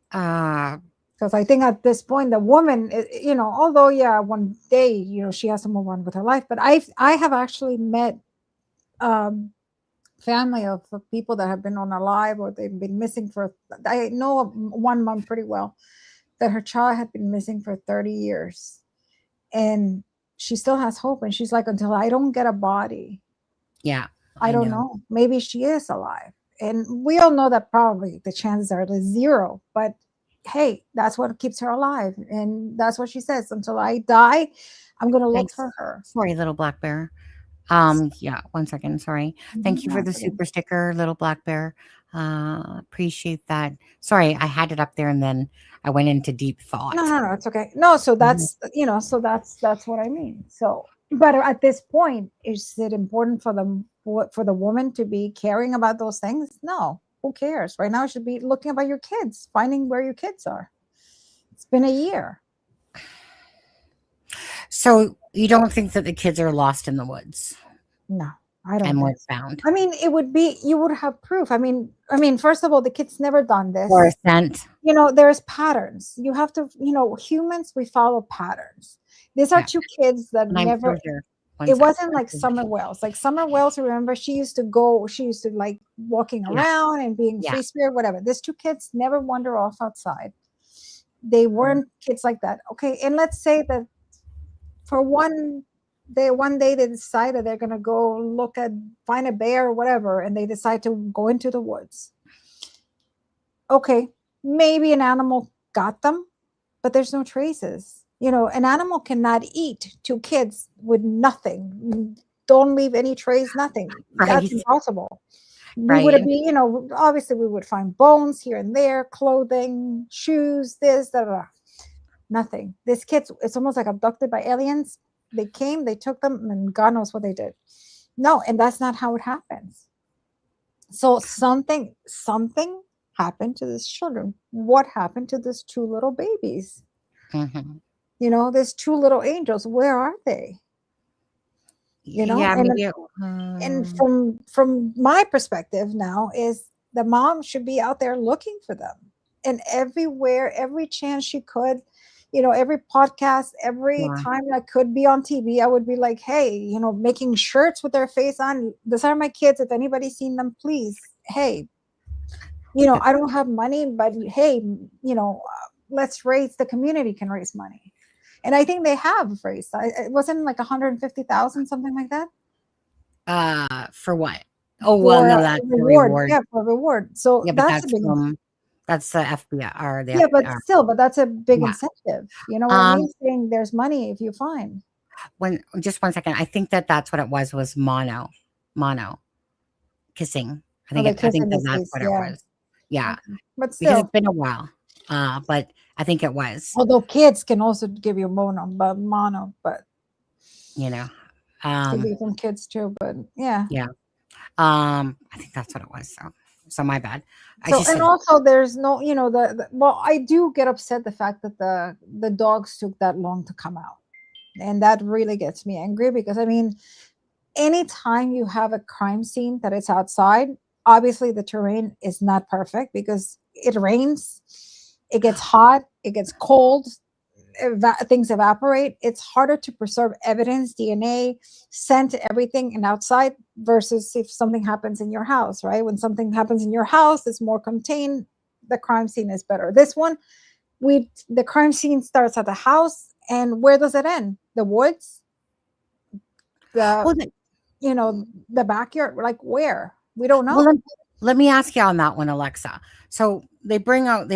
Because I think at this point the woman, although one day she has to move on with her life, but I have actually met family of people that have been unalive or they've been missing for, I know one mom pretty well, that her child had been missing for 30 years and she still has hope, and she's like, until I don't get a body, I don't know, maybe she is alive. And we all know that probably the chances are 0, but hey, that's what keeps her alive. And that's what she says, until I die, I'm going to look for her. Sorry, little black bear. 1 second. Sorry. Thank you for the super sticker, little black bear. Appreciate that. Sorry, I had it up there and then I went into deep thought. No, it's okay. No, so that's, that's what I mean. So, but at this point, is it important for the woman to be caring about those things? No, who cares? Right now, you should be looking about your kids, finding where your kids are. It's been a year. So you don't think that the kids are lost in the woods? No. I don't and think was found. I mean, it would be, you would have proof. I mean, first of all, the kid's never done this. Or a scent. You know, there's patterns. You have to, humans, we follow patterns. These are Yeah. two kids that And I'm never, still here. One it sec. wasn't like Summer Wells. Like Summer Wells, remember, she used to like walking Yeah. around and being Yeah. free spirit, whatever. These two kids never wander off outside. They weren't kids like that. Okay. And let's say that for one day they decide that they're going to go find a bear or whatever, and they decide to go into the woods. Okay, maybe an animal got them, but there's no traces. An animal cannot eat two kids with nothing. Don't leave any trace, nothing. Right. That's impossible. Right. We would be, obviously we would find bones here and there, clothing, shoes, this, that, nothing. This kid's, it's almost like abducted by aliens. They came, they took them, and God knows what they did. No, and that's not how it happens. So something happened to these children. What happened to these two little babies? Mhm. These two little angels. Where are they? Yeah, and, maybe and from my perspective now is the mom should be out there looking for them, and everywhere, every chance she could. Every podcast, every Yeah. time I could be on TV, I would be like, hey, making shirts with their face on. These are my kids. If anybody's seen them, please, hey, I don't have money, but hey, let's raise, the community can raise money. And I think they have raised. It wasn't like 150,000, something like that. For what? Oh, well, no, that's the reward. Yeah, for reward. So Yeah, but that's a big that's the FBI or the yeah, but FBI. still, but that's a big Yeah. incentive. You know what I Um, mean? Saying there's money if you find. Just 1 second. I think that's what it was mono kissing. I think the I think kissing that is that's this, what yeah. it was. Yeah, Okay. But because still, it's been a while. But I think it was. although kids can also give you mono, but You know, could be from kids too. But yeah. I think that's what it was. So my bad. Also there's no, well, I do get upset the fact that the dogs took that long to come out, and that really gets me angry, because anytime you have a crime scene that is outside, obviously the terrain is not perfect because it rains, it gets hot, it gets cold, things evaporate. It's harder to preserve evidence, DNA, scent, everything, and outside versus if something happens in your house, right? When something happens in your house, it's more contained. The crime scene is better. This one, the crime scene starts at the house, and where does it end? The woods, the backyard, like where? We don't know. Well, let me ask you on that one, Alexza. So they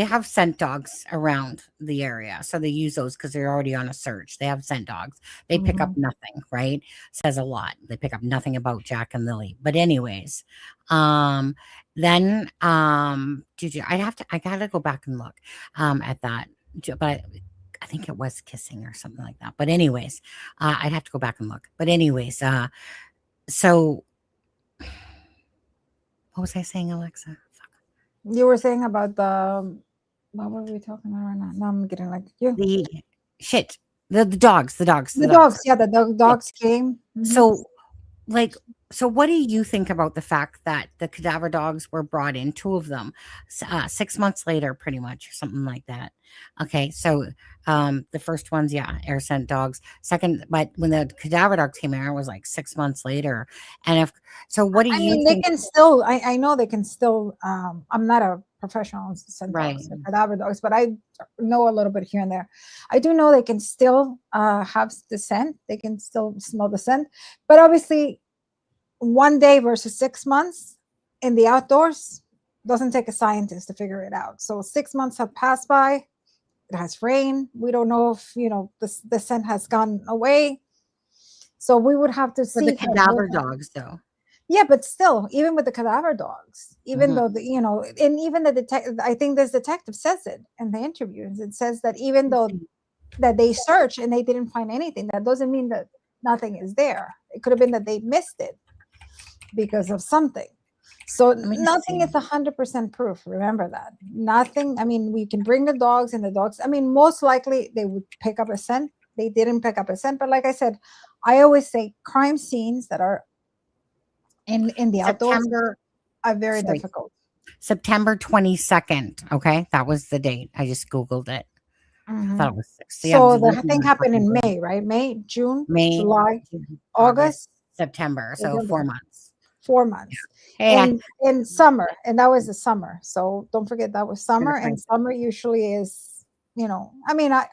have scent dogs around the area. So they use those because they're already on a search. They have scent dogs. They pick up nothing, right? Says a lot. They pick up nothing about Jack and Lily. But anyways, then I gotta go back and look at that. But I think it was kissing or something like that. But anyways, I'd have to go back and look. But anyways, so what was I saying, Alexza? You were saying about what were we talking about right now? Now I'm getting like you. The dogs. The dogs. Yeah, the dogs came. So what do you think about the fact that the cadaver dogs were brought in, 2 of them, 6 months later, pretty much, or something like that? Okay, so the first ones, air scent dogs. Second, but when the cadaver dogs came out, it was like 6 months later. And what do you think? They can still, I know they can still, I'm not a professional in scent dogs or cadaver dogs, but I know a little bit here and there. I do know they can still have the scent. They can still smell the scent. But obviously, 1 day versus 6 months in the outdoors doesn't take a scientist to figure it out. So 6 months have passed by. It has rained. We don't know if the scent has gone away. So we would have to see. For the cadaver dogs, though. Yeah, but still, even with the cadaver dogs, even though and even the detective, I think this detective says it in the interviews. It says that even though that they searched and they didn't find anything, that doesn't mean that nothing is there. It could have been that they missed it because of something. So nothing is 100% proof. Remember that. Nothing. I mean, we can bring the dogs, and the dogs, most likely they would pick up a scent. They didn't pick up a scent. But like I said, I always say crime scenes that are in the outdoors September, are very sorry. difficult. September 22nd. Okay. That was the date. I just Googled it. I Mhm. thought it was 6. So the thing happened in May, right? May, June, May, July, June, August, September. So November. 4 months. 4 months. Hey, And in summer, and that was the summer. So don't forget that was summer, and 22nd. summer usually is, I mean, I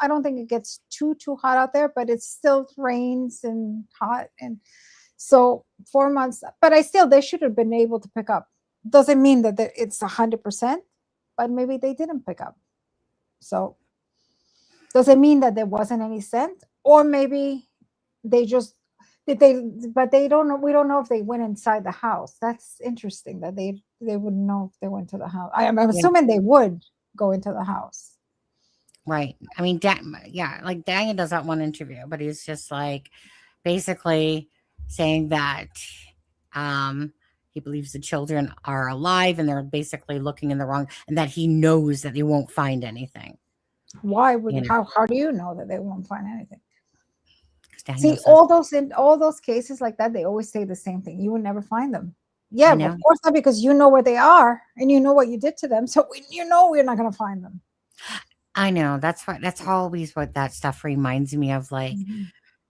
don't think it gets too hot out there, but it still rains and hot, and so 4 months. But they should have been able to pick up. Doesn't mean that it's 100%, but maybe they didn't pick up. So does it mean that there wasn't any scent, or maybe they just did they? But they don't know. We don't know if they went inside the house. That's interesting that they wouldn't know if they went to the house. I'm assuming they would go into the house. Right. I mean, like Daniel does that one interview, but he's just like basically saying that he believes the children are alive and they're basically looking in the wrong, and that he knows that they won't find anything. Why would You know. how do you know that they won't find anything? 'Cause Daniel See, says- in all those cases like that, they always say the same thing. You will never find them. Yeah, know. of course not, because you know where they are and you know what you did to them. So we're not going to find them. I know. That's always what that stuff reminds me of. Like,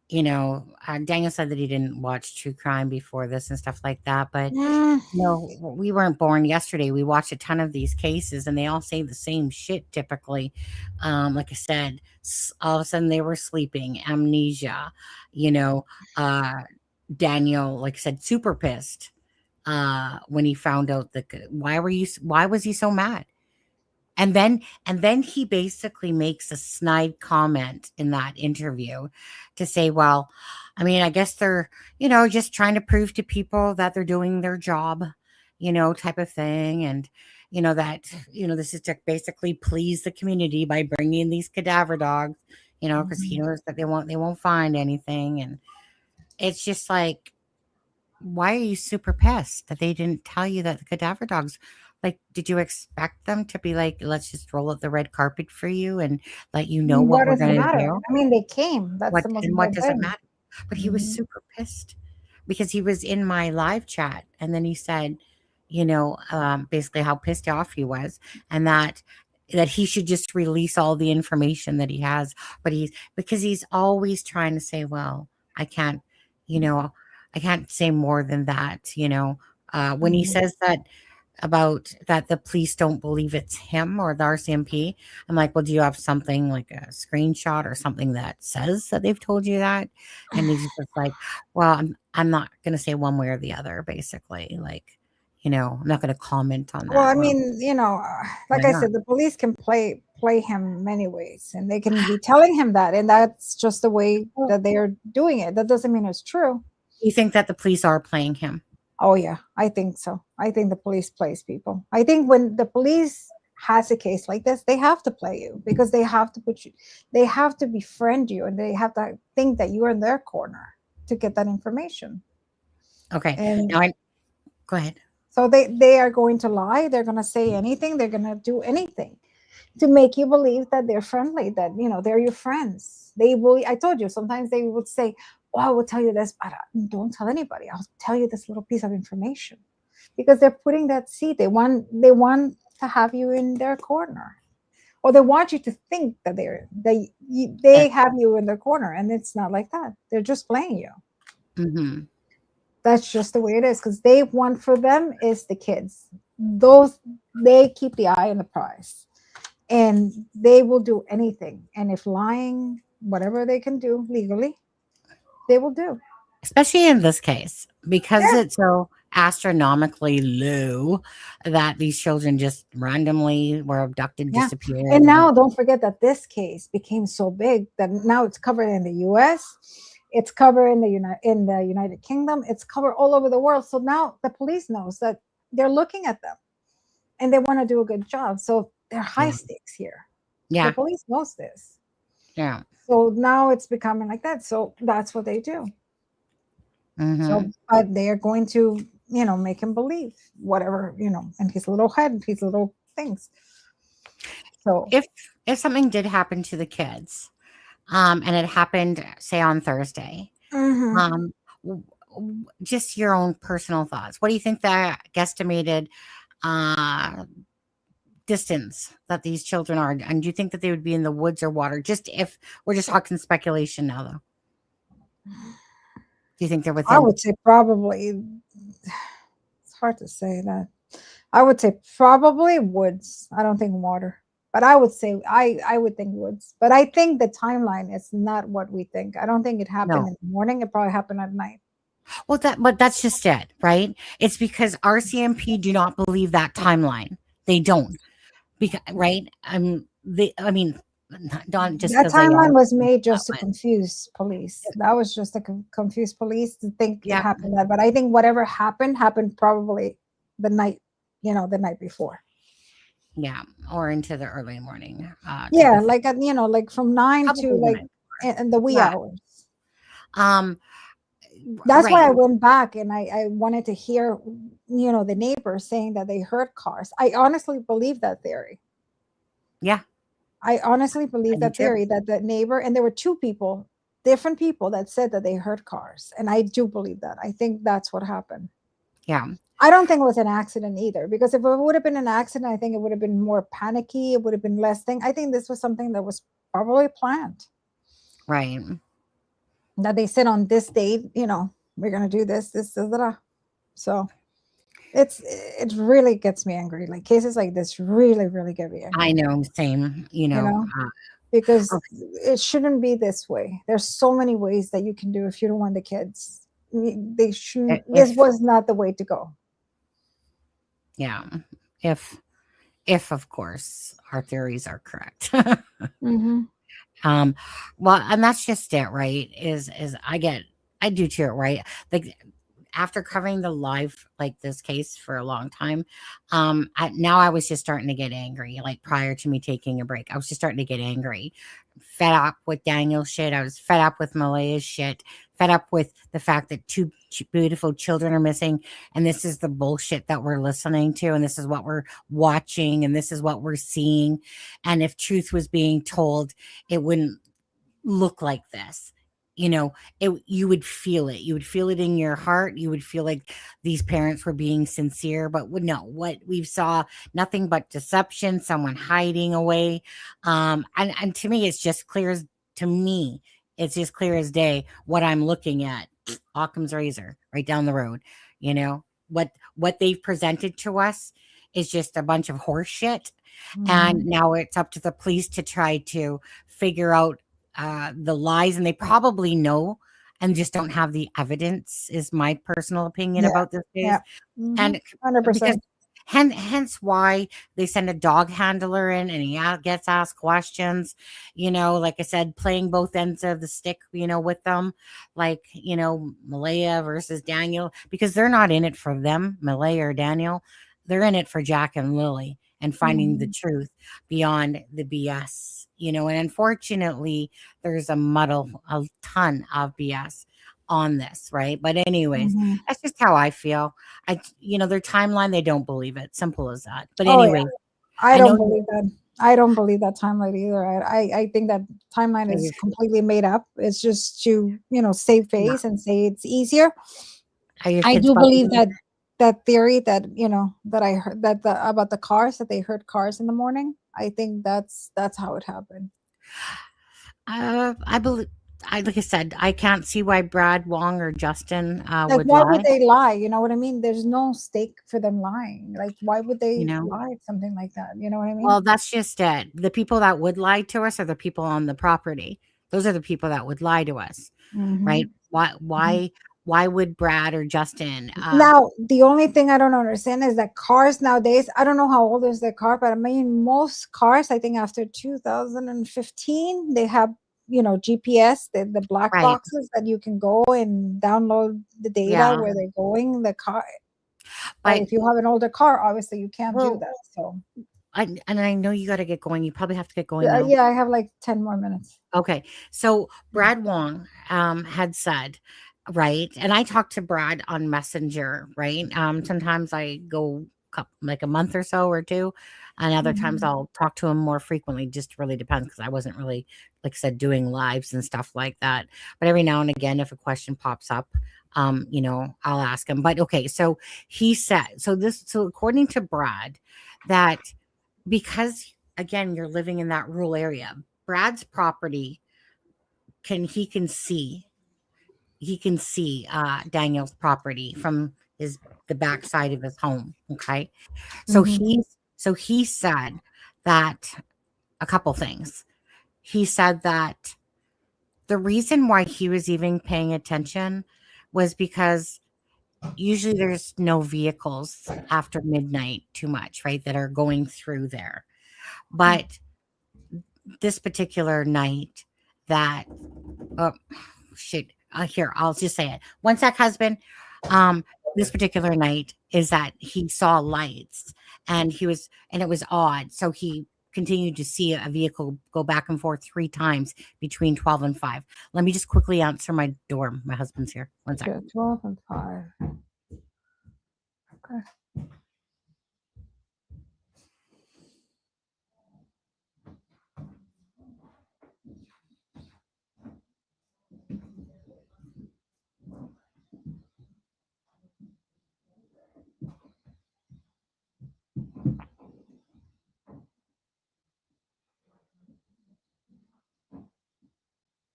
Daniel said that he didn't watch true crime before this and stuff like that. But we weren't born yesterday. We watch a ton of these cases, and they all say the same shit typically. Like I said, all of a sudden they were sleeping, amnesia. Daniel, like I said, super pissed when he found out why was he so mad? And then he basically makes a snide comment in that interview to say, well, I mean, I guess they're, just trying to prove to people that they're doing their job, type of thing. And, that, this is to basically please the community by bringing these cadaver dogs, because he knows that they won't find anything. And it's just like, why are you super pissed that they didn't tell you that the cadaver dogs, like, did you expect them to be like, let's just roll out the red carpet for you and let you know what we're does it going to matter? do? I mean, they came. That's the most And what important does it thing. matter? But he was super pissed because he was in my live chat, and then he said, basically how pissed off he was, and that he should just release all the information that he has. But because he's always trying to say, well, I can't say more than that. When he says that about that the police don't believe it's him or the RCMP, I'm like, well, do you have something like a screenshot or something that says that they've told you that? And he's just like, well, I'm not going to say one way or the other, basically. Like, I'm not going to comment on that. Well, I mean, like I not? said, the police can play him many ways, and they can be telling him that, and that's just the way that they are doing it. That doesn't mean it's true. You think that the police are playing him? Oh yeah, I think so. I think the police plays people. I think when the police has a case like this, they have to play you, because they have to they have to befriend you, and they have to think that you are in their corner to get that information. Okay. And Now go ahead. so they are going to lie. They're going to say anything. They're going to do anything to make you believe that they're friendly, that, they're your friends. They will. I told you, sometimes they would say, oh, I will tell you this, but don't tell anybody. I'll tell you this little piece of information, because they're putting that seed. They want to have you in their corner, or they want you to think that they have you in their corner, and it's not like that. They're just playing you. Mm-hmm. That's just the way it is, because they want, for them is the kids. They keep the eye on the prize, and they will do anything. And if lying, whatever they can do legally, they will do. Especially in this case, because it's so astronomically low that these children just randomly were abducted, disappeared. And now don't forget that this case became so big that now it's covered in the US, it's covered in the United Kingdom, it's covered all over the world. So now the police knows that they're looking at them and they want to do a good job. So they're high stakes here. Yeah. The police knows this. Yeah. So now it's becoming like that. So that's what they do. Mm-hmm. So, but they are going to, make him believe whatever, in his little head, his little things. So if something did happen to the kids, and it happened, say, on Thursday, just your own personal thoughts. What do you think the guesstimated distance that these children are? And do you think that they would be in the woods or water? Just if we're just talking speculation now, though. Do you think they're within? I would say probably, it's hard to say that. I would say probably woods. I don't think water. But I would say I would think woods. But I think the timeline is not what we think. I don't think it happened in the morning. It probably happened at night. Well, but that's just it, right? It's because RCMP do not believe that timeline. They don't, because right. I mean, Don, just That 'cause they timeline are was made just to that way. confuse police. That was just to confuse police to think it Yeah. happened that. But I think whatever happened probably the night, the night before. Yeah, or into the early morning. Yeah, like at, like from 9 Probably to the like night in the wee Yeah. hours. That's That's why I went back and I wanted to hear, the neighbors saying that they heard cars. I honestly believe that theory. Yeah. I honestly believe do that too. theory that the neighbor, and there were two people, different people that said that they heard cars. And I do believe that. I think that's what happened. Yeah. I don't think it was an accident either, because if it would have been an accident, I think it would have been more panicky. It would have been less thing. I think this was something that was probably planned. Right. That they said on this date, we're going to do this. So it really gets me angry. Like cases like this really, really get me angry. I know. Same. Because Okay. it shouldn't be this way. There's so many ways that you can do if you don't want the kids. They shouldn't. This was not the way to go. Yeah. If of course our theories are correct. Mm-hmm. Well, and that's just it, right? Is I do too, right? Like after covering the live like this case for a long time, now I was just starting to get angry. Like prior to me taking a break, I was just starting to get angry, fed up with Daniel's shit. I was fed up with Malaya's shit, fed up with the fact that two beautiful children are missing, and this is the bullshit that we're listening to, and this is what we're watching, and this is what we're seeing. And if truth was being told, it wouldn't look like this. You would feel it. You would feel it in your heart. You would feel like these parents were being sincere, but no, what we saw, nothing but deception, someone hiding away. And to me, it's just clear as day what I'm looking at. Occam's razor right down the road. What they've presented to us is just a bunch of horse shit. Mm-hmm. And now it's up to the police to try to figure out the lies, and they probably know and just don't have the evidence, is my personal opinion about this case. Yeah. Mm-hmm. And 100%. hence why they send a dog handler in, and he gets asked questions, like I said, playing both ends of the stick, with them, like, Malaya versus Daniel, because they're not in it for them, Malaya or Daniel. They're in it for Jack and Lily and finding the truth beyond the BS, and unfortunately there's a ton of BS on this, right? But anyways, that's just how I feel. Their timeline, they don't believe it. Simple as that. But anyway, I don't believe that. I don't believe that timeline either. I think that timeline is completely made up. It's just to, save face and say it's easier. I do believe that theory that, that I heard about the cars, that they heard cars in the morning. I think that's how it happened. I believe, like I said, I can't see why Brad Wong or Justin would why lie. would they lie? You know what I mean? There's no stake for them lying. Like, why would they lie something like that? You know what I mean? Well, that's just it. The people that would lie to us are the people on the property. Those are the people that would lie to us, right? Why would Brad or Justin? Now, the only thing I don't understand is that cars nowadays, I don't know how old is the car, but I mean, most cars, I think after 2015, they have, GPS, the black boxes that you can go and download the data where they're going, the car. But if you have an older car, obviously you can't do that. So, I know you got to get going. You probably have to get going now. Yeah, I have like 10 more minutes. Okay. So Brad Wong had said, right, and I talked to Brad on Messenger, right? Sometimes I go like a month or so or two. And other times Mhm. I'll talk to him more frequently. Just really depends because I wasn't really, like I said, doing lives and stuff like that. But every now and again, if a question pops up, I'll ask him. But okay, so he said, so according to Brad, that because again, you're living in that rural area, Brad's property he can see Daniel's property from the back side of his home. Okay. So Mhm. he said that a couple things. He said that the reason why he was even paying attention was because usually there's no vehicles after midnight too much, right, that are going through there. But this particular night that oh shit, here, I'll just say it. One sec, husband. This particular night is that he saw lights and it was odd. So he continued to see a vehicle go back and forth 3 times between 12 and 5. Let me just quickly answer my door. My husband's here. One sec. Okay, 12 and 5. Okay.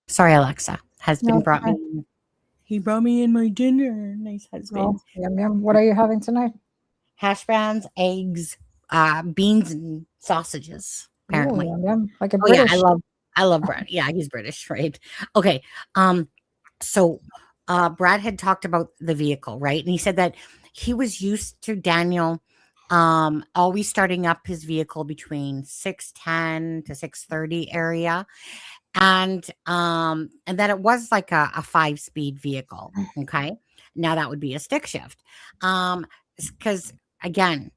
Sorry, Alexa. Husband No, brought okay. me. He brought me in my dinner. Nice husband. Oh, yum, yum. What are you having tonight? Hash browns, eggs, beans, and sausages. Ooh, Apparently. yum, yum. Like a Oh yeah, British. I love Brad. Yeah, he's British, right? Okay. So Brad had talked about the vehicle, right? And he said that he was used to Daniel always starting up his vehicle between 6:10 to 6:30 area. And that it was like a 5-speed vehicle. Okay. Now that would be a stick shift. Because again,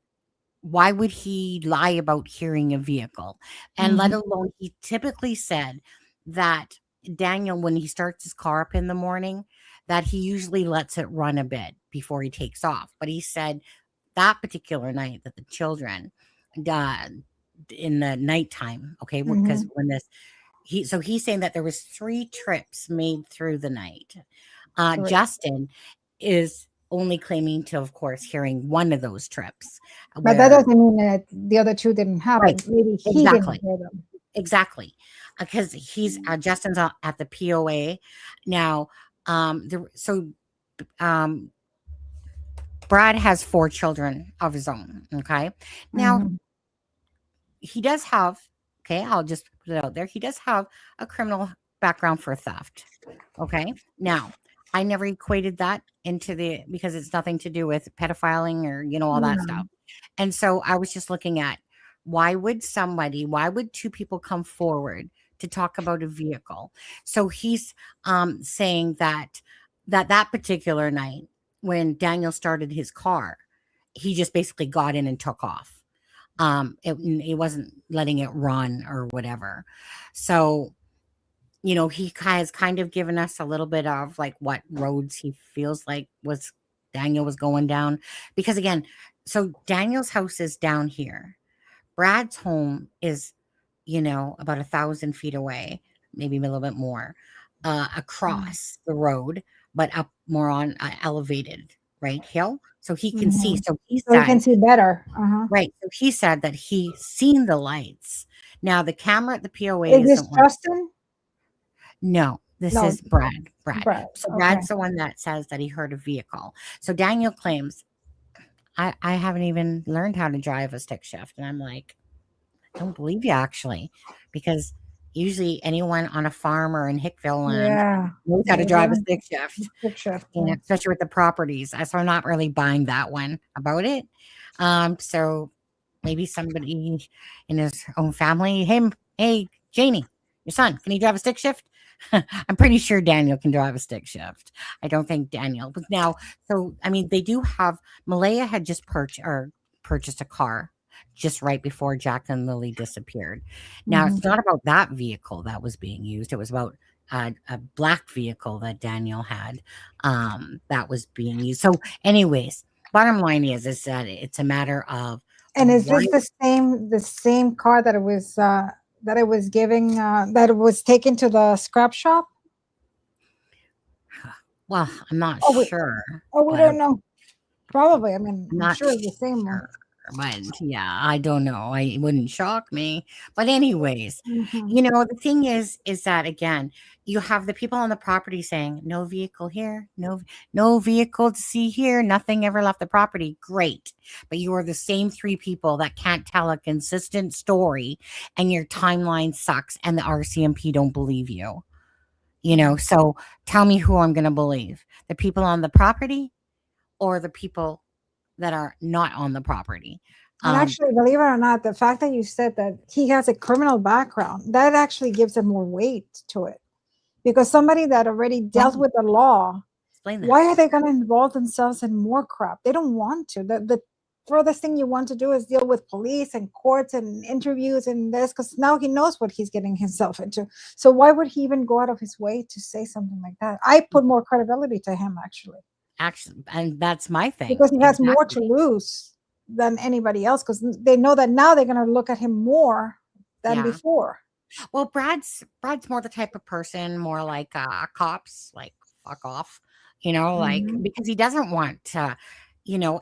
why would he lie about hearing a vehicle? And let Mhm. alone, he typically said that Daniel, when he starts his car up in the morning, that he usually lets it run a bit before he takes off. But he said that particular night that the children died in the nighttime, okay, because Mhm. when he's saying that there was 3 trips made through the night. Right. Justin is only claiming to, of course, hearing one of those trips But that where doesn't mean that the other two didn't happen. right, Maybe he didn't exactly, hear them. exactly, because Justin's at the POA now. Um, Brad has 4 children of his own. Okay, now Mhm. he does have. Okay, I'll just put it out there. He does have a criminal background for theft. Okay. Now, I never equated that into because it's nothing to do with pedophiling or, all that Yeah. stuff. And so I was just looking at why would 2 people come forward to talk about a vehicle? So he's saying that particular night when Daniel started his car, he just basically got in and took off. It wasn't letting it run or whatever. So he has kind of given us a little bit of like what roads he feels like Daniel was going down. Because again, so Daniel's house is down here. Brad's home is, about 1,000 feet away, maybe a little bit more, across the road, but up more on elevated, right, hill. So he can see. Mhm. So he So you can said, see better. Uh-huh. right. So he said that he seen the lights. Now the camera at the POA Is this isn't. Justin? No, this No, is Brad. Brad. Brad. So Okay. Brad's the one that says that he heard a vehicle. So Daniel claims, I haven't even learned how to drive a stick shift. And I'm like, I don't believe you actually, because usually anyone on a farm or in Hickville land Yeah. knows how to They drive a learn stick shift, stick shift. Yeah. especially with the properties. So I'm not really buying that one about it. So maybe somebody in his own family, hey, Janie, your son, can he drive a stick shift? I'm pretty sure Daniel can drive a stick shift. I don't think Daniel, but now, so I mean, they do have. Malaya had just purchased a car just right before Jack and Lily disappeared. Now Mhm. it's not about that vehicle that was being used. It was about a black vehicle that Daniel had that was being used. So, anyways, bottom line is that it's a matter of And is why. this the same car that it was giving that it was taken to the scrap shop? Well, I'm not Oh, sure, we but don't know. Probably. I mean, I'm I'm not sure it's the same one. sure. But yeah, I don't know. It wouldn't shock me. But anyways, Mhm. the thing is that again, you have the people on the property saying no vehicle here, no vehicle to see here, nothing ever left the property. Great. But you are the same three people that can't tell a consistent story and your timeline sucks and the RCMP don't believe you. So tell me who I'm going to believe. The people on the property or the people that are not on the property. And actually, believe it or not, the fact that you said that he has a criminal background, that actually gives it more weight to it. Because somebody that already dealt with the law, Explain that. why are they going to involve themselves in more crap? They don't want to. The furthest thing you want to do is deal with police and courts and interviews and this, because now he knows what he's getting himself into. So why would he even go out of his way to say something like that? I put more credibility to him, actually. Actually, and that's my thing. Because he has more to lose than anybody else, because they know that now they're going to look at him more than before. Well, Brad's more the type of person, more like cops, like fuck off, like because he doesn't want to,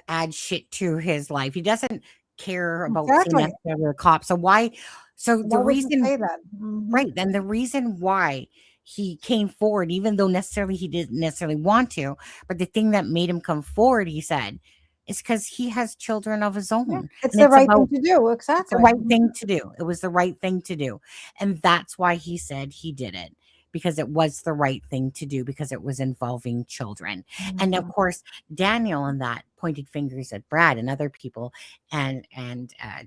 add shit to his life. He doesn't care about seeing the cops. So why? So the reason, say that? right? Then the reason why he came forward, even though necessarily he didn't necessarily want to, but the thing that made him come forward, he said, is because he has children of his own. Yeah, it's the right thing to do. Exactly. It's the right thing to do. It was the right thing to do. And that's why he said he did it, because it was the right thing to do, because it was involving children. And of course, Daniel and that pointed fingers at Brad and other people and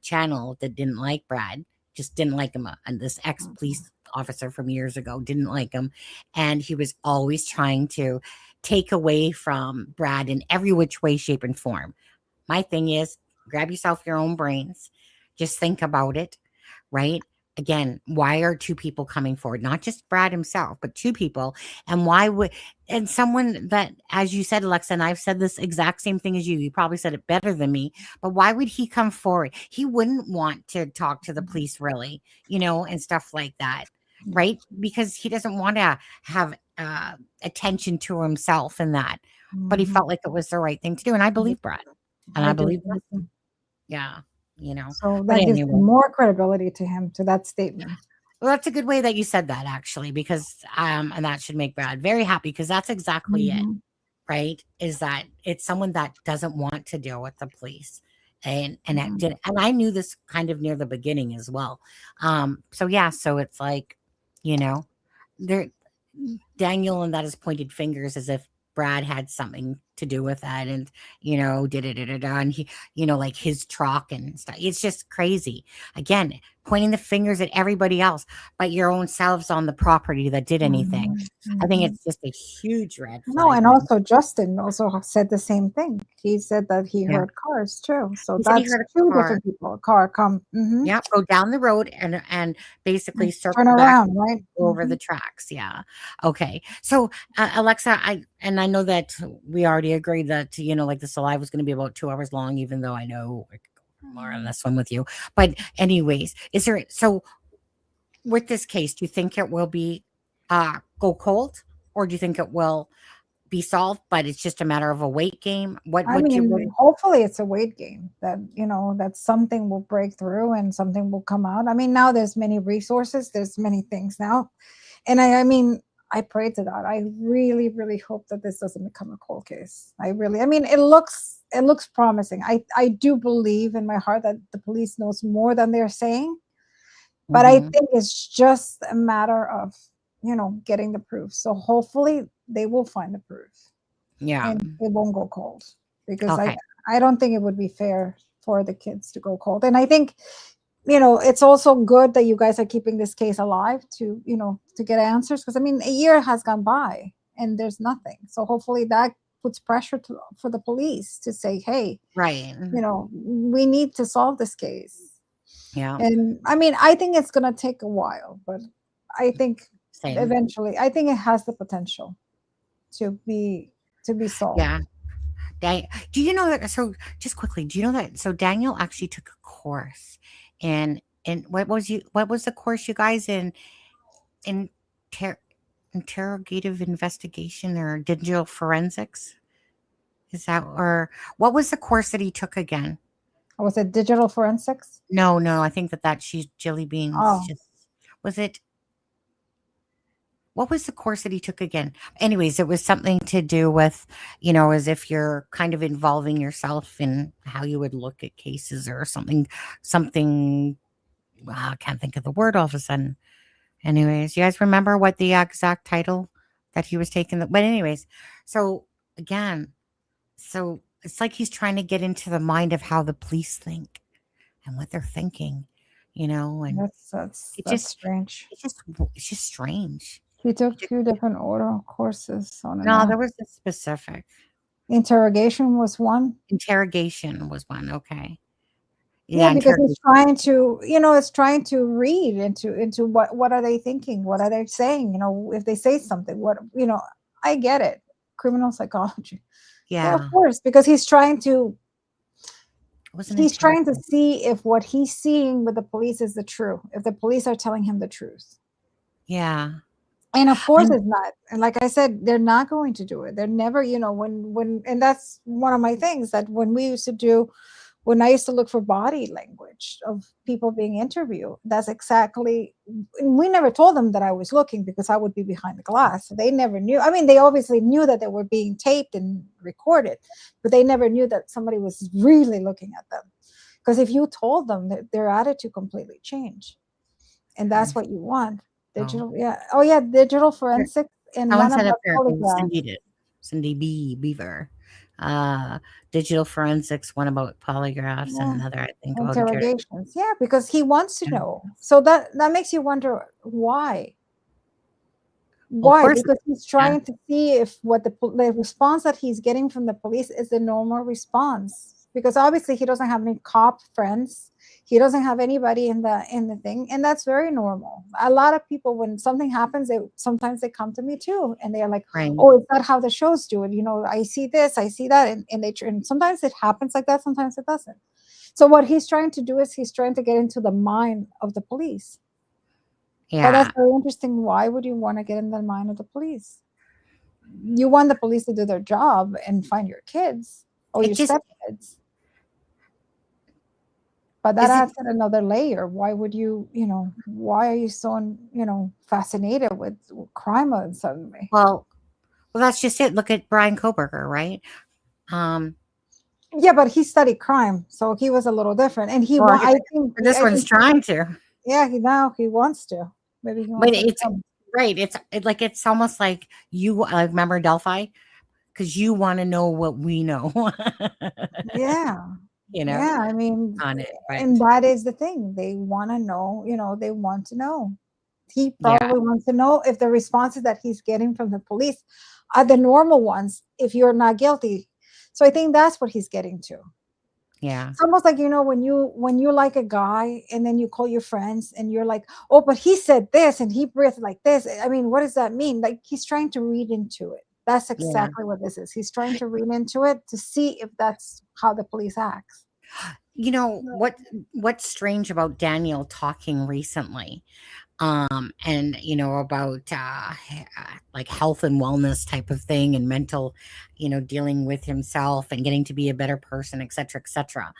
channel that didn't like Brad, just didn't like him. And this ex-police officer from years ago didn't like him. And he was always trying to take away from Brad in every which way, shape, and form. My thing is, grab yourself your own brains. Just think about it, right? Again, why are two people coming forward? Not just Brad himself, but two people. And and someone that, as you said, Alexza, and I've said this exact same thing as you, you probably said it better than me, but why would he come forward? He wouldn't want to talk to the police, really, and stuff like that, right? Because he doesn't want to have attention to himself and that, but he felt like it was the right thing to do. And I believe Brad. And I believe that. Yeah. So that gives more credibility to him, to that statement. Well, that's a good way that you said that, actually, because and that should make Brad very happy, because that's exactly it, right? Is that it's someone that doesn't want to deal with the police. And I knew this kind of near the beginning as well. So it's like, Daniel and that is pointed fingers as if Brad had something to do with that, and and he, like his truck and stuff. It's just crazy. Again, pointing the fingers at everybody else, but your own selves on the property that did anything. I think it's just a huge red flag. No, and also Justin also said the same thing. He said that he heard cars too. So that's two different people. A car come. Yeah, go down the road and basically circle turn around, right? Over the tracks. Yeah. Okay. So Alexza, I know that we already agreed that like this live was going to be about 2 hours long, even though I know I could go more on this one with you. But anyways, so with this case, do you think it will be go cold, or do you think it will be solved, but it's just a matter of a weight game? Hopefully it's a weight game, that that something will break through and something will come out. I mean, now there's many resources, there's many things now, and I pray to God. I really, really hope that this doesn't become a cold case. It looks promising. I do believe in my heart that the police knows more than they're saying, but I think it's just a matter of getting the proof. So hopefully they will find the proof. Yeah. And it won't go cold, because I don't think it would be fair for the kids to go cold. And I think, it's also good that you guys are keeping this case alive to get answers, because a year has gone by and there's nothing. So hopefully that puts pressure for the police to say, hey, right, we need to solve this case. Yeah. And I think it's going to take a while, but I think eventually, I think it has the potential to be solved. Yeah. Do you know that? So just quickly, do you know that? So Daniel actually took a course, and what was the course you guys in interrogative investigation or digital forensics? Is that, or what was the course that he took again? Was it digital forensics? No, I think that she's Jilly Beans. Oh. Was it? What was the course that he took again? Anyways, it was something to do with, as if you're kind of involving yourself in how you would look at cases or something. I can't think of the word all of a sudden. Anyways, you guys remember what the exact title that he was taking? But anyways, so again, so it's like he's trying to get into the mind of how the police think and what they're thinking, and That's just strange. it's just strange. He took 2 different oral courses on it. No, there was a specific. Interrogation was one. Interrogation was one. Okay. Yeah, because it's trying to, it's trying to read into what are they thinking? What are they saying? If they say something, I get it. Criminal psychology. Yeah. Of course, because he's trying to see if what he's seeing with the police is the truth. If the police are telling him the truth. Yeah. And of course it's not. And like I said, they're not going to do it. They're never, and that's one of my things that when I used to look for body language of people being interviewed, that's exactly, we never told them that I was looking because I would be behind the glass. So they never knew. I mean, they obviously knew that they were being taped and recorded, but they never knew that somebody was really looking at them. Because if you told them, that their attitude completely changed. And that's what you want. Digital, yeah. Oh, yeah, digital forensics. And someone said up there, Cindy did. Cindy Beaver. Digital forensics, one about polygraphs, and another, I think, about interrogations. Yeah, because he wants to know. So that makes you wonder why. Why? Because he's trying to see if what the response that he's getting from the police is the normal response. Because obviously he doesn't have any cop friends. He doesn't have anybody in the thing, and that's very normal. A lot of people, when something happens, sometimes they come to me too, and they're like, "Oh, is that how the shows do it? I see this, I see that," and sometimes it happens like that, sometimes it doesn't. So what he's trying to do is he's trying to get into the mind of the police. Yeah, but that's very interesting. Why would you want to get in the mind of the police? You want the police to do their job and find your kids or your stepkids. But that adds another layer. Why would you, why are you so, fascinated with crime suddenly? Well, that's just it. Look at Brian Koberger, right? Yeah, but he studied crime, so he was a little different. And I think this one's trying to. Yeah, now he wants to. Maybe he wants but it's right. It's almost like you remember Delphi, because you want to know what we know. Yeah. Yeah, I mean, on it, right. And that is the thing. They want to know, they want to know. He probably wants to know if the responses that he's getting from the police are the normal ones if you're not guilty. So I think that's what he's getting to. Yeah. It's almost like, when you like a guy and then you call your friends and you're like, "Oh, but he said this and he breathed like this." I mean, what does that mean? Like, he's trying to read into it. That's exactly what this is. He's trying to read into it to see if that's how the police acts. What's strange about Daniel talking recently, and about like health and wellness type of thing and mental, dealing with himself and getting to be a better person, etc., etc.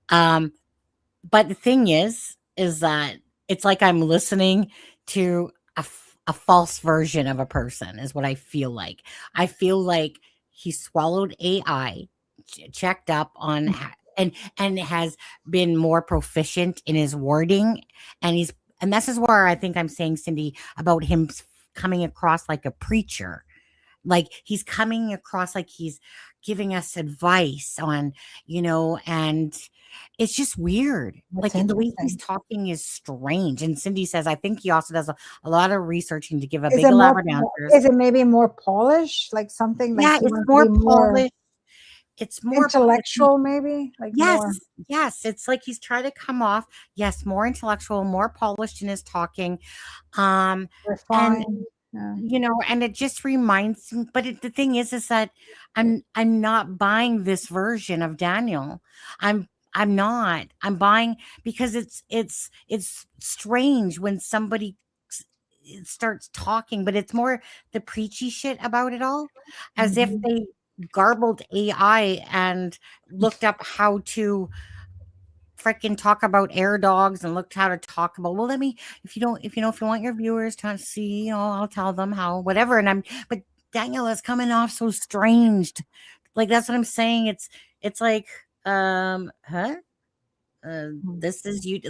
But the thing is that it's like I'm listening to a false version of a person is what I feel like. I feel like he swallowed AI, checked up on and has been more proficient in his wording, and this is where I think I'm saying, Cindy, about him coming across like a preacher. Like he's coming across like he's giving us advice on, and it's just weird. Like the way he's talking is strange. And Cindy says, I think he also does a lot of researching to give a big elaborate answers. Is it maybe more polished? Like something like it's more polished. It's more intellectual, maybe. Like yes. It's like he's trying to come off, more intellectual, more polished in his talking, refined. Yeah. you know, and it just reminds me, but the thing is that I'm not buying this version of Daniel. I'm not. I'm buying because it's strange when somebody starts talking, but it's more the preachy shit about it all, as if Mhm. they garbled AI and looked up how to freaking talk about air dogs and looked how to talk about, well, let me, if you want your viewers to see, I'll tell them how, whatever. But Daniel is coming off so strange. Like, that's what I'm saying. It's like, huh? This is you.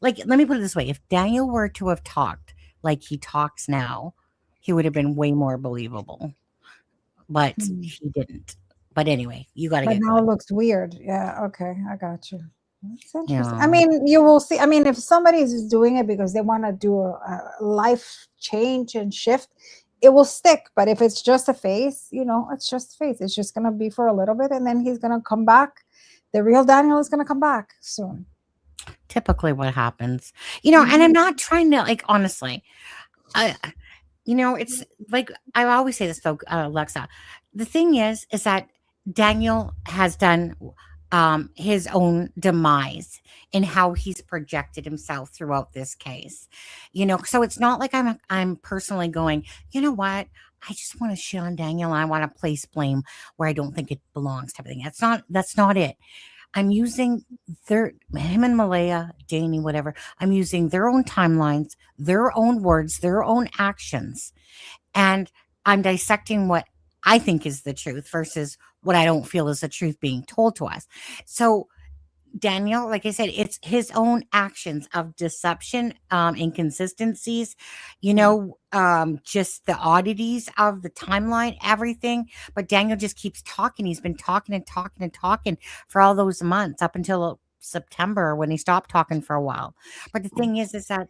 Like, let me put it this way. If Daniel were to have talked like he talks now, he would have been way more believable, but Mm. he didn't. But anyway, you got to But get now it going. looks weird. Yeah. Okay. I got you. That's interesting. I Yeah. mean, you will see. I mean, if somebody is doing it because they want to do a life change and shift, it will stick. But if it's just a phase, it's just a phase. It's just going to be for a little bit and then he's going to come back. The real Daniel is going to come back soon. Typically what happens, and I'm not trying to, like, honestly, it's like, I always say this though, Alexa, the thing is that Daniel has done his own demise in how he's projected himself throughout this case, so it's not like I'm personally going, you know what, I just want to shit on Daniel and I want to place blame where I don't think it belongs, type of thing. That's not it. I'm using him and Malaya, Janie, whatever. I'm using their own timelines, their own words, their own actions. And I'm dissecting what I think is the truth versus what I don't feel is the truth being told to us. So Daniel, like I said, it's his own actions of deception, inconsistencies, just the oddities of the timeline, everything. But Daniel just keeps talking. He's been talking and talking and talking for all those months up until September when he stopped talking for a while. But the thing is that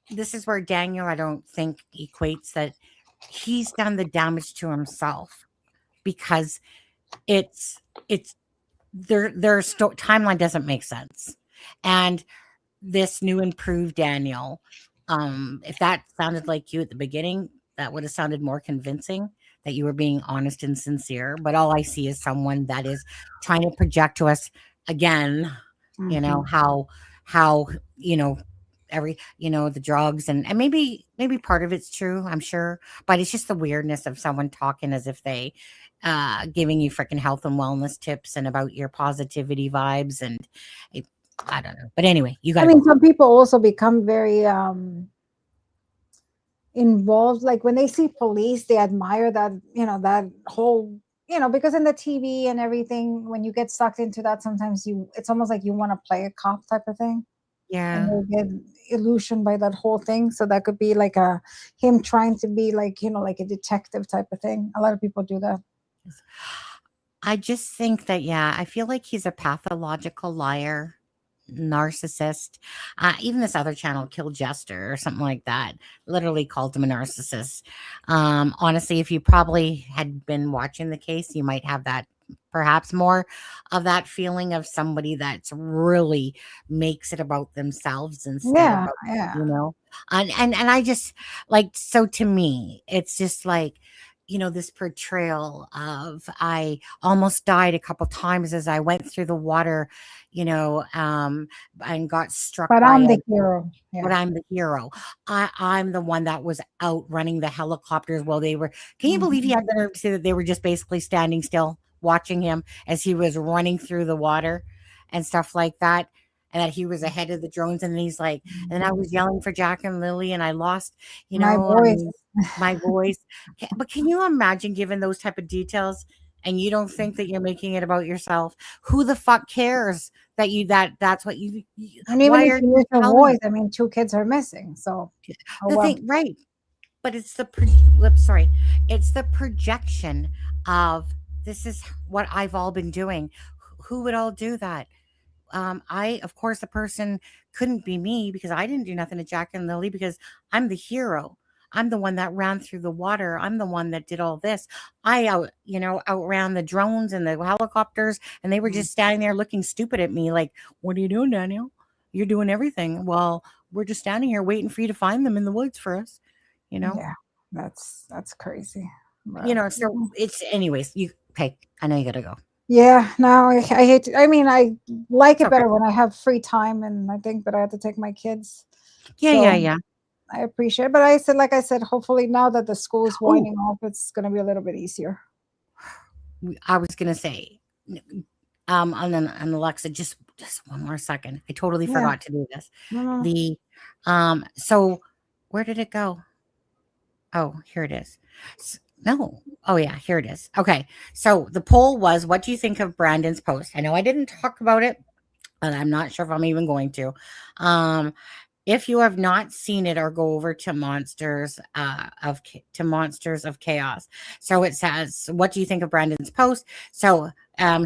this is where Daniel, I don't think, equates that he's done the damage to himself, because it's their timeline doesn't make sense. And this new improved Daniel, if that sounded like you at the beginning, that would have sounded more convincing that you were being honest and sincere. But all I see is someone that is trying to project to us again, how every the drugs, and maybe part of it's true, I'm sure, but it's just the weirdness of someone talking as if they giving you freaking health and wellness tips and about your positivity vibes, and I don't know. But anyway, you got. I mean, some people also become very involved. Like when they see police, they admire that, that whole, because in the TV and everything, when you get sucked into that, sometimes it's almost like you want to play a cop type of thing. Yeah. And you get illusioned by that whole thing. So that could be like him trying to be like, like a detective type of thing. A lot of people do that. I just think that, I feel like he's a pathological liar, narcissist. Even this other channel, Kill Jester or something like that, literally called him a narcissist. Honestly, if you probably had been watching the case, you might have that, perhaps more of that feeling of somebody that's really makes it about themselves instead of, and I just, like, so to me, it's just like, this portrayal of, I almost died a couple times as I went through the water, and got struck but by I'm the hero. Yeah. But I'm the hero. I'm the one that was out running the helicopters while they were. Can you believe he had the nerve to say that they were just basically standing still watching him as he was running through the water and stuff like that, and that he was ahead of the drones? And then he's like, and I was yelling for Jack and Lily, and I lost, my voice. My voice. But can you imagine giving those type of details, and you don't think that you're making it about yourself? Who the fuck cares that that's what you? And even if you use your voice, I mean, 2 kids are missing. So the thing, right? But it's the it's the projection of, this is what I've all been doing. Who would all do that? Of course, the person couldn't be me, because I didn't do nothing to Jack and Lily, because I'm the hero. I'm the one that ran through the water. I'm the one that did all this. I outran the drones and the helicopters, and they were just standing there looking stupid at me like, what are you doing, Daniel? You're doing everything. Well, we're just standing here waiting for you to find them in the woods for us, Yeah. That's crazy. You know, so it's anyways, okay, I know you gotta go. Yeah, no, I hate to, I mean, I like It's it better okay. when I have free time, and I think that I have to take my kids. Yeah, So yeah. I appreciate it. But I said, like I said, hopefully now that the school is Oh, winding off, it's going to be a little bit easier. I was gonna say, and then and Alexza, just one more second. I totally Yeah. forgot to do this. No. The so where did it go? Oh, here it is. No. Oh yeah, here it is. Okay. So the poll was, what do you think of Brandon's post? I know I didn't talk about it, and I'm not sure if I'm even going to. If you have not seen it, or go over to Monsters of Chaos. So it says, what do you think of Brandon's post? So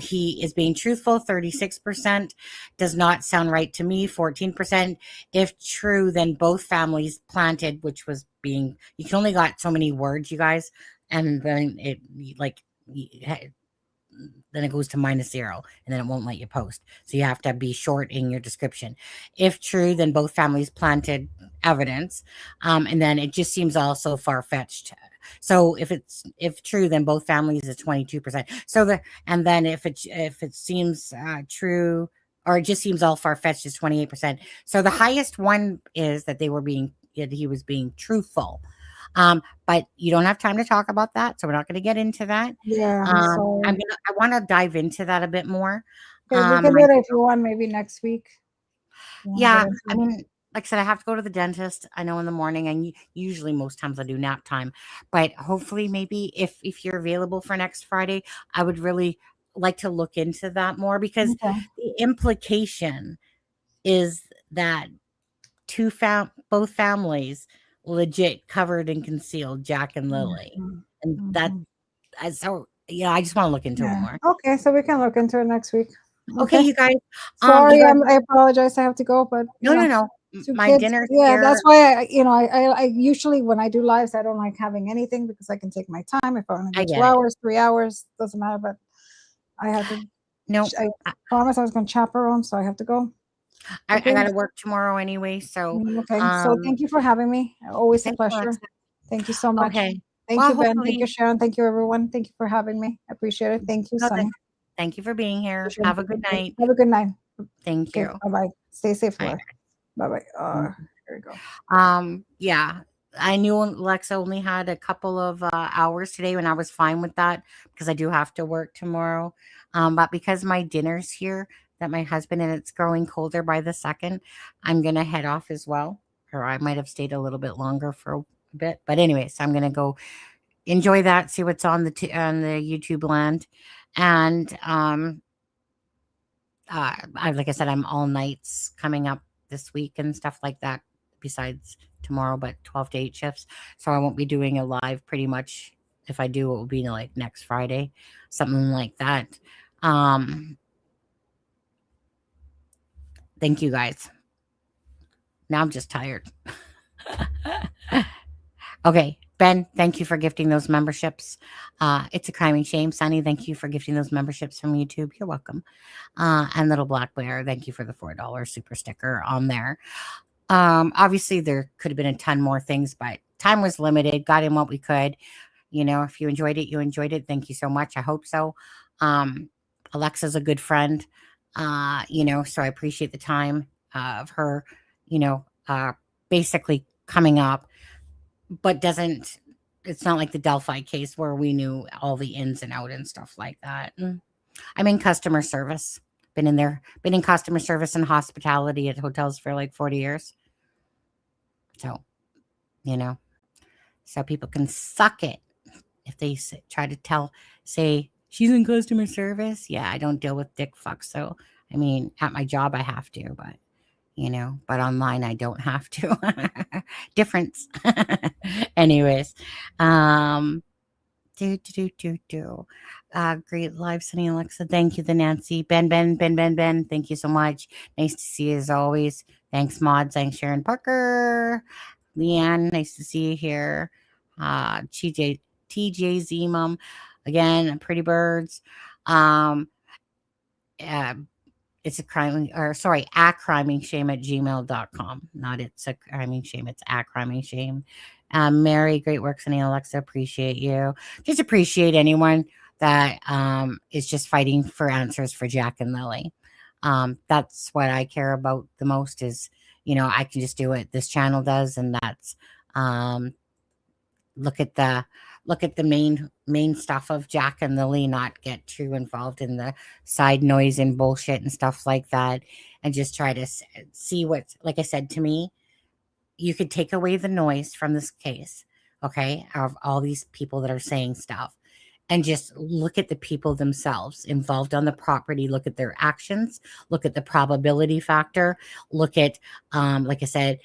he is being truthful, 36%. Does not sound right to me, 14%. If true, then both families planted, which was being, you can only got so many words, you guys, and then it like then it goes to -0, and then it won't let you post. So you have to be short in your description. If true, then both families planted evidence, and then it just seems all so far-fetched. So if true, then both families is 22%. So and then if it seems true, or it just seems all far-fetched, is 28%. So the highest one is that he was being truthful. But you don't have time to talk about that, so we're not going to get into that. Yeah, sorry. I want to dive into that a bit more. Okay, we can do it if you want, maybe next week. Yeah, I mean, like I said, I have to go to the dentist. I know in the morning, and usually most times I do nap time. But hopefully, maybe if you're available for next Friday, I would really like to look into that more, because the implication is that both families legit covered and concealed Jack and Lily, and that so yeah, I just want to look into it more. Okay, so we can look into it next week. Okay, you guys. Sorry, I apologize. I have to go, but no. My kids, dinner's yeah, here. that's why I usually, when I do lives, I don't like having anything, because I can take my time. If I want to do 2 hours, 3 hours, doesn't matter. But I have to. No, I promised I was going to chaperone, so I have to go. I got to work tomorrow anyway. So okay. So thank you for having me. Always a pleasure. Thank you so much. Okay. Thank you, Ben. Thank you, Sharon. Thank you, everyone. Thank you for having me. I appreciate it. Thank you, Sunny. Thank you for being here. Have a good night. Have a good night. Thank you. Bye-bye. Stay safe. Bye-bye. Here we go. Yeah, I knew Alexza only had a couple of hours today, and I was fine with that, because I do have to work tomorrow. But because my dinner's here, that my husband, and it's growing colder by the second, I'm gonna head off as well, or I might have stayed a little bit longer for a bit. But anyways, I'm gonna go enjoy that, see what's on the YouTube land, and like I said, I'm all nights coming up this week and stuff like that, besides tomorrow, but 12 to 8 shifts. So I won't be doing a live pretty much. If I do, it will be like next Friday, something like that. Thank you guys. Now I'm just tired. Okay, Ben, thank you for gifting those memberships. It's a crime and shame. Sunny, thank you for gifting those memberships from YouTube. You're welcome. And Little Black Bear, thank you for the $4 super sticker on there. Obviously, there could have been a ton more things, but time was limited. Got in what we could. You know, if you enjoyed it, you enjoyed it. Thank you so much. I hope so. Alexza's a good friend. You know, so I appreciate the time of her, you know, basically coming up. But it's not like the Delphi case where we knew all the ins and outs and stuff like that. I'm in customer service. Been in customer service and hospitality at hotels for like 40 years. So, you know, so people can suck it if they try to say she's in customer service. Yeah, I don't deal with dick fucks. So, I mean, at my job, I have to, but you know, but online I don't have to. Difference. Anyways, great live, Sunny Alexza. Thank you, the Nancy. Ben. Thank you so much. Nice to see you as always. Thanks, Maud. Thanks, Sharon Parker. Leanne, nice to see you here. TJZ Mom. Again, Pretty Birds. it's a crime, or sorry, acrimingshame@gmail.com. Not it's a criming shame, it's acrimingshame. Mary, great work, Sunny, Alexa, appreciate you. Just appreciate anyone that is just fighting for answers for Jack and Lily. That's what I care about the most is, I can just do what this channel does, and that's look at the main stuff of Jack and Lily, not get too involved in the side noise and bullshit and stuff like that, and just try to see what, like I said, to me, you could take away the noise from this case, okay, of all these people that are saying stuff, and just look at the people themselves involved on the property, look at their actions, look at the probability factor, look at, like I said,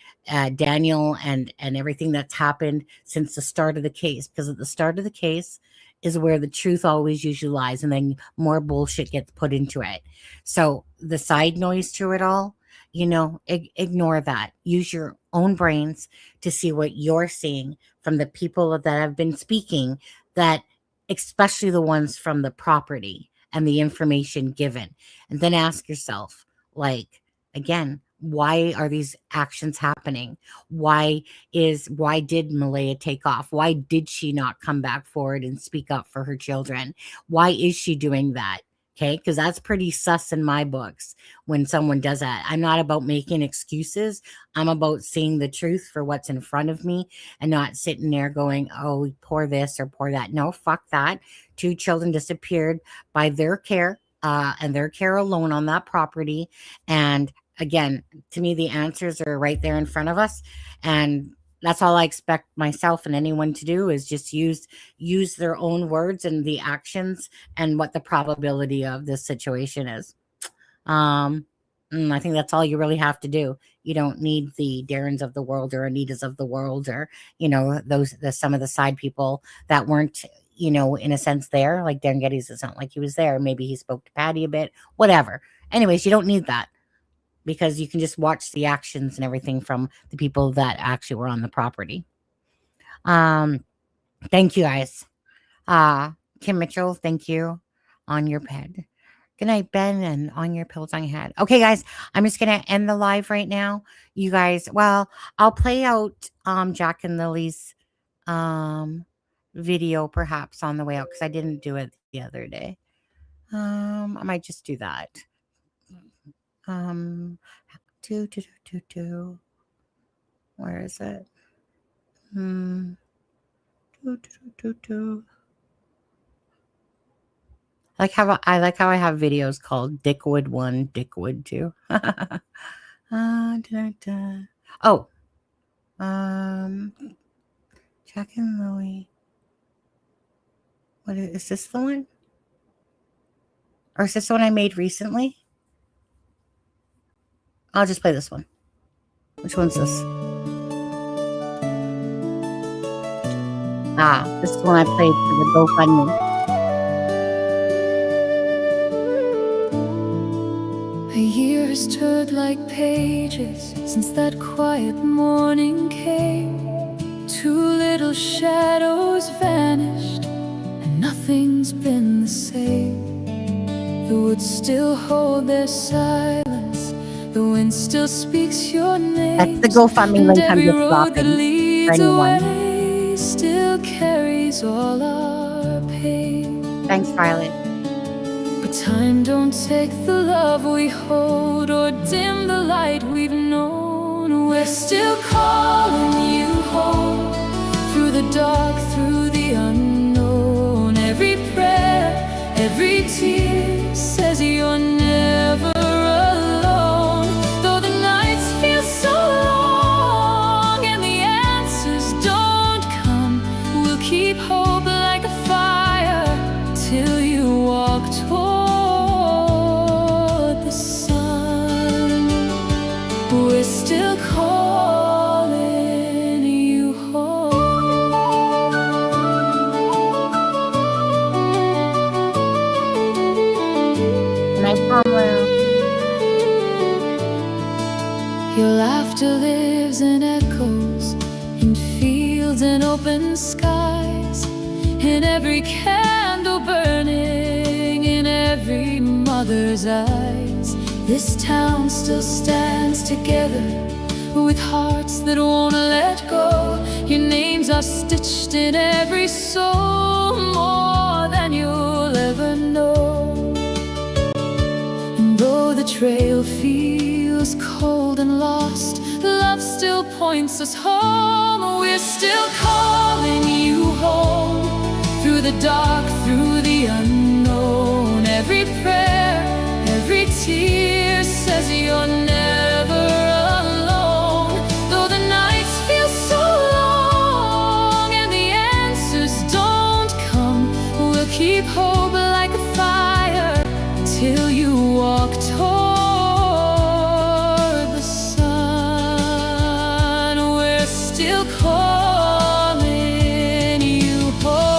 Daniel and everything that's happened since the start of the case, because at the start of the case is where the truth always usually lies, and then more bullshit gets put into it. So the side noise to it all, ignore that. Use your own brains to see what you're seeing from the people that have been speaking, that especially the ones from the property and the information given. And then ask yourself, like, again, why are these actions happening? Why did Malaya take off? Why did she not come back forward and speak up for her children? Why is she doing that? Okay, because that's pretty sus in my books when someone does that. I'm not about making excuses. I'm about seeing the truth for what's in front of me and not sitting there going, oh, pour this or pour that. No, fuck that. 2 children disappeared by their care and their care alone on that property. And again, to me, the answers are right there in front of us. And that's all I expect myself and anyone to do is just use their own words and the actions and what the probability of this situation is. I think that's all you really have to do. You don't need the Darrens of the world or Anitas of the world, or, some of the side people that weren't, in a sense there, like Darren Geddes. It's not like he was there. Maybe he spoke to Patty a bit, whatever. Anyways, you don't need that, because you can just watch the actions and everything from the people that actually were on the property. Thank you, guys. Kim Mitchell, thank you. On your bed. Good night, Ben, and on your pillows on your head. Okay, guys, I'm just going to end the live right now. You guys, well, I'll play out Jack and Lily's video perhaps on the way out, because I didn't do it the other day. I might just do that. Where is it? I like how I have videos called Dickwood 1, Dickwood 2. Oh, Jack and Lily. What is this the one? Or is this the one I made recently? I'll just play this one. Which one's this? This is the one I played for the GoFundMe. A year has stood like pages since that quiet morning came. 2 little shadows vanished, and nothing's been the same. The woods still hold their silence, the wind still speaks your name. That's the GoFundMe link I'm just dropping for anyone. Still carries all our pain. Thanks, Violet. But time don't take the love we hold or dim the light we've known. We're still calling you home, through the dark, through the unknown. Every prayer, every tear says you're never alone. Though the nights feel so long and the answers don't come, we'll keep hope like a fire till you walk toward the sun. We're still calling you home. Night, Pamela. Your laughter lives and echoes in fields and open skies, in every candle burning, in every mother's eyes. This town still stands together with hearts that won't let go. Your names are stitched in every soul, more than you'll ever know. And though the trail feels cold and lost, love still points us home. We're still calling you home, through the dark, through the unknown. Every prayer, every tear says you're never alone. Though the nights feel so long and the answers don't come, we'll keep hope like a fire till you walk toward the sun. We're still calling you home.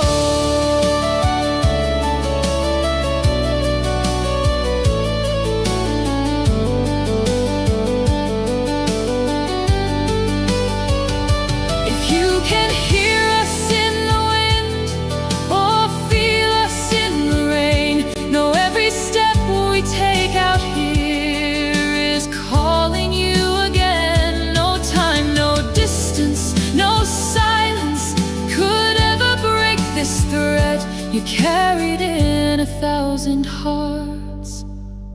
If you can hear us in the wind or feel us in the rain, know every step we take out here is calling you again. No time, no distance, no silence could ever break this thread. You carried in 1,000 hearts,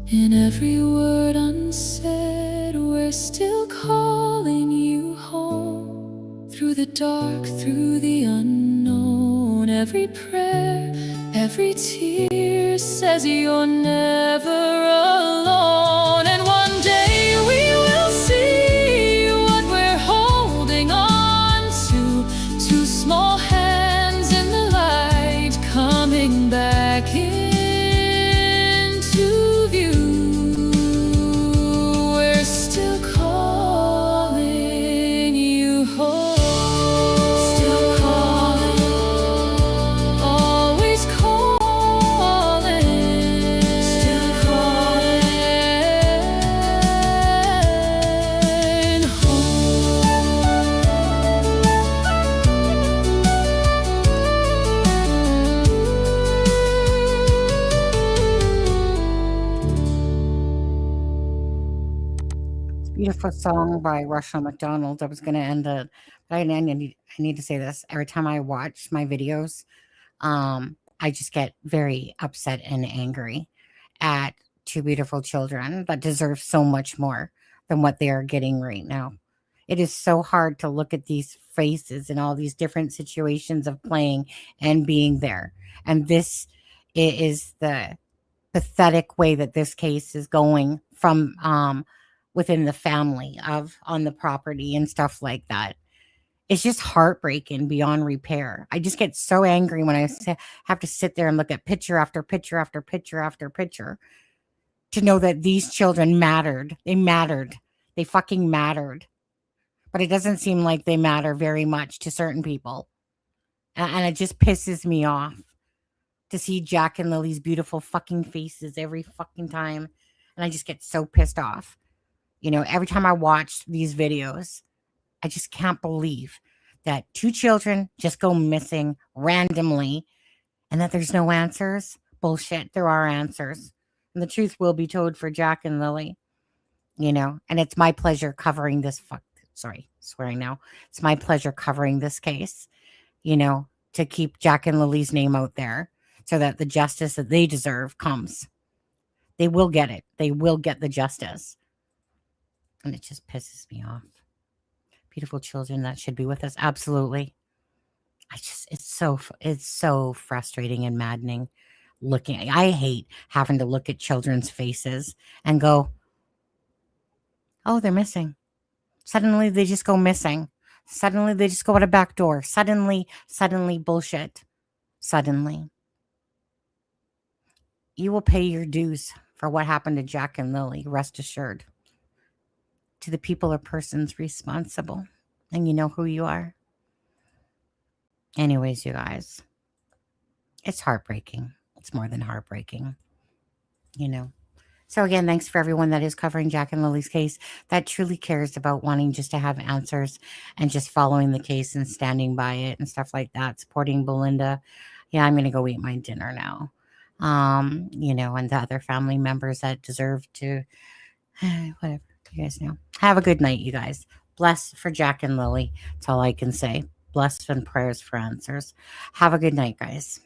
in every word unsaid. We're still calling you home, through the dark, through the unknown. Every prayer, every tear says you're never alone. And one day we will see what we're holding on to. Two small hands in the light, coming back into view. We're still calling you home. Still calling, always calling. Still calling Beautiful song by Russell McDonald. I was going to end it, but I need to say this. Every time I watch my videos, I just get very upset and angry at two beautiful children that deserve so much more than what they are getting right now. It is so hard to look at these faces and all these different situations of playing and being there. And this is the pathetic way that this case is going from within the family of on the property and stuff like that. It's just heartbreaking beyond repair. I just get so angry when I have to sit there and look at picture after picture after picture after picture to know that these children mattered. They mattered. They fucking mattered. But it doesn't seem like they matter very much to certain people. And it just pisses me off to see Jack and Lily's beautiful fucking faces every fucking time. And I just get so pissed off. You know, every time I watch these videos, I just can't believe that two children just go missing randomly and that there's no answers. Bullshit. There are answers. And the truth will be told for Jack and Lily, you know, and it's my pleasure covering this. Swearing now. It's my pleasure covering this case, you know, to keep Jack and Lily's name out there so that the justice that they deserve comes. They will get it. They will get the justice. And it just pisses me off. Beautiful children that should be with us. Absolutely. It's so frustrating and maddening looking. I hate having to look at children's faces and go, oh, they're missing. Suddenly they just go missing. Suddenly they just go out a back door. Suddenly bullshit. Suddenly. You will pay your dues for what happened to Jack and Lily, rest assured. To the people or persons responsible. And you know who you are. Anyways, you guys. It's heartbreaking. It's more than heartbreaking. You know. So again, thanks for everyone that is covering Jack and Lily's case, that truly cares about wanting just to have answers and just following the case and standing by it and stuff like that, supporting Belinda. Yeah, I'm going to go eat my dinner now. You know, and the other family members that deserve to Whatever. You guys know. Have a good night, you guys. Bless for Jack and Lily. That's all I can say. Bless and prayers for answers. Have a good night, guys.